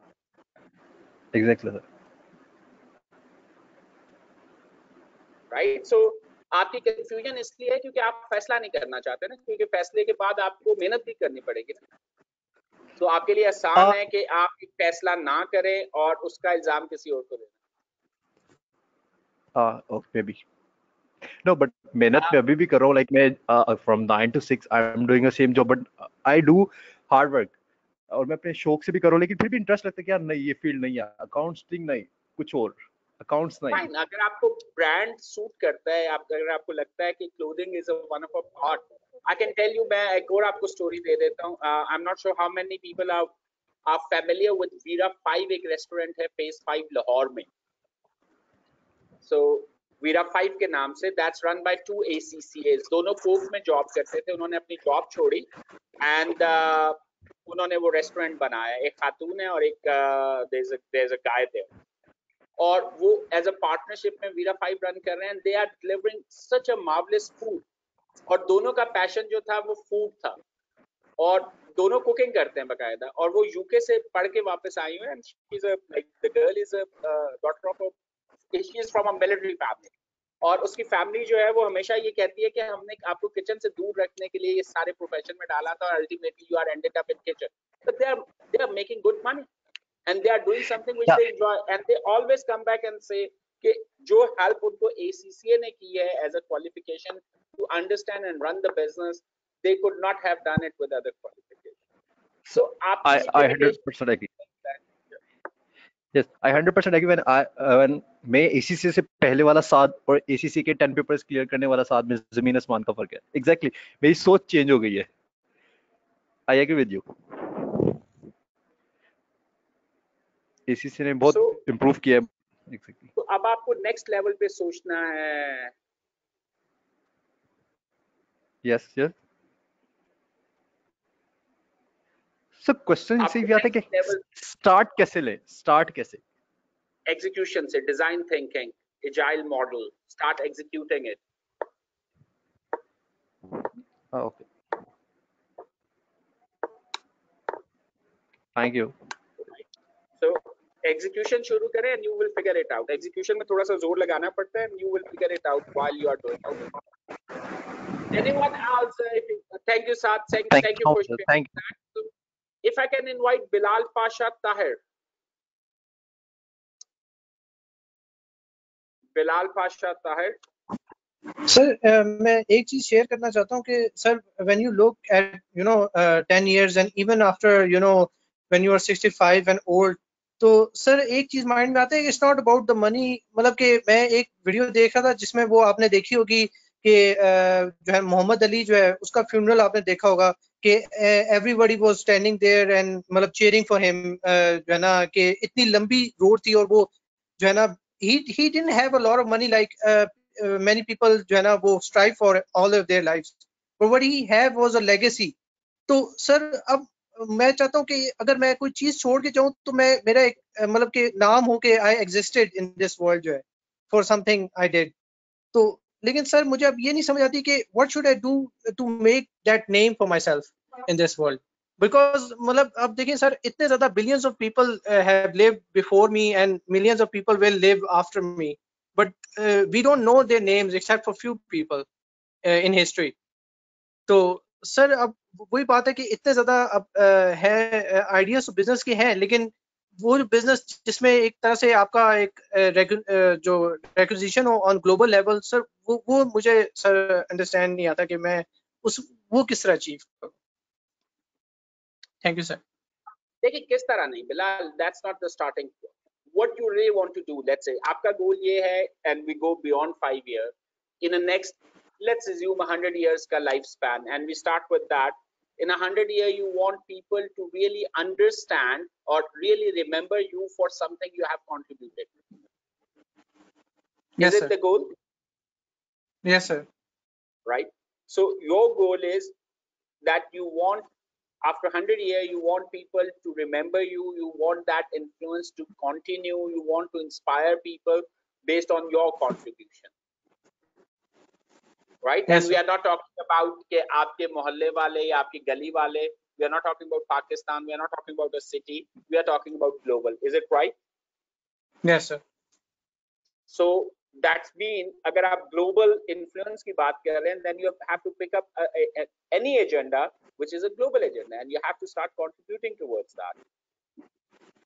Exactly sir. Right, so आपकी कंफ्यूजन इसलिए है क्योंकि आप फैसला नहीं करना चाहते ना, क्योंकि फैसले के बाद आपको मेहनत भी करनी पड़ेगी ना। तो आपके लिए आसान है कि आप एक फैसला ना करें और उसका इल्जाम किसी और को देना। ओके बी नो, बट मेहनत मैं अभी भी कर रहा हूँ, लाइक मैं from 9 to 6 I am doing the same job, but I do hard work और मैं अपने शौक से भी कर रहा हूँ, लेकिन फिर भी इंटरेस्ट लगता है कि यार नहीं, ये फील्ड नहीं है, अकाउंटिंग नहीं, कुछ और, अकाउंट्स नहीं। फाइन, अगर आपको ब्रांड सूट करता है, अगर आपको लगता है कि clothing is one of a part, I can tell you, मैं एक और आपको स्टोरी दे देता हूँ। I am not sure how many people are familiar with Veera 5, एक रेस्टोरेंट है फेज 5 लाहौर में। सो वीरा 5 के नाम से, दैट्स रन बाय 2 ACCAs, दोनों कोक में जॉब करते थे, उन्होंने अपनी जॉब छोड़ी एंड उन्होंने वो रेस्टोरेंट बनाया। एक खातून है और एक there is a guy there, और वो एज अ पार्टनरशिप में वीरा 5 रन कर रहे हैं। They are delivering such a marvellous food, और दोनों का पैशन जो था वो फूड था, और दोनों कुकिंग करते हैं बकायदा, और वो यूके से पढ़ के वापस आई हुई है। She is a like the girl is a daughter of a, she is from a military family, और उसकी फैमिली जो है वो हमेशा ये कहती है कि हमने आपको किचन से दूर रखने के लिए ये सारे प्रोफेशन में डाला था, और ultimately you are ended up in kitchen, but they are making good money and they are doing something which they enjoy, and they always come back and say कि जो help उनको ACCA ने की है as a qualification to understand and run the business, they could not have done it with other qualifications. So आपकी I 100% agree. Yes, I 100% agree. When मैं ACCA से पहले वाला साथ और ACCA के 10 पेपर्स क्लियर करने वाला साथ में जमीन आसमान का फर्क है। Exactly, मेरी सोच चेंज हो गई है। I agree with you. ACCA ने बहुत इम्प्रूव किया है। Exactly. तो अब आपको नेक्स्ट लेवल पे सोचना है। Yes, yes. So क्वेश्चन इसे भी आता है कि स्टार्ट कैसे ले, स्टार्ट कैसे? एग्जीक्यूशन से, design thinking, agile model, start executing it. Okay, thank you. So execution शुरू करें and you will figure it out. Execution में थोड़ा सा जोर लगाना पड़ता है and you will figure it out while you are doing it. Anyone else? Thank you, Saad. Thank you for sharing that. So, if I can invite Bilal Pasha Tahir. Bilal Pasha Tahir. Sir मैं एक चीज share करना चाहता हूँ कि sir when you look at 10 years and even after when you are 65 and old, तो sir एक चीज माइंड में आता है कि it's not about the money. मतलब कि मैं एक वीडियो देख रहा था जिसमें वो आपने देखी होगी कि जो है मोहम्मद अली जो है उसका फ्यूनरल आपने देखा होगा कि everybody was standing there and मतलब चीयरिंग फॉर हिम, जो है ना कि इतनी लंबी रोड थी और वो जो है ना he didn't have a lot of money like many people जो है ना वो strive for all of their lives, but what he had was a legacy। तो सर अब मैं चाहता हूँ कि अगर मैं कोई चीज छोड़ के जाऊं तो मैं मेरा एक मतलब कि नाम हो के आई एग्जिस्टेड इन दिस वर्ल्ड जो है फॉर समथिंग आई डिड। तो लेकिन सर मुझे अब ये नहीं समझ आती कि what should I do to make that name for myself in this world, because मतलब अब देखिए सर इतने ज्यादा billions of people have lived before me and millions of people will live after me, but we don't know their names except for few people in history. तो sir अब वही बात है कि इतने ज्यादा अब है आइडियाज बिजनेस के हैं, लेकिन वो बिजनेस जिसमें एक तरह से आपका एक जो रेक्विजिशन हो ऑन ग्लोबल लेवल, सर वो मुझे सर अंडरस्टैंड नहीं आता कि मैं उस वो किस तरह अचीव करूं। Thank you sir. देखिए किस तरह नहीं Bilal, that's not the starting point. What you really want to do, let's say आपका गोल ये है and we go beyond 5 year in a next, let's assume 100 years ka lifespan and we start with that. In 100 year you want people to really understand or really remember you for something you have contributed. Yes, is it sir. the goal? Yes sir. Right, so your goal is that you want after 100 years you want people to remember you, you want that influence to continue, you want to inspire people based on your contribution, right? Yes, and we are not talking about ke aapke mohalle wale ya aapki gali wale, we are not talking about Pakistan, we are not talking about a city, we are talking about global. Is it right? Yes sir. So that's mean agar aap global influence ki baat kar rahe hain, then you have to pick up any agenda which is a global agenda and you have to start contributing towards that.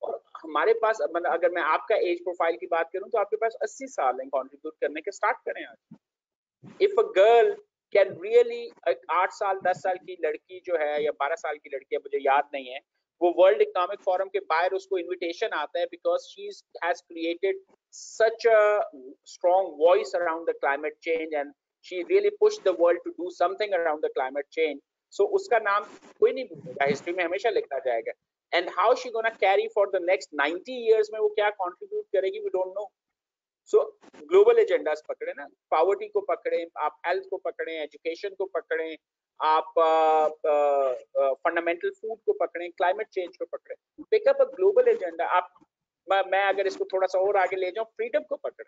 और हमारे पास मतलब अगर मैं आपका as profile की बात करूं तो आपके पास 80 साल हैं कंट्रीब्यूट करने के, स्टार्ट करें आज। If a girl can really 8 साल 10 साल की लड़की जो है या 12 साल की लड़की है, मुझे याद नहीं है, वो वर्ल्ड इकोनॉमिक फोरम के बाहर उसको इनविटेशन आता है because she has created such a strong voice around the climate change and she really pushed the world to do something around the climate change. So उसका नाम कोई नहीं भूलेगा, हिस्ट्री में हमेशा लिखा जाएगा। And how she gonna carry for the next 90 years में वो क्या contribute करेगी, we don't know. So global agendas पकड़े ना, poverty को पकड़े, आप health को पकड़े, education को पकड़े, आप fundamental food को पकड़े, climate change को पकड़े, pick up a global agenda। आप मैं अगर इसको थोड़ा सा और आगे ले जाऊं, फ्रीडम को पकड़े,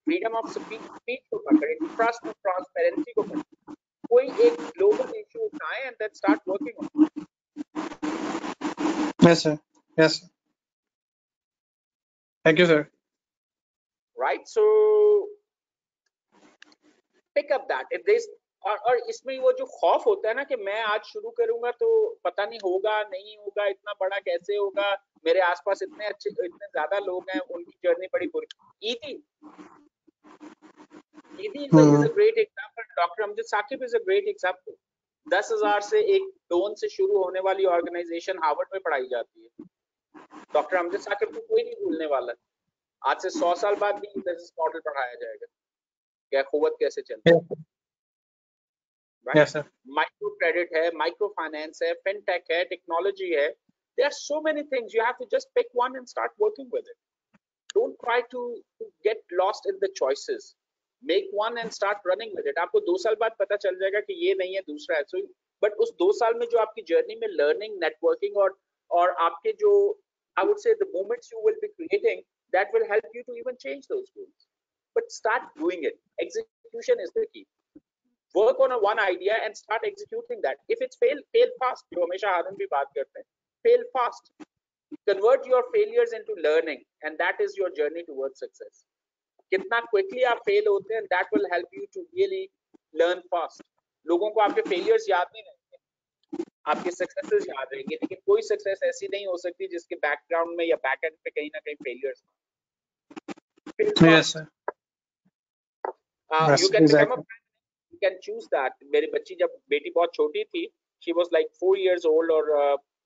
फ्रीडम ऑफ स्पीच को पकड़े, ट्रस्ट और ट्रांसपेरेंसी को पकड़े, कोई एक ग्लोबल इशू उठाएं and then start working on it. Yes sir. Yes sir. Thank you sir. Right, so pick up that if there's और इसमें वो जो खौफ होता है ना कि मैं आज शुरू करूंगा तो पता नहीं होगा नहीं होगा, इतना बड़ा कैसे होगा, मेरे आसपास इतने अच्छे इतने ज्यादा लोग हैं, उनकी जर्नी बड़ी बुरी। ईदी is a great example, doctor Amjad Saqib is a great example। 10,000 से एक डोन से शुरू होने वाली ऑर्गेनाइजेशन हार्वर्ड में पढ़ाई जाती है। डॉक्टर अमजद साकिब को कोई नहीं भूलने वाला, आज से 100 साल बाद भी बिजनेस मॉडल पढ़ाया जाएगा, क्या कुव्वत कैसे चलती है। Yes sir. माइक्रो क्रेडिट है, माइक्रो फाइनेंस है, फिनटेक है, टेक्नोलॉजी है, there are so many things, you have to just pick one and start working with it. Don't try to get lost in the choices, make one and start running with it। आपको 2 साल बाद पता चल जाएगा कि ये नहीं है, दूसरा है। So but उस 2 साल में जो आपकी जर्नी में लर्निंग, नेटवर्किंग और आपके जो I would say the moments you will be creating, that will help you to even change those goals, but start doing it। Execution is the key। work on a one idea and start executing that। if it's fail fast, जो हमेशा हारून भी बात करते हैं, fail fast, convert your failures into learning and that is your journey towards success। कितना quickly आप fail होते हैं, that will help you to really learn fast। लोगों को आपके failures याद नहीं रहेंगे, आपके सक्सेसेस याद रहेंगे, लेकिन कोई सक्सेस ऐसी नहीं हो सकती जिसके बैकग्राउंड में या बैक एंड पे कहीं ना कहीं failures. Yes sir. Yes, You can become a exactly. you can choose that. मेरी बच्ची जब बेटी बहुत छोटी थी, she was like 4 years old, और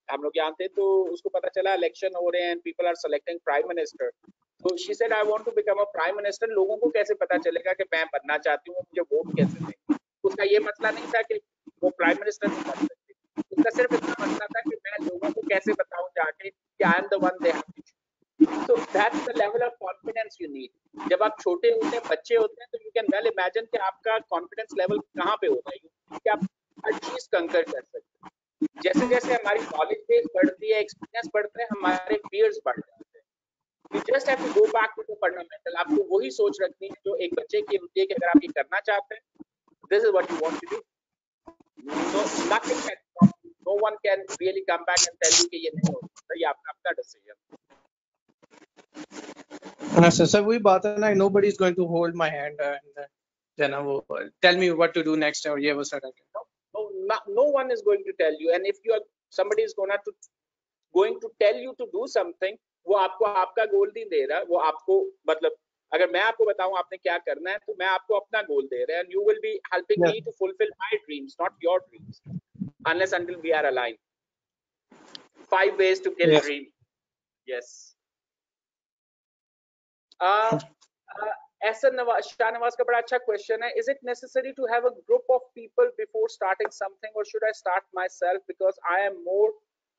हम लोग यहाँ थे तो उसको पता चला इलेक्शन हो रहे हैं and people are selecting prime minister. So she said I want to become a prime minister. लोगों को कैसे पता चलेगा कि मैं बनना चाहती हूँ, मुझे वोट कैसे देंगे? उसका ये मसला नहीं था कि वो प्राइम मिनिस्टर नहीं बन सकती, उसका सिर्फ इतना मसला था कि मैं लोगों को कैसे बताऊं जाके कि I am the one they have to choose. So that's the level of confidence you need. जब आप छोटे होते हैं, बच्चे होते हैं, तो यू कैन वेल इमेजिन कि आपका कॉन्फिडेंस लेवल कहाँ पे होता है, कि आप हर चीज कंकर कर सकते हैं. जैसे जैसे हमारी नॉलेज बेस बढ़ती है, एक्सपीरियंस बढ़ता है, हमारे फियर्स बढ़ जाते हैं. You just have to go back to the fundamental. आपको वही सोच रखनी है जो एक बच्चे की होती है कि अगर आप ये करना चाहते हैं, this is what you want to do. No, nothing can stop you. No one can really come back and tell you कि ये नहीं हो सकता. ये आपका अपना डिसीजन. सर वही बात है ना, nobody is going to hold my hand and then वो tell me what to do next और ये वो सारा. No one is going to tell you, and if you are somebody is going to tell you to do something, वो आपको आपका गोल नहीं दे रहा, वो आपको मतलब अगर मैं आपको बताऊं आपने क्या करना है, तो मैं आपको अपना गोल दे रहा है, and you will be helping me to fulfill my dreams, not your dreams, unless until we are aligned. 5 ways to kill dream. Yes. Shahnawaz का बड़ा अच्छा क्वेश्चन है. Is it necessary to have a group of people before starting something, or should I start myself because I am more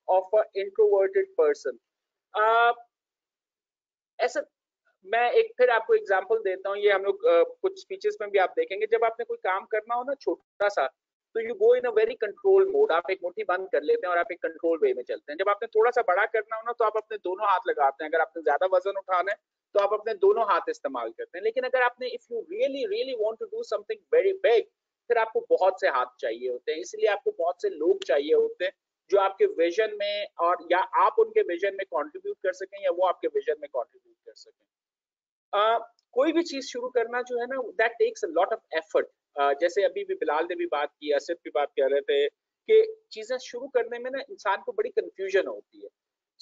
of an introverted person? ऐसा मैं एक फिर आपको example देता हूँ. ये हम लोग कुछ स्पीचेस में भी आप देखेंगे, जब आपने कोई काम करना हो ना छोटा सा, तो you go in a very control mode. आप एक मुट्ठी बंद कर लेते हैं और आप एक कंट्रोल वे में चलते हैं. जब आपने थोड़ा सा बड़ा करना हो ना, तो आप अपने दोनों हाथ लगाते हैं. अगर आपने ज्यादा वजन उठाना है तो आप अपने दोनों हाथ इस्तेमाल करते हैं. लेकिन अगर आपने if you really really want to do something very big, फिर आपको बहुत से हाथ चाहिए होते हैं. इसलिए आपको बहुत से लोग चाहिए होते हैं जो आपके विजन में, और या आप उनके विजन में कंट्रीब्यूट कर सकें या वो आपके विजन में कंट्रीब्यूट कर सकें. कोई भी चीज शुरू करना जो है ना, that takes a lot of effort. जैसे अभी भी बिलाल ने भी बात की, असद भी बात कर रहे थे कि चीजें शुरू करने में ना इंसान को बड़ी कंफ्यूजन होती है.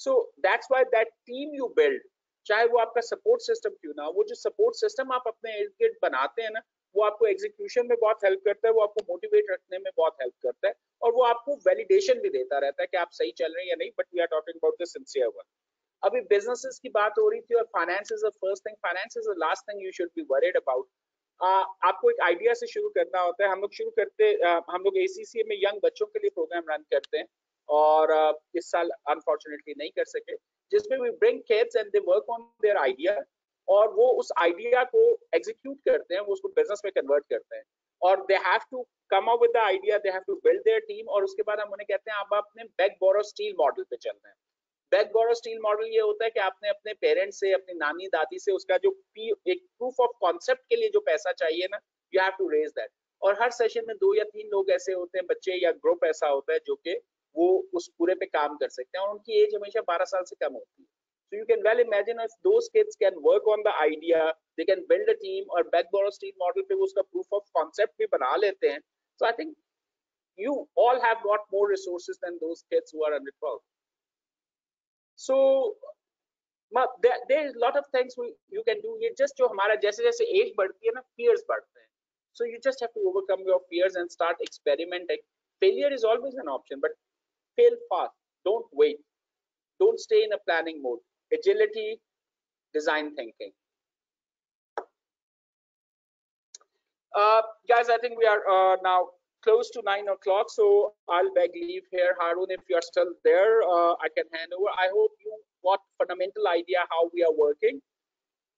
So that's why that team you build, चाहे वो आपका सपोर्ट सिस्टम क्यों ना, वो जो सपोर्ट सिस्टम आप अपने इर्द गिर्द बनाते हैं ना, वो आपको एग्जीक्यूशन में बहुत हेल्प करता है, वो आपको मोटिवेट रखने में बहुत हेल्प करता है, और वो आपको वैलिडेशन भी देता रहता है कि आप सही चल रहे हैं या नहीं. But we are talking about the sincere one. अभी बिजनेसेस की बात हो रही थी, और finance is the first thing, finance is the last thing you should be worried about. आपको एक आइडिया से शुरू करना होता है. हम लोग शुरू करते हम लोग ACCA में यंग बच्चों के लिए प्रोग्राम रन करते हैं, और इस साल अनफॉर्चुनेटली नहीं कर सके, जिसमें we bring kids and they work on their idea, और वो उस आइडिया को एग्जीक्यूट करते हैं, वो उसको बिजनेस में कन्वर्ट करते हैं, और they have to come up with the idea, they have to build their team, और उसके बाद हम उन्हें कहते हैं आप अपने बैक बोरो स्टील मॉडल पे चलना है. बैक बोरो स्टील मॉडल ये होता है कि आपने अपने पेरेंट्स से, अपनी नानी दादी से उसका जो एक प्रूफ ऑफ कॉन्सेप्ट के लिए जो पैसा चाहिए ना, you have to raise that. और हर सेशन में 2 या 3 लोग ऐसे होते हैं, बच्चे या ग्रुप ऐसा होता है जो कि वो उस पूरे पे काम कर सकते हैं, और उनकी एज हमेशा 12 साल से कम होती है. So you can well imagine if those kids can work on the idea, they can build a team, और बैक बोरो स्टील मॉडल पे वो उसका प्रूफ ऑफ कॉन्सेप्ट भी बना लेते हैं. So I think you all have got more resources than those kids who are under 12. So there is lot of things you can do. ये just जो हमारा जैसे जैसे एज बढ़ती है ना, fears बढ़ते हैं. So you just have to overcome your fears and start experimenting. Failure is always an option, but fail fast. Don't wait. Don't stay in a planning mode. Agility, design thinking. Guys, I think we are now close to 9 o'clock, so I'll beg leave here. Harun, if you're still there, I can hand over. I hope you got fundamental idea how we are working,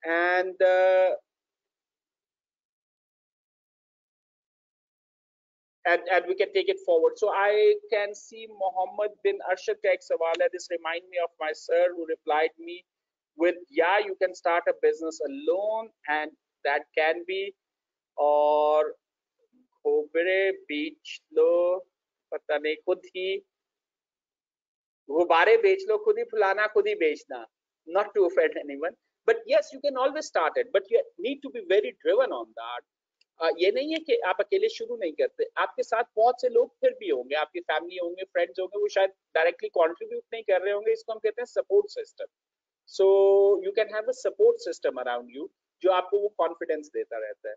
and we can take it forward. So I can see Mohammed bin Arshad ka ek sawal hai. This remind me of my sir who replied me with, yeah, you can start a business alone, and that can be, और खोबरे बेच लो, पता नहीं खुद ही गुब्बारे बेच लो, खुद ही फुलाना खुद ही बेचना. Not to offend anyone, but yes, you can always start it, but you need to be very driven on that. ये नहीं है कि आप अकेले शुरू नहीं करते, आपके साथ बहुत से लोग फिर भी होंगे, आपकी फैमिली होंगे, फ्रेंड्स होंगे, वो शायद डायरेक्टली कंट्रीब्यूट नहीं कर रहे होंगे. इसको हम कहते हैं support system. So you can have a support system around you जो आपको वो कॉन्फिडेंस देता रहता है.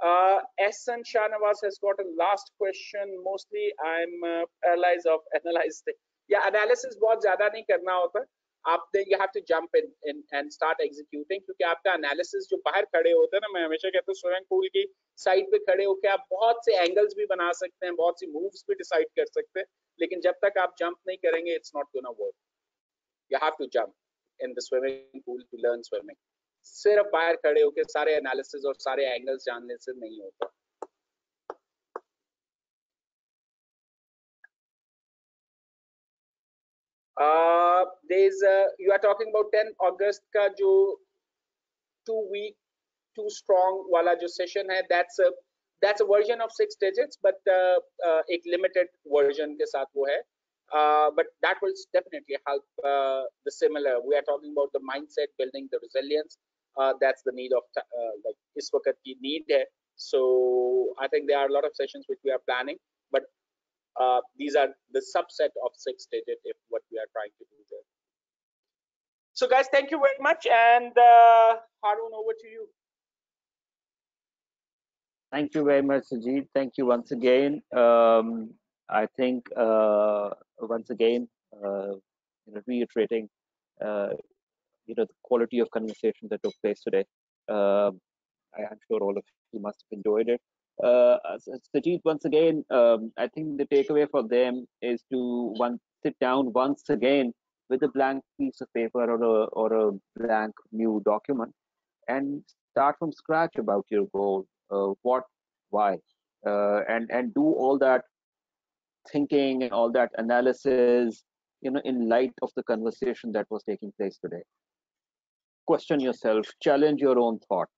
Ehsan Shahnawaz has got a last question. Mostly I'm paralyzed of analyzing. Yeah, analysis बहुत ज़्यादा नहीं करना होता. आपने you have to jump in and start executing, क्योंकि आपका analysis जो बाहर खड़े होते हैं ना, मैं हमेशा कहता हूँ स्विमिंग पूल की साइड पे खड़े होकर आप बहुत से एंगल्स भी बना सकते हैं, बहुत सी मूव्स भी डिसाइड कर सकते हैं, लेकिन जब तक आप जंप नहीं करेंगे it's not gonna work. You have to jump in the swimming pool to learn swimming. सिर्फ बाहर खड़े होकर सारे एनालिसिस और सारे एंगल्स जानने से नहीं होता. There's you are talking about 10 August का जो 2 week 2 strong वाला जो session है, that's a version of 6 digits, but एक limited version के साथ वो है. But that will definitely help the similar. We are talking about the mindset, building the resilience. That's the need of like इस वक्त की need है. So I think there are a lot of sessions which we are planning, but these are the subset of 6 digit if what we are trying to do there. So guys, thank you very much, and Harun, over to you. Thank you very much, Sajid. Thank you once again. I think once again, reiterating, the quality of conversation that took place today. I'm sure all of you must have enjoyed it. Sajid, once again, I think the takeaway for them is to sit down once again with a blank piece of paper or a blank new document and start from scratch about your goal, what, why, and do all that thinking and all that analysis, in light of the conversation that was taking place today. Question yourself, challenge your own thought,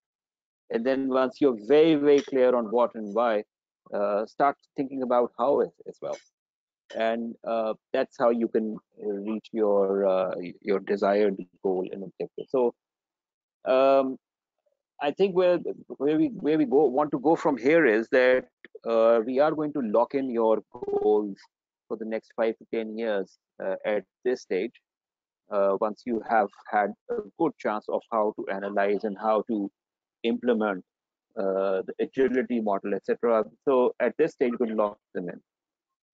and then once you're very, very clear on what and why, start thinking about how as well, and that's how you can reach your desired goal and objective. So I think where we want to go from here is that we are going to lock in your goals for the next 5 to 10 years at this stage. Once you have had a good chance of how to analyze and how to implement the agility model, etc. So at this stage, we're going to lock them in.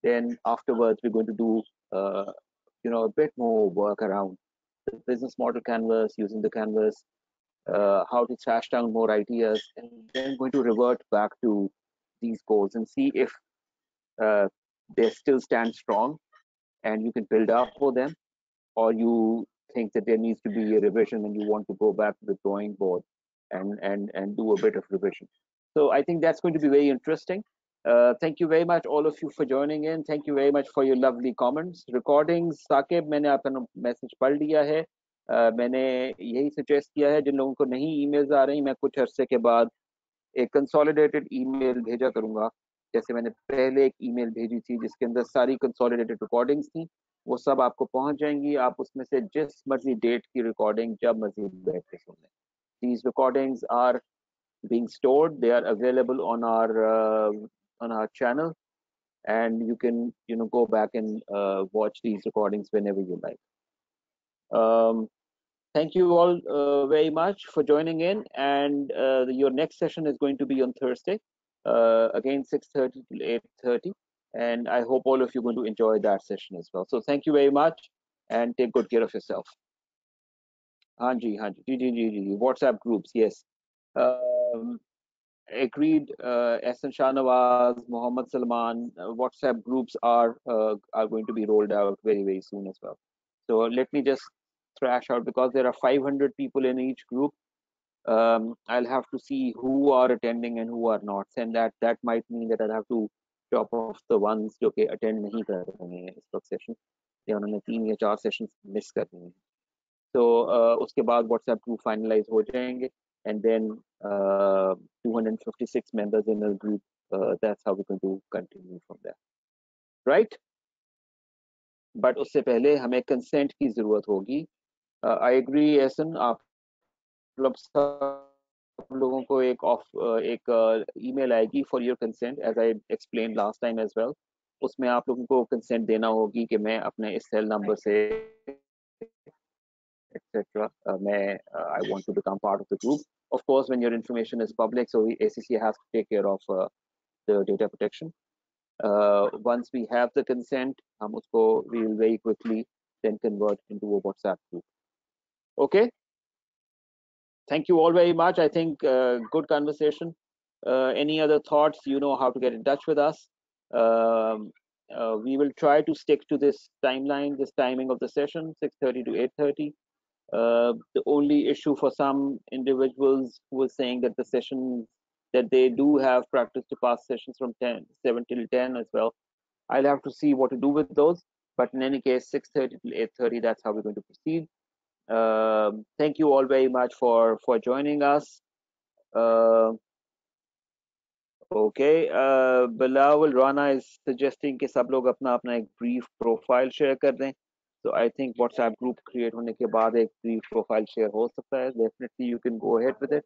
Then afterwards, we're going to do a bit more work around the business model canvas, using the canvas, how to thrash down more ideas, and then going to revert back to these goals and see if they still stand strong and you can build up for them, or you think that there needs to be a revision and you want to go back to the drawing board and do a bit of revision. So I think that's going to be very interesting. Thank you very much, all of you, for joining in. Thank you very much for your lovely comments. Recordings, Saqib, मैंने आपका message पढ़ लिया है. मैंने यही suggest किया है, जिन लोगों को नहीं ईमेल्स आ रही, मैं कुछ अरसे के बाद एक कंसोलिडेटेड ईमेल भेजा करूंगा. जैसे मैंने पहले एक ईमेल भेजी थी जिसके अंदर सारी कंसोलिडेटेड रिकॉर्डिंग्स थी, वो सब आपको पहुंच जाएंगी. आप उसमें से जिस मर्जी डेट की रिकॉर्डिंग जब मर्जी बैठ के सुन लें. These recordings are being stored. They are available on our channel, and you can go back and watch these recordings whenever you like. Thank you all very much for joining in, and your next session is going to be on Thursday, again 6:30 to 8:30, and I hope all of you are going to enjoy that session as well. So thank you very much, and take good care of yourself. Hanji, WhatsApp groups, yes. Agreed. Ehsan Shahnawaz, Mohammed Salman, WhatsApp groups are going to be rolled out very, very soon as well. So let me just thrash out, because there are 500 people in each group. I'll have to see who are attending and who are not, and that might mean that I'll have to drop off the ones जो कि attend नहीं कर रहे हैं इस वक्त session, या उन्होंने 3 या 4 sessions miss कर दिए हैं. So उसके बाद WhatsApp group finalize हो जाएंगे, and then 256 members in a group. That's how we're going to continue from there, right? But उससे पहले हमें consent की जरूरत होगी. I agree, Ehsan, आप लोग सब लोगों को एक email आएगी for your consent, as I explained last time as well. उसमें आप लोगों को consent देना होगी कि मैं अपने इस cell number से etc. I want to become part of the group. of course, when your information is public, so ACC has to take care of the data protection. Once we have the consent, we will very quickly then convert into a WhatsApp group. Okay. Thank you all very much. I think good conversation. Any other thoughts? You know how to get in touch with us. We will try to stick to this timeline, this timing of the session, 6:30 to 8:30. The only issue for some individuals who were saying that the session that they do have practice to pass sessions from 7 till 10 as well. I'll have to see what to do with those. But in any case, 6:30 till 8:30, that's how we're going to proceed. Thank you all very much for joining us. Okay, Bilawal Rana is suggesting कि सब लोग अपना अपना एक brief profile share कर दें. So I think WhatsApp group create होने के बाद एक brief profile share हो सकता है. Definitely you can go ahead with it.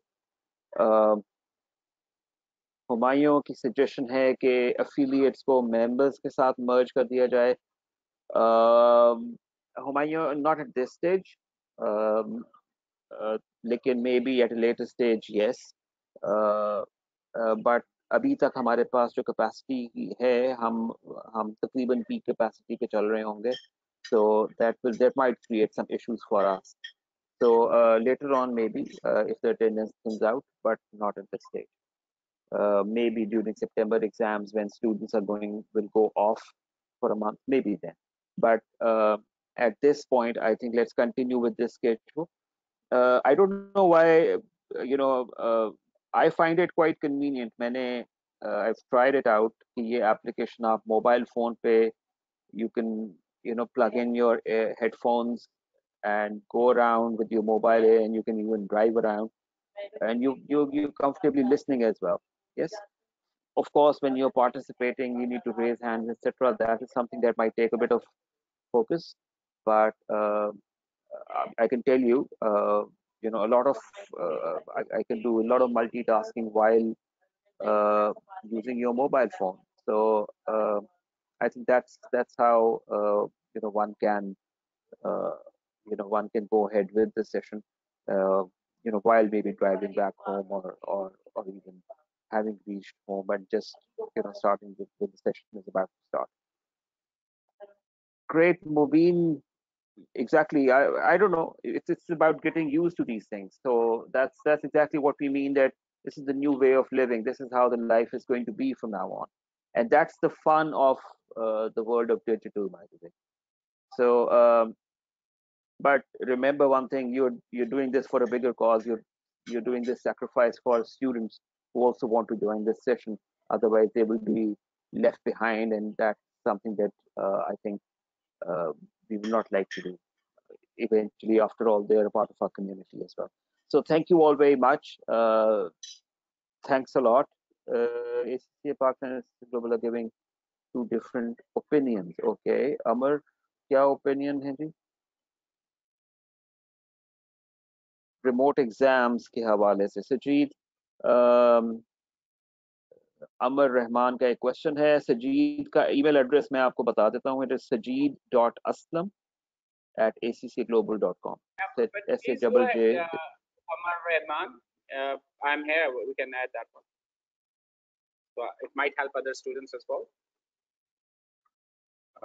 Humayun की suggestion है कि affiliates को members के साथ merge कर दिया जाए. Humayun, not at this stage. लेकिन maybe at a later stage, yes. But अभी तक हमारे पास जो capacity है, हम तकरीबन peak capacity पे चल रहे होंगे. So that might create some issues for us. So later on, maybe if the attendance comes out, but not at this stage. Maybe during September exams when students will go off for a month, maybe then. But at this point, I think let's continue with this schedule. I don't know why, I find it quite convenient. I've tried it out. ये application आप mobile phone पे, you can plug in your headphones and go around with your mobile and you can even drive around and you comfortably listening as well. Yes. Of course, when you're participating, you need to raise hands, etc. That is something that might take a bit of focus, but I can tell you, a lot of I can do a lot of multitasking while using your mobile phone. So I think that's how one can one can go ahead with the session, while maybe driving back home or even having reached home and just starting with the session is about to start. Great, Mubin. Exactly. I don't know. It's about getting used to these things. So that's exactly what we mean, that this is the new way of living. This is how the life is going to be from now on, and that's the fun of the world of digital, by the way. So, but remember one thing: you're doing this for a bigger cause. You're doing this sacrifice for students who also want to join this session. Otherwise, they will be left behind, and that's something that I think we will not like to do. Eventually, after all, they are a part of our community as well. So thank you all very much. Thanks a lot. ACCA partners global are giving two different opinions. Okay, Amar, क्या opinion है जी? Remote exams के हवाले से सजीद, अमर रहमान का एक question है. सजीद का email address मैं आपको बता देता हूँ. It is sajid.aslam@accglobal.com. SAJJ. Amar Rahman, I'm here. We can add that one. So it might help other students as well.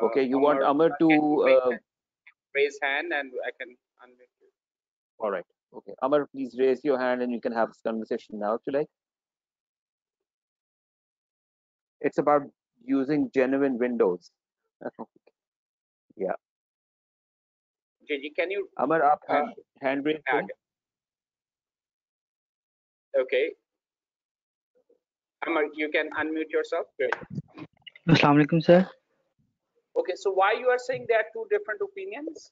Okay, you want Amar to raise hand and I can unmute you. All right. Okay, Amar, please raise your hand and you can have this conversation now today. It's about using genuine windows. Yeah. JG, can you? Amar, up hand raise. Okay. Amar, you can unmute yourself. Great. Assalamu alaikum, sir. Okay, so why you are saying there are two different opinions?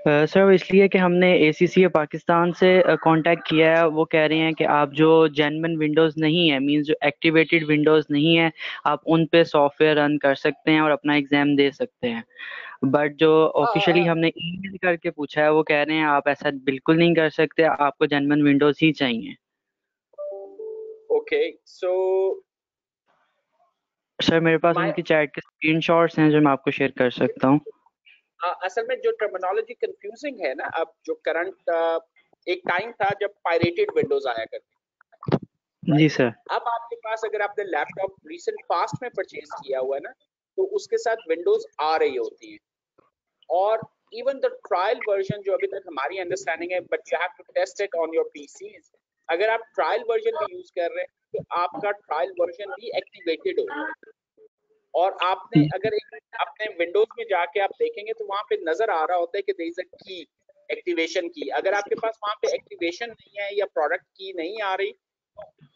Sir इसलिए कि हमने ACCA Pakistan से contact किया है. वो कह रहे हैं कि आप जो जेन्युइन विंडोज़ नहीं है, मींस जो एक्टिवेटेड विंडोज़ नहीं है, आप उन पे सॉफ्टवेयर रन कर सकते हैं और अपना एग्जाम दे सकते हैं. बट जो ऑफिशियली हमने ईमेल करके पूछा है, वो कह रहे हैं आप ऐसा बिल्कुल नहीं कर सकते, आपको जेन्युइन विंडोज़ ही चाहिए. Okay, so सर मेरे पास उनकी चैट के स्क्रीनशॉट्स हैं जो मैं आपको शेयर कर सकता हूँ. असल में जो टर्मिनोलॉजी कंफ्यूजिंग है ना, अब जो करंट एक टाइम था जब पायरेटेड विंडोज आया करती। जी सर। अब आपके पास अगर आपने लैपटॉप रिसेंट पास्ट में परचेज किया हुआ है ना, तो उसके साथ विंडोज आ रही होती है, और इवन द ट्रायल वर्जन जो अभी तक हमारी अंडरस्टैंडिंग है, but you have to test it on your PCs. अगर आप ट्रायल वर्जन भी यूज कर रहे हैं तो आपका ट्रायल वर्जन भी एक्टिवेटेड होगा, और आपने अगर एक अपने विंडोज में जाके आप देखेंगे तो वहां पे नजर आ रहा होता है कि देयर इज अ की, एक्टिवेशन की। अगर आपके पास वहां पे एक्टिवेशन नहीं है या प्रोडक्ट की नहीं आ रही,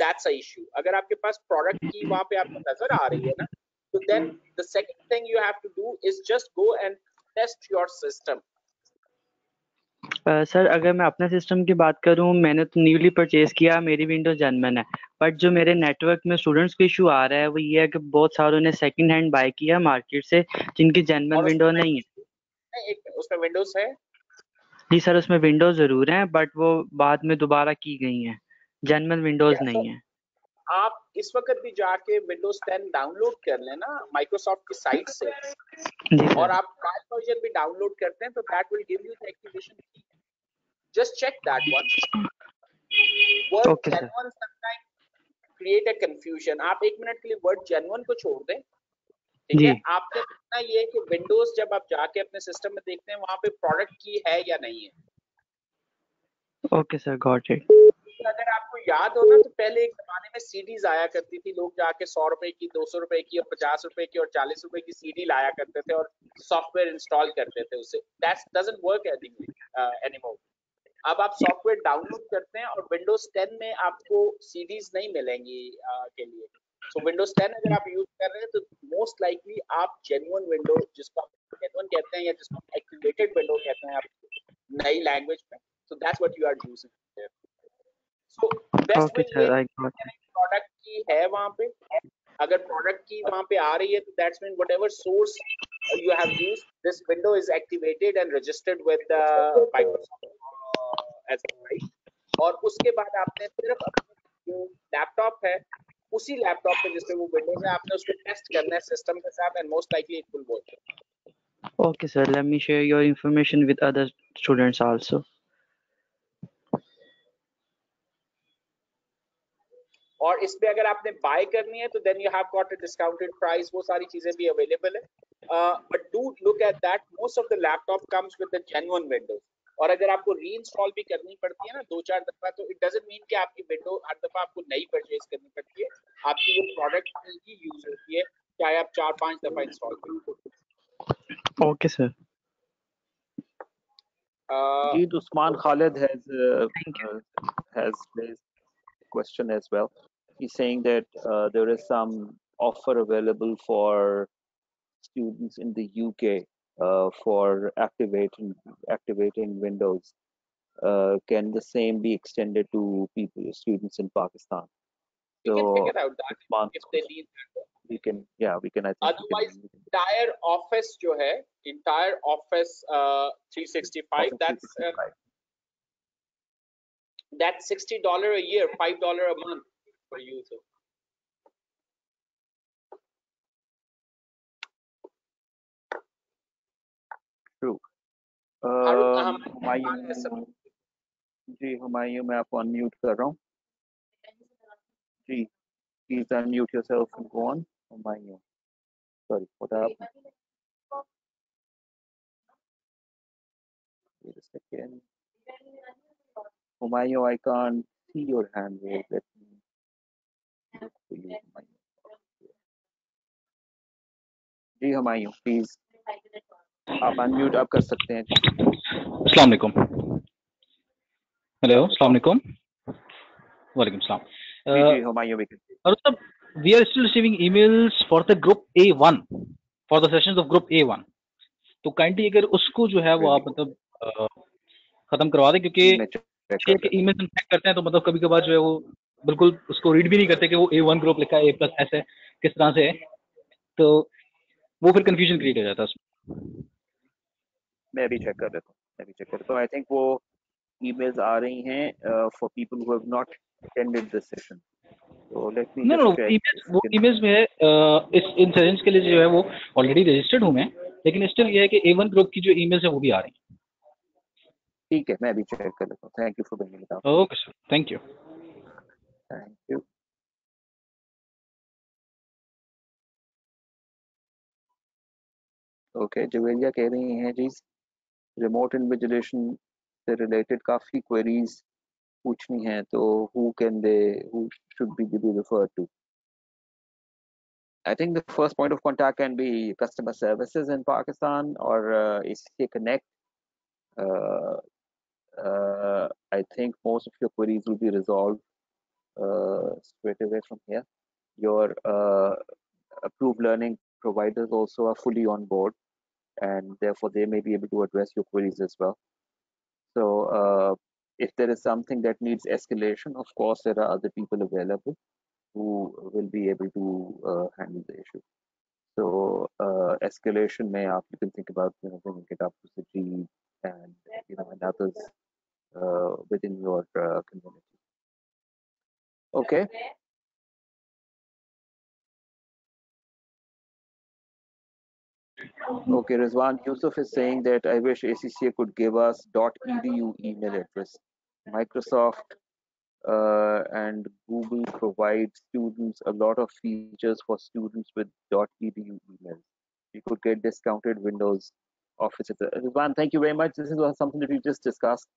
दैट्स अ इशू। अगर आपके पास प्रोडक्ट की वहां पे आपको नजर आ रही है ना, तो then the second thing you have to do is just go and test your system. Sir अगर मैं अपने सिस्टम की बात करूं, मैंने तो न्यूली परचेज किया, मेरी विंडोज जेन्युइन है, बट जो मेरे नेटवर्क में स्टूडेंट्स को इशू आ रहा है वो ये है कि बहुत सारों ने सेकंड हैंड बाय किया मार्केट से जिनकी जेन्युइन विंडो नहीं है। एक उसमें विंडोज है? जी सर, उसमें विंडोज जरूर हैं बट वो बाद में दोबारा की गई हैं, जेन्युइन विंडोज नहीं है। आप इस वक्त भी जाके विंडोज 10 डाउनलोड कर लेना माइक्रोसॉफ्ट की साइट से, और आप ट्रायल वर्जन भी डाउनलोड करते हैं तो that will give you the activation key. Just check that one. Word genuine sometime create a confusion. आप एक मिनट के लिए वर्ड जेन्युइन को छोड़ दें, ठीक है? आपने देखना ये है कि विंडोज जब आप जाके अपने सिस्टम में देखते हैं वहां पे प्रोडक्ट की है या नहीं है। Okay sir, got it. अगर आपको याद हो ना, तो पहले एक जमाने में सीडीज आया करती थी, लोग जाके 100 रुपए की, 200 रुपए की, और 50 रुपए की और 40 रुपए की सीडी लाया करते थे और सॉफ्टवेयर इंस्टॉल करते थे उससे। That doesn't work anymore. अब आप सॉफ्टवेयर डाउनलोड करते हैं और विंडोज 10 में आपको सीडीज नहीं मिलेंगी के लिए। सो विंडोज 10 अगर आप यूज कर रहे हैं तो मोस्ट लाइकली आप जेन्युइन विंडो, जिसको आप जेन्युइन कहते हैं या जिसको एक्टिवेटेड विंडो कहते हैं आप नई लैंग्वेज में, so that's what you are using. So best way ये प्रोडक्ट की है वहां पे। अगर प्रोडक्ट की वहां पे आ रही है तो that's mean whatever source you have used, this window is activated and registered with the Microsoft as a right। और उसके बाद आपने सिर्फ अपने जो लैपटॉप है उसी लैपटॉप पे जिसपे वो विंडोज है आपने उसको टेस्ट करना है सिस्टम के साथ, and most likely it will work. Okay sir, let me share your information with other students also. और इसमें अगर आपने बाय करनी है तो then you have got a discounted price, वो सारी चीजें भी अवेलेबल है। But do look at that, most of the laptop comes with the genuine Windows. और अगर आपको रीइंस्टॉल भी करनी पड़ती है ना 2-4 दफा, तो इट डजंट मीन कि आपकी विंडो हर दफा आपको नई परचेज करनी पड़ती है, आपकी वो प्रोडक्ट की ही यूज होती है चाहे आप 4-5 दफा इंस्टॉल करें। Okay sir. Jeet Usman Khalid has placed a question as well. He's saying that there is some offer available for students in the UK for activating Windows. Can the same be extended to students in Pakistan? We can figure out that if they need that. We can, I think. Otherwise, entire office जो है, entire office 365, that's $60 a year, $5 a month for you. So. True. जी हुमायूं, मैं आपको unmute कर रहा हूँ जी, please unmute yourself and go on. Humayun, sorry, what happened? Wait a second. Humayun, I can't see your hand raised. Let me look for you, Humayun. जी Humayun, please आप unmute आप कर सकते हैं। अस्सलाम वालेकुम। हेलो, अस्सलाम वालेकुम। वालेकुम सलाम। जी Humayun, we are still receiving emails for the group A1 for the sessions of group A1, तो काइंडली अगर उसको जो है वो आप मतलब खत्म करवा दें, क्योंकि ईमेल हम चेक करते हैं तो मतलब कभी कभार जो है वो बिल्कुल उसको रीड भी नहीं करते कि वो A1 ग्रुप लिखा है, A+ ऐसे किस तरह से है, तो वो फिर कंफ्यूजन क्रिएट हो जाता है उसमें। मैं भी चेक कर देता हूँ। आई थिंक वो ईमेल्स आ रही हैं for people who have not attended this session, तो लेट मी जस्ट चेक। वो ईमेल्स में है इस इन सेशंस के लिए जो है वो ऑलरेडी रजिस्टर्ड हूं मैं, लेकिन स्टिल ये है कि A1 ग्रुप की जो ईमेल्स है वो भी आ रही हैं। ठीक है, मैं भी चेक कर लेता हूँ. Thank you for bringing it up. Okay, sir. Thank you. Thank you. Okay, जवेलिया कह रही हैं जी रिमोट इन्विजिलेशन से रिलेटेड काफ़ी क्वेरीज पूछनी है, तो who should be referred to? I think the first point of contact can be customer services in Pakistan or ACCA Connect. I think most of your queries will be resolved straight away from here. Your approved learning providers also are fully on board, and therefore they may be able to address your queries as well. So if there is something that needs escalation, of course there are other people available who will be able to handle the issue. So escalation may you can think about bringing it up to Sajid and and others within your community. Okay. Okay, Rizwan Yusuf is saying that I wish ACCA could give us .edu email address. Microsoft and Google provide students a lot of features for students with .edu emails. You could get discounted Windows Office. Rizwan, thank you very much. This is something that we just discussed.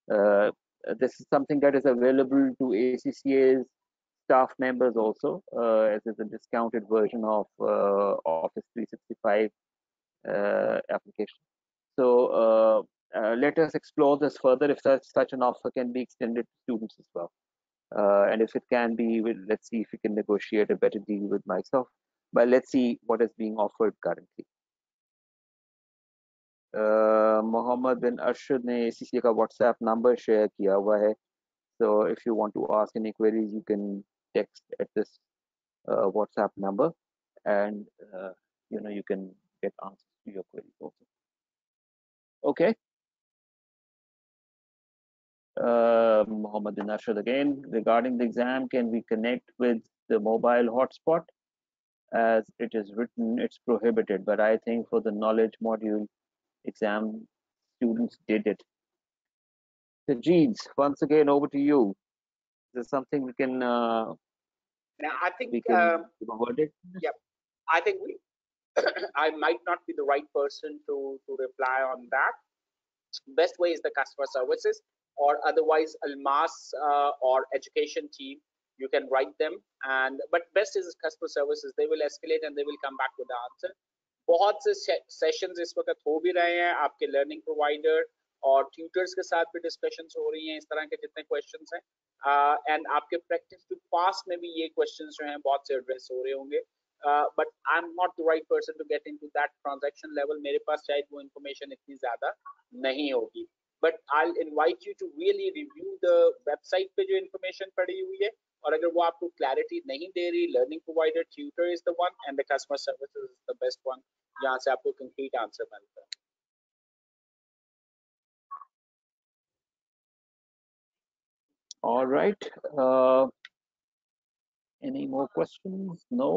This is something that is available to ACCA's staff members also, as is a discounted version of Office 365 application. So let us explore this further if such an offer can be extended to students as well. And if it can be, let's see if we can negotiate a better deal with Microsoft. But let's see what is being offered currently. Mohammed bin Arshad ने ACCA का WhatsApp number share किया हुआ है. So if you want to ask any queries, you can text at this WhatsApp number, and you can get answers to your queries also. Okay. Mohammed bin Arshad again, regarding the exam, can we connect with the mobile hotspot? As it is written, it's prohibited, but I think for the knowledge module exam, students did it. Sajid, once again, over to you. Is there something we can now I think give a verdict? Yeah, I think I might not be the right person to reply on that. Best way is the customer services, or otherwise Almas or education team. You can write them, but best is customer services. They will escalate and they will come back with the answer. बहुत से sessions इस वक्त हो भी रहे हैं आपके learning provider और ट्यूटर्स के साथ भी डिस्कशंस हो रही हैं इस तरह के जितने क्वेश्चंस हैं एंड आपके प्रैक्टिस टू पास में भी ये क्वेश्चंस जो हैं बहुत से एड्रेस हो रहे होंगे but I am not the right person to get into that transaction level मेरे पास शायद वो इन्फॉर्मेशन इतनी ज्यादा नहीं होगी but I invite you to really review the website पे जो इन्फॉर्मेशन पड़ी हुई है और अगर वो आपको क्लैरिटी नहीं दे रही learning provider tutor is the one and the customer services is the best one जहां से आपको कंक्रीट आंसर मिलता है All right. Any more questions? No.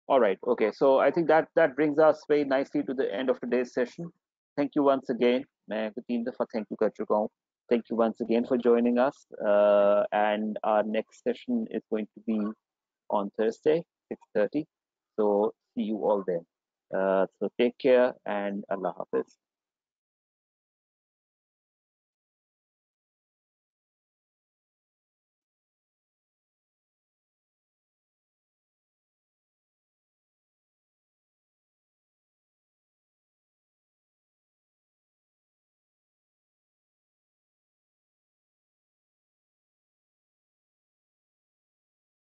All right. Okay. So I think that brings us very nicely to the end of today's session. Thank you once again. मैं तीन दफा thank you कर चुका हूँ. Thank you once again for joining us. And our next session is going to be on Thursday, 6:30. So see you all then. So take care and Allah Hafiz.